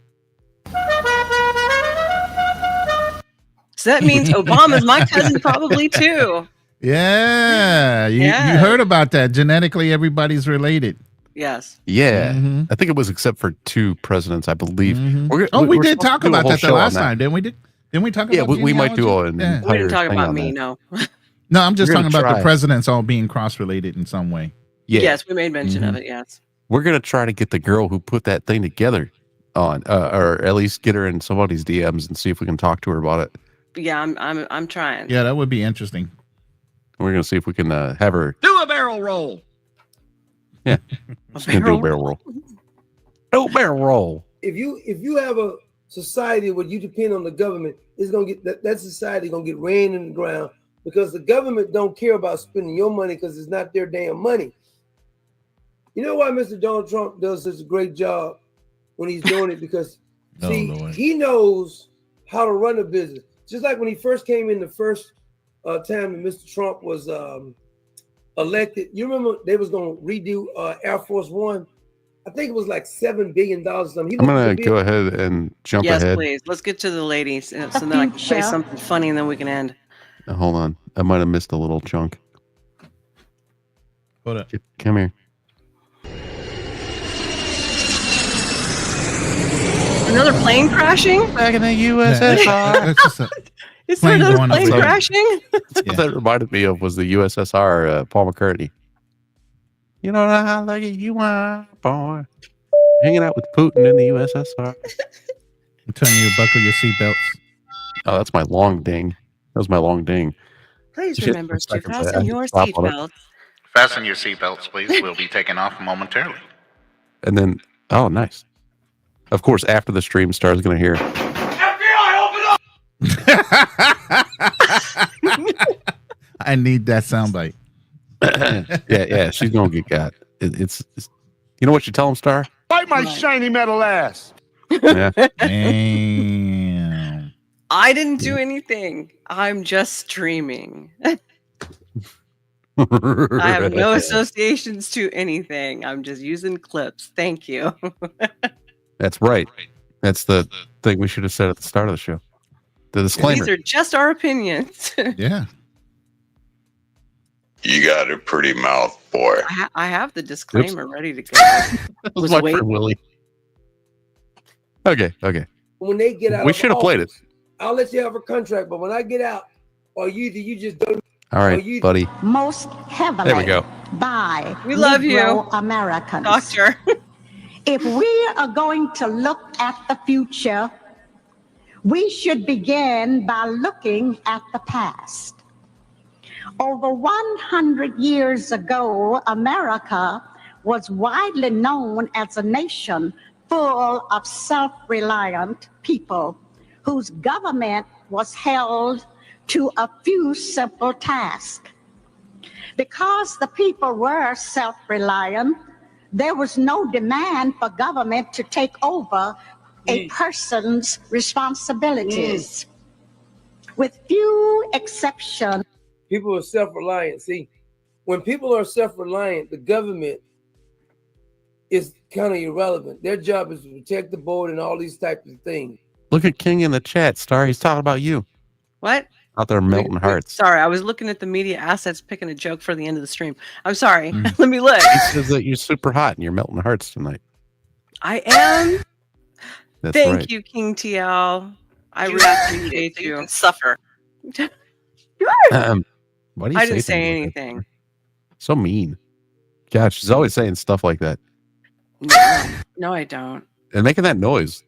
So that means Obama's my cousin probably too. Yeah. You heard about that. Genetically, everybody's related. Yes. Yeah. I think it was except for 2 presidents, I believe. We did talk about that the last time, didn't we? Didn't we talk about Yeah, we might do an entire We didn't talk thing about on me, that. no. No, I'm just We're talking gonna about the try. presidents all being cross-related in some way. Yeah. Yes, we made mention of it. Yes. We're going to try to get the girl who put that thing together on, or at least get her in somebody's DMs and see if we can talk to her about it. Yeah, I'm trying. Yeah, that would be interesting. We're going to see if we can have her. Do a barrel roll. Yeah. She's going to do a barrel roll. Do a barrel roll. If you have a society where you depend on the government, it's gonna get that society gonna get ran in the ground because the government don't care about spending your money because it's not their damn money. You know why Mr. Donald Trump does such a great job when he's doing it? Because he knows how to run a business. Just like when he first came in the first time that Mr. Trump was elected, you remember they was gonna redo Air Force One. I think it was like $7 billion or something. I'm going to go ahead and jump Yes, ahead. please. Let's get to the ladies, so then I can say something funny, and then we can end. Hold on. I might have missed a little chunk. Hold up. Come here. Another plane crashing? Back in the USSR. Is there another plane outside. crashing? What that reminded me of was the USSR, Paul McCartney. You don't know how lucky you are, boy. Hanging out with Putin in the USSR. I'm telling you to buckle your seatbelts. Oh, that's my long ding. That was my long ding. Please Shit, remember to seconds, I fasten had to your stop on it. seatbelts. Fasten your seatbelts, please. We'll be taking off momentarily. And then, oh, nice. Of course, after the stream, Star's going to hear. I need that soundbite. yeah, she's going to get got. It's you know what you tell him, Star? Bite my shiny metal ass. Yeah. Damn. I didn't do anything. I'm just streaming. I have no associations to anything. I'm just using clips. Thank you. That's right. That's the thing we should have said at the start of the show. The disclaimer. These are just our opinions. Yeah. You got a pretty mouth, boy. I have the disclaimer ready to go. That was my friend Willie. Okay. When they get out, We should have played it. I'll let you have a contract, but when I get out, do you just don't? All right, buddy. Most heavily There we go. by We love you, Negro Americans. Doctor. If we are going to look at the future, we should begin by looking at the past. Over 100 years ago, America was widely known as a nation full of self-reliant people whose government was held to a few simple tasks. Because the people were self-reliant, there was no demand for government to take over a person's responsibilities. With few exceptions. People are self-reliant. See, when people are self-reliant, the government is kind of irrelevant. Their job is to protect the board and all these types of things. Look at King in the chat, Star. He's talking about you. What? Out there melting hearts. Sorry, I was looking at the media assets, picking a joke for the end of the stream. I'm sorry. Let me look. He says that you're super hot and you're melting hearts tonight. I am. That's Thank right. you, King TL. I You really have to eat appreciate it so you you. can suffer. Why do you I say didn't say things like that? anything. So mean. God, she's always saying stuff like that No, I don't. and making that noise.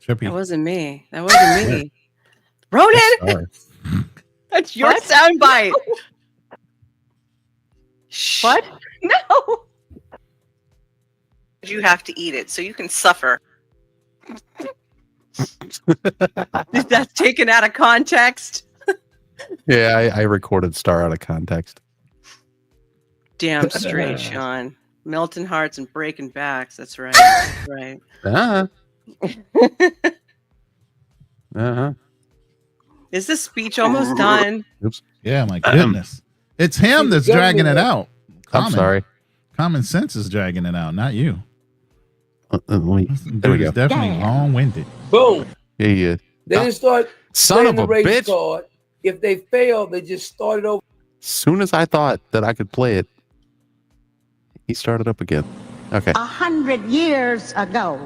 That wasn't me. That wasn't me. Ronin! That's your soundbite. What? No. You have to eat it so you can suffer. That's taken out of context. Yeah, I recorded Star out of context. Damn straight, Sean. Melting hearts and breaking backs. That's right. That's right. Uh-huh. Is this speech almost done? Oops. Yeah, my goodness. It's him that's dragging it out. I'm sorry. Common sense is dragging it out, not you. There we Dude go. is definitely long-winded. Boom. Yeah. They didn't start Son playing of the a race bitch. card. If they fail, they just started over. Soon as I thought that I could play it, he started up again. Okay. 100 years ago,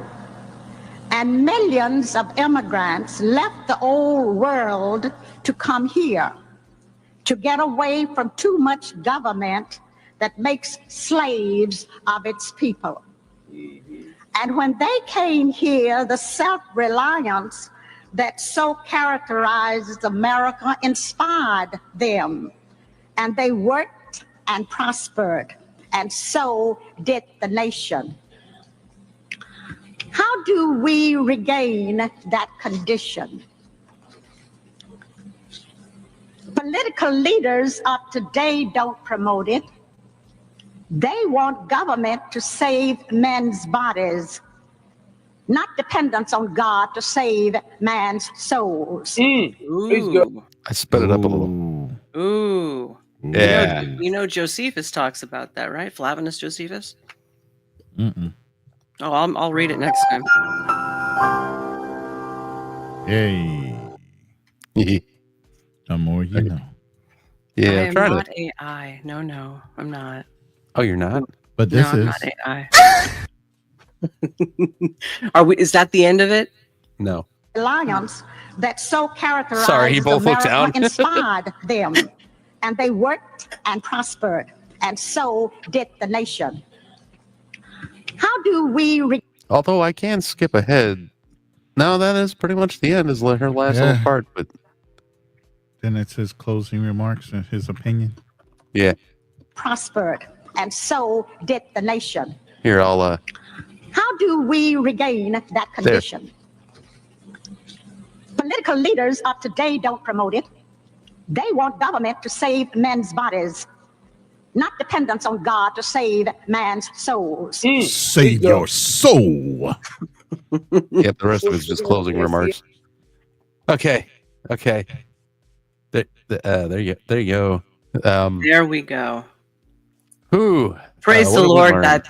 and millions of immigrants left the old world to come here to get away from too much government that makes slaves of its people. And when they came here, the self-reliance that so characterizes America inspired them, and they worked and prospered, and so did the nation. How do we regain that condition? Political leaders of today don't promote it. They want government to save men's bodies, not dependence on God to save man's souls. Ooh. I sped it up a little. Ooh. Yeah. You know Josephus talks about that, right? Flavianus Josephus? Mm-mm. Oh, I'll read it next time. Hey. The more you know. Yeah, I I'm am trying not to. AI. No, I'm not. Oh, you're not? But this No, I'm is. not AI. Is that the end of it? No. Alliance that so characterized Sorry, you both looked America down. inspired them, and they worked and prospered, and so did the nation. How do we Although I can skip ahead. No, that is pretty much the end, is her last little part. But then it's his closing remarks and his opinion. yeah. prospered, and so did the nation? Here, I'll How do we regain that condition? Political leaders of today don't promote it. They want government to save men's bodies, not dependence on God to save man's souls. Save your soul. Yep, the rest of it's just closing remarks. Okay. There you go. There we go. Who? Praise what the did we Lord. learn?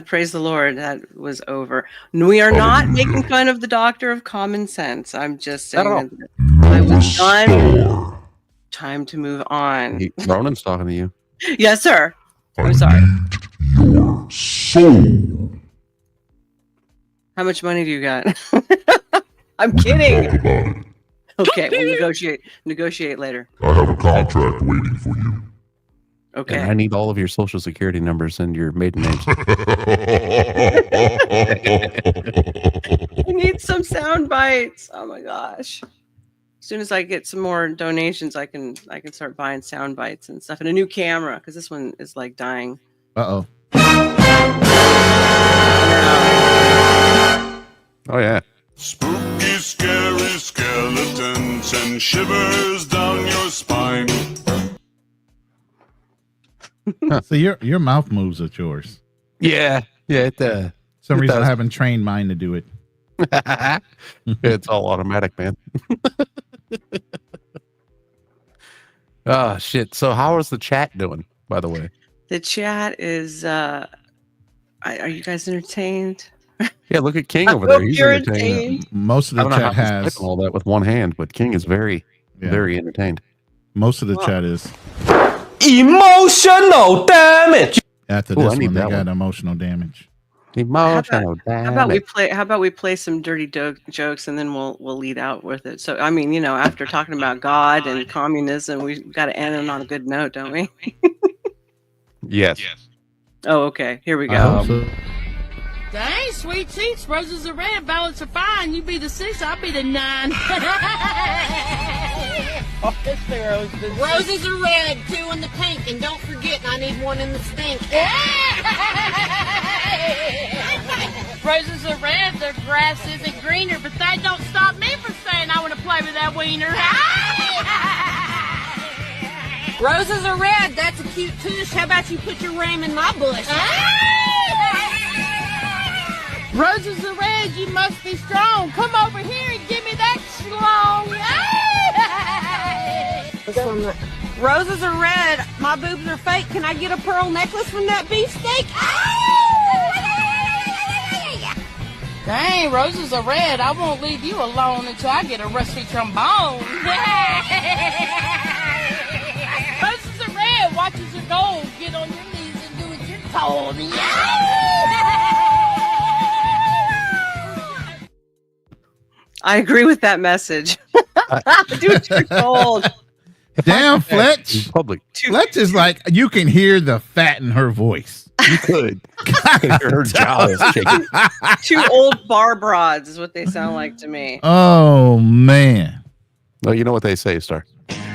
Praise the Lord. That was over. We are not making fun of the doctor of common sense. I'm just saying that I was done. Time to move on. Ronan's talking to you. Yes, sir. I'm sorry. Your soul. How much money do you got? I'm kidding. Talk about it. Okay, we'll negotiate later. I have a contract waiting for you. Okay. And I need all of your social security numbers and your maiden names. I need some sound bites. Oh my gosh. As soon as I get some more donations, I can start buying sound bites and stuff, and a new camera, because this one is like dying. Uh-oh. Oh yeah. Spooky, scary skeletons and shivers down your spine. So your mouth moves at yours. Yeah. Some it reason does. I haven't trained mine to do it. It's all automatic, man. Oh shit. So how is the chat doing, by the way? The chat is are you guys entertained? Yeah, look at King I over there. hope He's you're entertained. entertained. Most of I the don't know chat how he's has typing all that with one hand, but King is very entertained. Most of the chat is emotional damage. after Ooh, this I need one. They that got one. emotional damage. Emotional How about we play some dirty jokes, and then we'll lead out with it. So I mean, after talking about God and communism, we've got to end it on a good note, don't we? Yes. Oh, okay. Here we go. Dang, sweet cheeks. Roses are red, violets are fine. You be the 6, I'll be the 9. Roses are red, 2 in the pink, and don't forget, I need 1 in the stink. Roses are red, their grass isn't greener, but that don't stop me from saying I want to play with that wiener. Roses are red, that's a cute tush. How about you put your ram in my bush? Roses are red, you must be strong. Come over here and give me that schlong. Roses are red. My boobs are fake. Can I get a pearl necklace from that beefsteak? Dang, roses are red. I won't leave you alone until I get a rusty trombone. Roses are red. Watches are gold. Get on your knees and do what you're told. I agree with that message. Do what you're told. Damn, Fletch. Public. Fletch is like, you can hear the fat in her voice. You could. Her jowls shaking. Two old bar broads is what they sound like to me. Oh, man. Well, you know what they say, Star.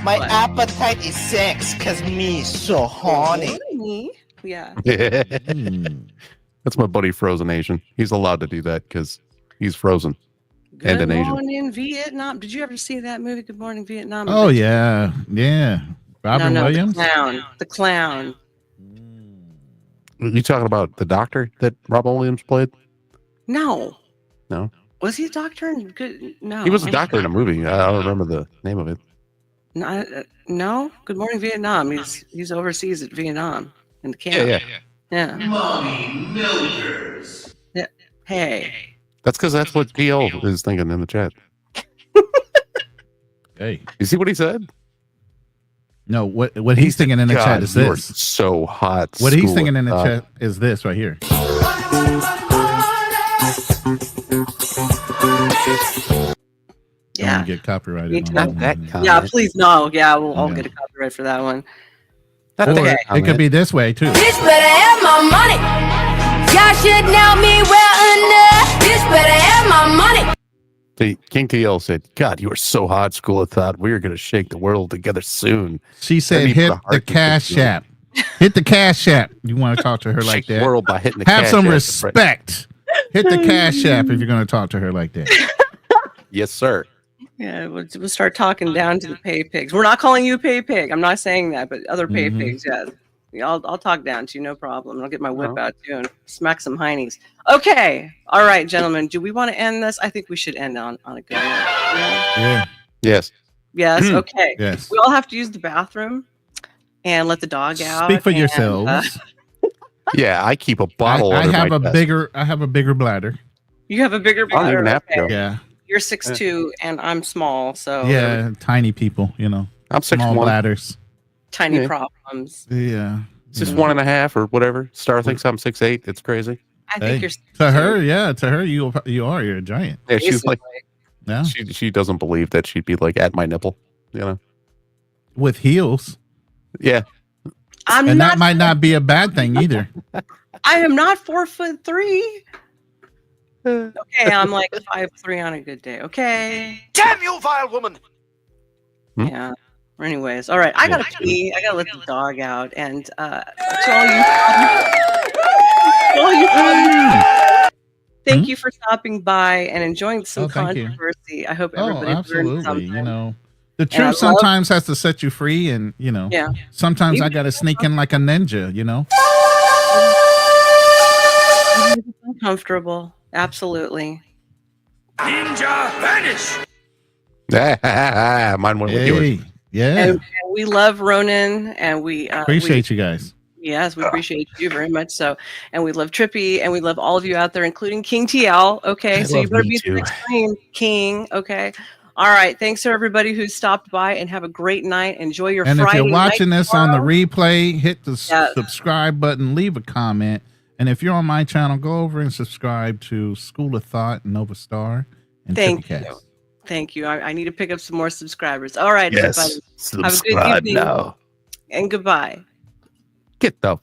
My appetite is sex because me so horny. Yeah. That's my buddy Frozen Asian. He's allowed to do that because he's frozen. Good and an Asian. Morning Vietnam. Did you ever see that movie, Good Morning Vietnam? Oh, yeah. Yeah. Robin Williams? The clown. You talking about the doctor that Robin Williams played? No. No. Was he a doctor? No. He was a doctor in a movie. I don't remember the name of it. No. Good Morning Vietnam. He's overseas at Vietnam in the camp. Yeah. Mommy milkers. Yeah. Hey. That's because that's what GL is thinking in the chat. Hey. You see what he said? No, what he's thinking in the chat is you're this. So hot. What he's thinking in the chat is this right here. Yeah. Don't get copyrighted. Not that comment. Yeah, please no. Yeah, I'll get a copyright for that one. Or it could be this way too. Bitch better have my money. Y'all should know me well enough. Bitch better have my money. See, King TL said, God, you are so hot, School of Thought. We are going to shake the world together soon. She said, hit the Cash App. Hit the Cash App. You want to talk to her like Shake the that? world by hitting the Have Cash some App. respect. Hit the Cash App if you're going to talk to her like that. Yes, sir. Yeah, we'll start talking down to the pay pigs. We're not calling you a pay pig. I'm not saying that, but other pay pigs, yeah. I'll talk down to you, no problem. I'll get my whip out too and smack some heinies. Okay. All right, gentlemen. Do we want to end this? I think we should end on a good note. Yeah. Yes. Yes. Okay. Yes. We all have to use the bathroom and let the dog out. Speak for and, yourselves. Yeah, I keep a bottle. I under have my a desk. bigger bladder. You have a bigger I don't bladder. even have to go. Yeah. You're 6'2" and I'm small, so Yeah, tiny people, you know. I'm 6'1". Small bladders. tiny problems. Yeah. 6'1.5" or whatever. Star thinks I'm 6'8". It's crazy. I think you're to her, yeah. To her, you're a giant. Yeah, she's like, yeah. She doesn't believe that she'd be like at my nipple, you know. With heels. Yeah. That might not be a bad thing either. I am not 4'3". Okay, I'm like 5'3" on a good day. Okay. Damn you, vile woman! Yeah. Anyways, all right. I gotta pee. I gotta let the dog out. And to all you thank you for stopping by and enjoying some thank you. controversy. I hope everybody learned absolutely. something. You know, the truth sometimes has to set you free, and you know, sometimes I gotta sneak in like a ninja. You know, uncomfortable. Absolutely. Ninja vanish. Mine went with yours. Yeah. And we love Ronin, and we appreciate you guys. Yes, we appreciate you very much so. And we love Trippy, and we love all of you out there, including King TL. Okay, so you better be the extreme King. Okay. All right. Thanks to everybody who stopped by, and have a great night. Enjoy your Friday. And if you're watching this tomorrow. on the replay, hit the subscribe button, leave a comment. And if you're on my channel, go over and subscribe to School of Thought, Nova Star, and Thank Trippy you. Cast. Thank you. I need to pick up some more subscribers. All right, Yes. everybody. Have a Subscribe good evening. now. And goodbye. Get the